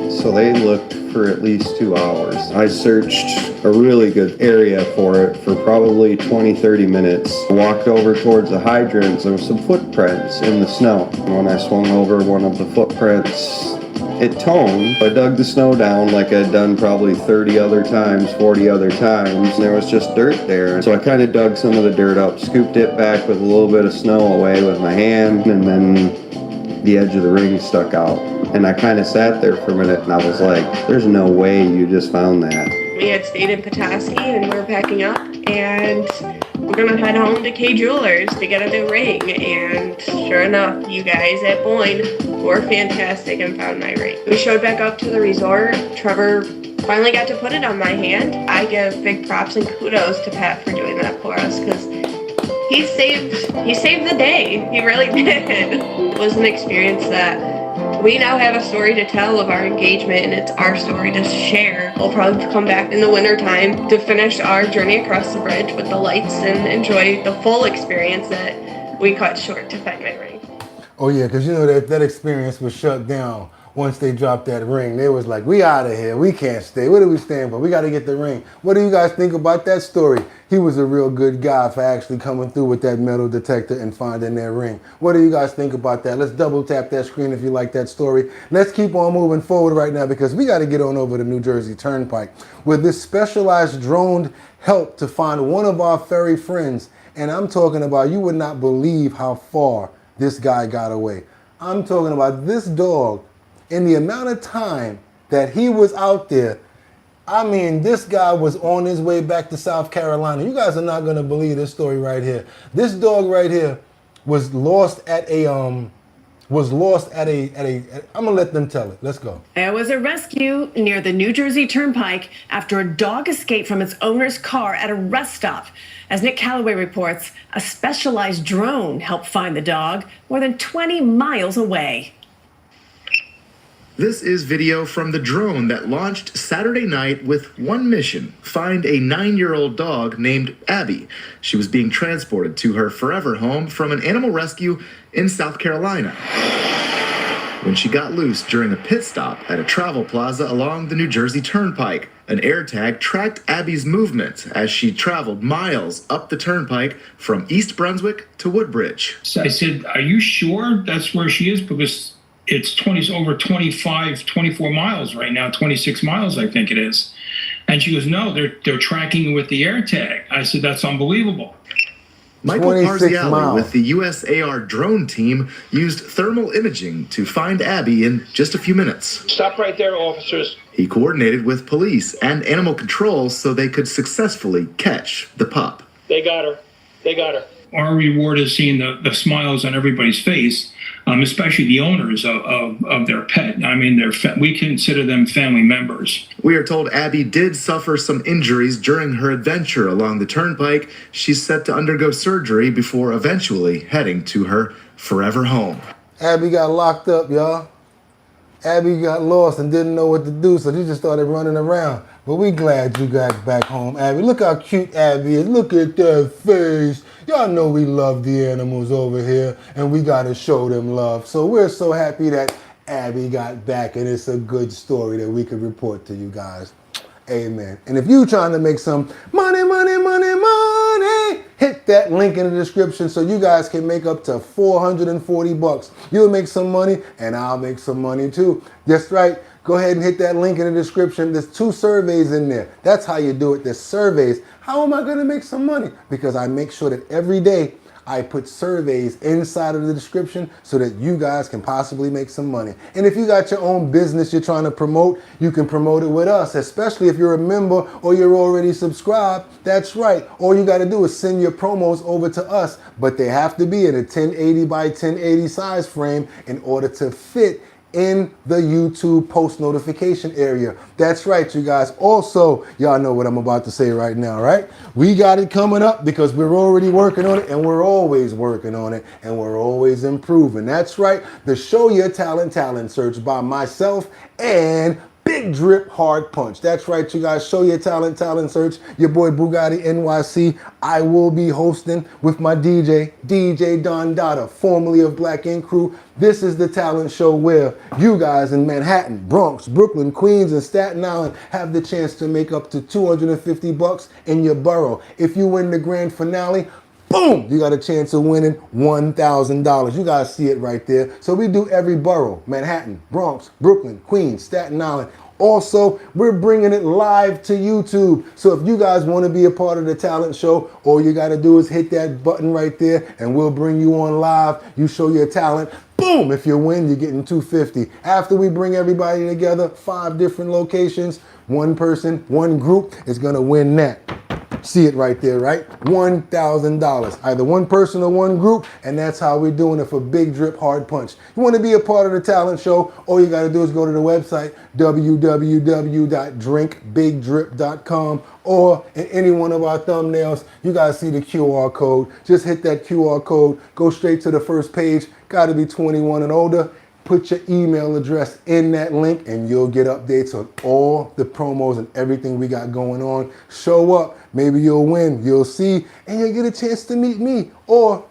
So they looked for at least 2 hours. I searched a really good area for it for probably 20-30 minutes. I walked over towards the hydrants. There were some footprints in the snow. When I swung over one of the footprints, it toned. I dug the snow down like I'd done probably 30 other times, 40 other times, and there was just dirt there. So I kind of dug some of the dirt up, scooped it back with a little bit of snow away with my hand, and then the edge of the ring stuck out. And I kind of sat there for a minute, and I was like, there's no way you just found that. We had stayed in Petoskey, and we were packing up, and we're gonna head home to K Jewelers to get a new ring. And sure enough, you guys at Boyne were fantastic and found my ring. We showed back up to the resort. Trevor finally got to put it on my hand. I give big props and kudos to Pat for doing that for us, because he saved the day. He really did. It was an experience that we now have a story to tell of our engagement, and it's our story to share. We'll probably come back in the winter time to finish our journey across the bridge with the lights and enjoy the full experience that we cut short to find my ring. Oh yeah, because you know that experience was shut down once they dropped that ring. They was like, we out of here. We can't stay. What are we staying for? We got to get the ring. What do you guys think about that story? He was a real good guy for actually coming through with that metal detector and finding that ring. What do you guys think about that? Let's double tap that screen if you like that story. Let's keep on moving forward right now, because we got to get on over to New Jersey Turnpike with this specialized drone help to find one of our furry friends. And I'm talking about, you would not believe how far this guy got away. I'm talking about this dog. In the amount of time that he was out there, I mean, this guy was on his way back to South Carolina. You guys are not going to believe this story right here. This dog right here was lost at a, I'm going to let them tell it. Let's go. There was a rescue near the New Jersey Turnpike after a dog escaped from its owner's car at a rest stop. As Nick Calloway reports, a specialized drone helped find the dog more than 20 miles away. This is video from the drone that launched Saturday night with one mission: find a 9-year-old dog named Abby. She was being transported to her forever home from an animal rescue in South Carolina when she got loose during a pit stop at a travel plaza along the New Jersey Turnpike. An AirTag tracked Abby's movements as she traveled miles up the turnpike from East Brunswick to Woodbridge. So I said, are you sure that's where she is? Because it's over 24 miles right now, 26 miles, I think it is. And she goes, no, they're tracking with the AirTag. I said, that's unbelievable. Michael Parziale with the USAR drone team used thermal imaging to find Abby in just a few minutes. Stop right there, officers. He coordinated with police and animal control so they could successfully catch the pup. They got her. They got her. our reward is seeing the smiles on everybody's face, especially the owners of their pet. I mean, we consider them family members. We are told Abby did suffer some injuries during her adventure along the turnpike. She's set to undergo surgery before eventually heading to her forever home. Abby got locked up, y'all. Abby got lost and didn't know what to do, so she just started running around. But we glad you got back home, Abby. Look how cute Abby is. Look at that face. Y'all know we love the animals over here, and we got to show them love. So we're so happy that Abby got back, and it's a good story that we could report to you guys. Amen. And if you trying to make some money, hit that link in the description so you guys can make up to $440. You'll make some money, and I'll make some money too. That's right. Go ahead and hit that link in the description. There's 2 surveys in there. That's how you do it. There's surveys. How am I going to make some money? Because I make sure that every day I put surveys inside of the description so that you guys can possibly make some money. And if you got your own business you're trying to promote, you can promote it with us, especially if you're a member or you're already subscribed. That's right. All you got to do is send your promos over to us, but they have to be in a 1080 by 1080 size frame in order to fit in the YouTube post notification area. That's right, you guys. Also, y'all know what I'm about to say right now, right? We got it coming up because we're already working on it, and we're always working on it, and we're always improving. That's right, the Show Your Talent search by myself and Big Drip Hard Punch. That's right, you guys. Show Your Talent search. Your boy Boogotti NYC. I will be hosting with my DJ Don Dada, formerly of Black Ink Crew. This is the talent show where you guys in Manhattan, Bronx, Brooklyn, Queens, and Staten Island have the chance to make up to $250 in your borough. If you win the grand finale, boom, you got a chance of winning $1,000. You guys see it right there. So we do every borough: Manhattan, Bronx, Brooklyn, Queens, Staten Island. Also, we're bringing it live to YouTube. So if you guys want to be a part of the talent show, all you got to do is hit that button right there and we'll bring you on live. You show your talent. Boom, if you win, you're getting $250. After we bring everybody together, 5 different locations, one person, one group is going to win that. See it right there, right? $1,000. Either one person or one group, and that's how we're doing it for Big Drip Hard Punch. You want to be a part of the talent show, all you got to do is go to the website, www.drinkbigdrip.com, or in any one of our thumbnails, you guys see the QR code. Just hit that QR code, go straight to the first page. Got to be 21 and older. Put your email address in that link and you'll get updates on all the promos and everything we got going on. Show up, maybe you'll win, you'll see, and you'll get a chance to meet me, or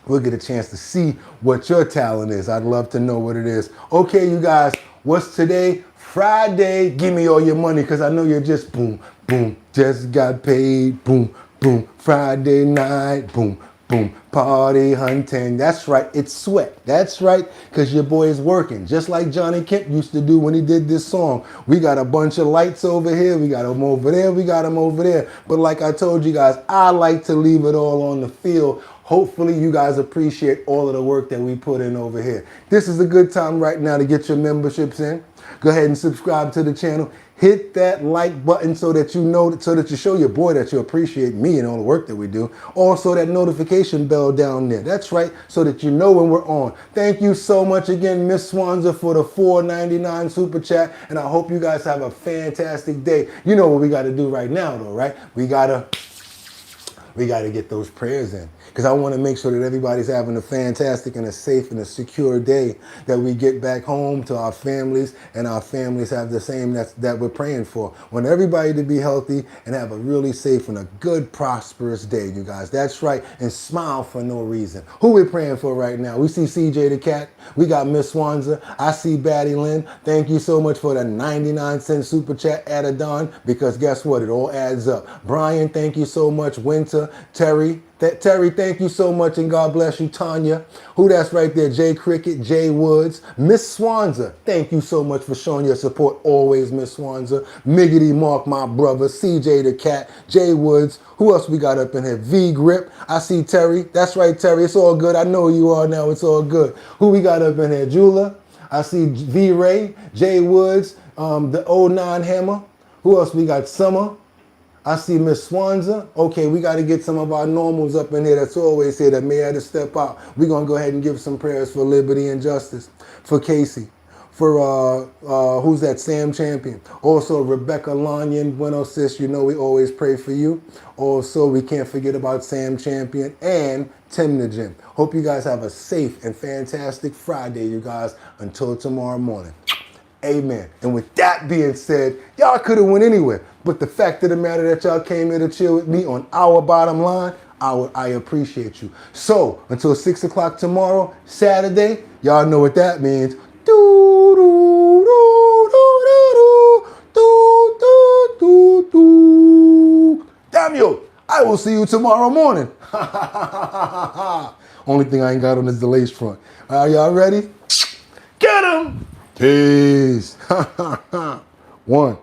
we'll get a chance to see what your talent is. I'd love to know what it is. Okay, you guys, what's today? Friday. Give me all your money because I know you're just boom, boom, just got paid, boom, boom, Friday night, boom, boom, party hunting. That's right, it's sweat. That's right, because your boy is working. Just like Johnny Kemp used to do when he did this song. We got a bunch of lights over here. We got them over there. We got them over there. But like I told you guys, I like to leave it all on the field. Hopefully you guys appreciate all of the work that we put in over here. This is a good time right now to get your memberships in. Go ahead and subscribe to the channel. Hit that like button so that you know, so that you show your boy that you appreciate me and all the work that we do. Also that notification bell down there. That's right, so that you know when we're on. Thank you so much again, Miss Swanza, for the $4.99 super chat. And I hope you guys have a fantastic day. You know what we got to do right now though, right? We got to get those prayers in, because I want to make sure that everybody's having a fantastic and a safe and a secure day, that we get back home to our families and our families have the same that we're praying for. I want everybody to be healthy and have a really safe and a good, prosperous day, you guys. That's right. And smile for no reason. Who we praying for right now? We see CJ the Cat. We got Miss Swanza. I see Batty Lynn. Thank you so much for the 99-cent super chat at a dawn, because guess what? It all adds up. Brian, thank you so much. Winter, Terry, thank you so much, and God bless you. Tanya, who that's right there, Jay Cricket, Jay Woods, Miss Swanza, thank you so much for showing your support always, Miss Swanza. Miggity Mark, my brother, CJ the Cat, Jay Woods. Who else we got up in here? V Grip, I see Terry. That's right, Terry, it's all good. I know who you are now, it's all good. Who we got up in here? Jula, I see V Ray, Jay Woods, the 09 Hammer. Who else we got? Summer. I see Miss Swanza. Okay, we got to get some of our normals up in here that's always here that may have to step out. We're going to go ahead and give some prayers for liberty and justice. For Casey. For, who's that, Sam Champion. Also, Rebecca Lanyon, bueno sis, you know we always pray for you. Also, we can't forget about Sam Champion and Tim the Gym. Hope you guys have a safe and fantastic Friday, you guys, until tomorrow morning. Amen. And with that being said, y'all could have went anywhere. But the fact of the matter that y'all came here to chill with me on our bottom line, I appreciate you. So, until 6 o'clock tomorrow, Saturday, y'all know what that means. Damn you, I will see you tomorrow morning. Only thing I ain't got on is the lace front. Are y'all ready? Get him! Peace. 1.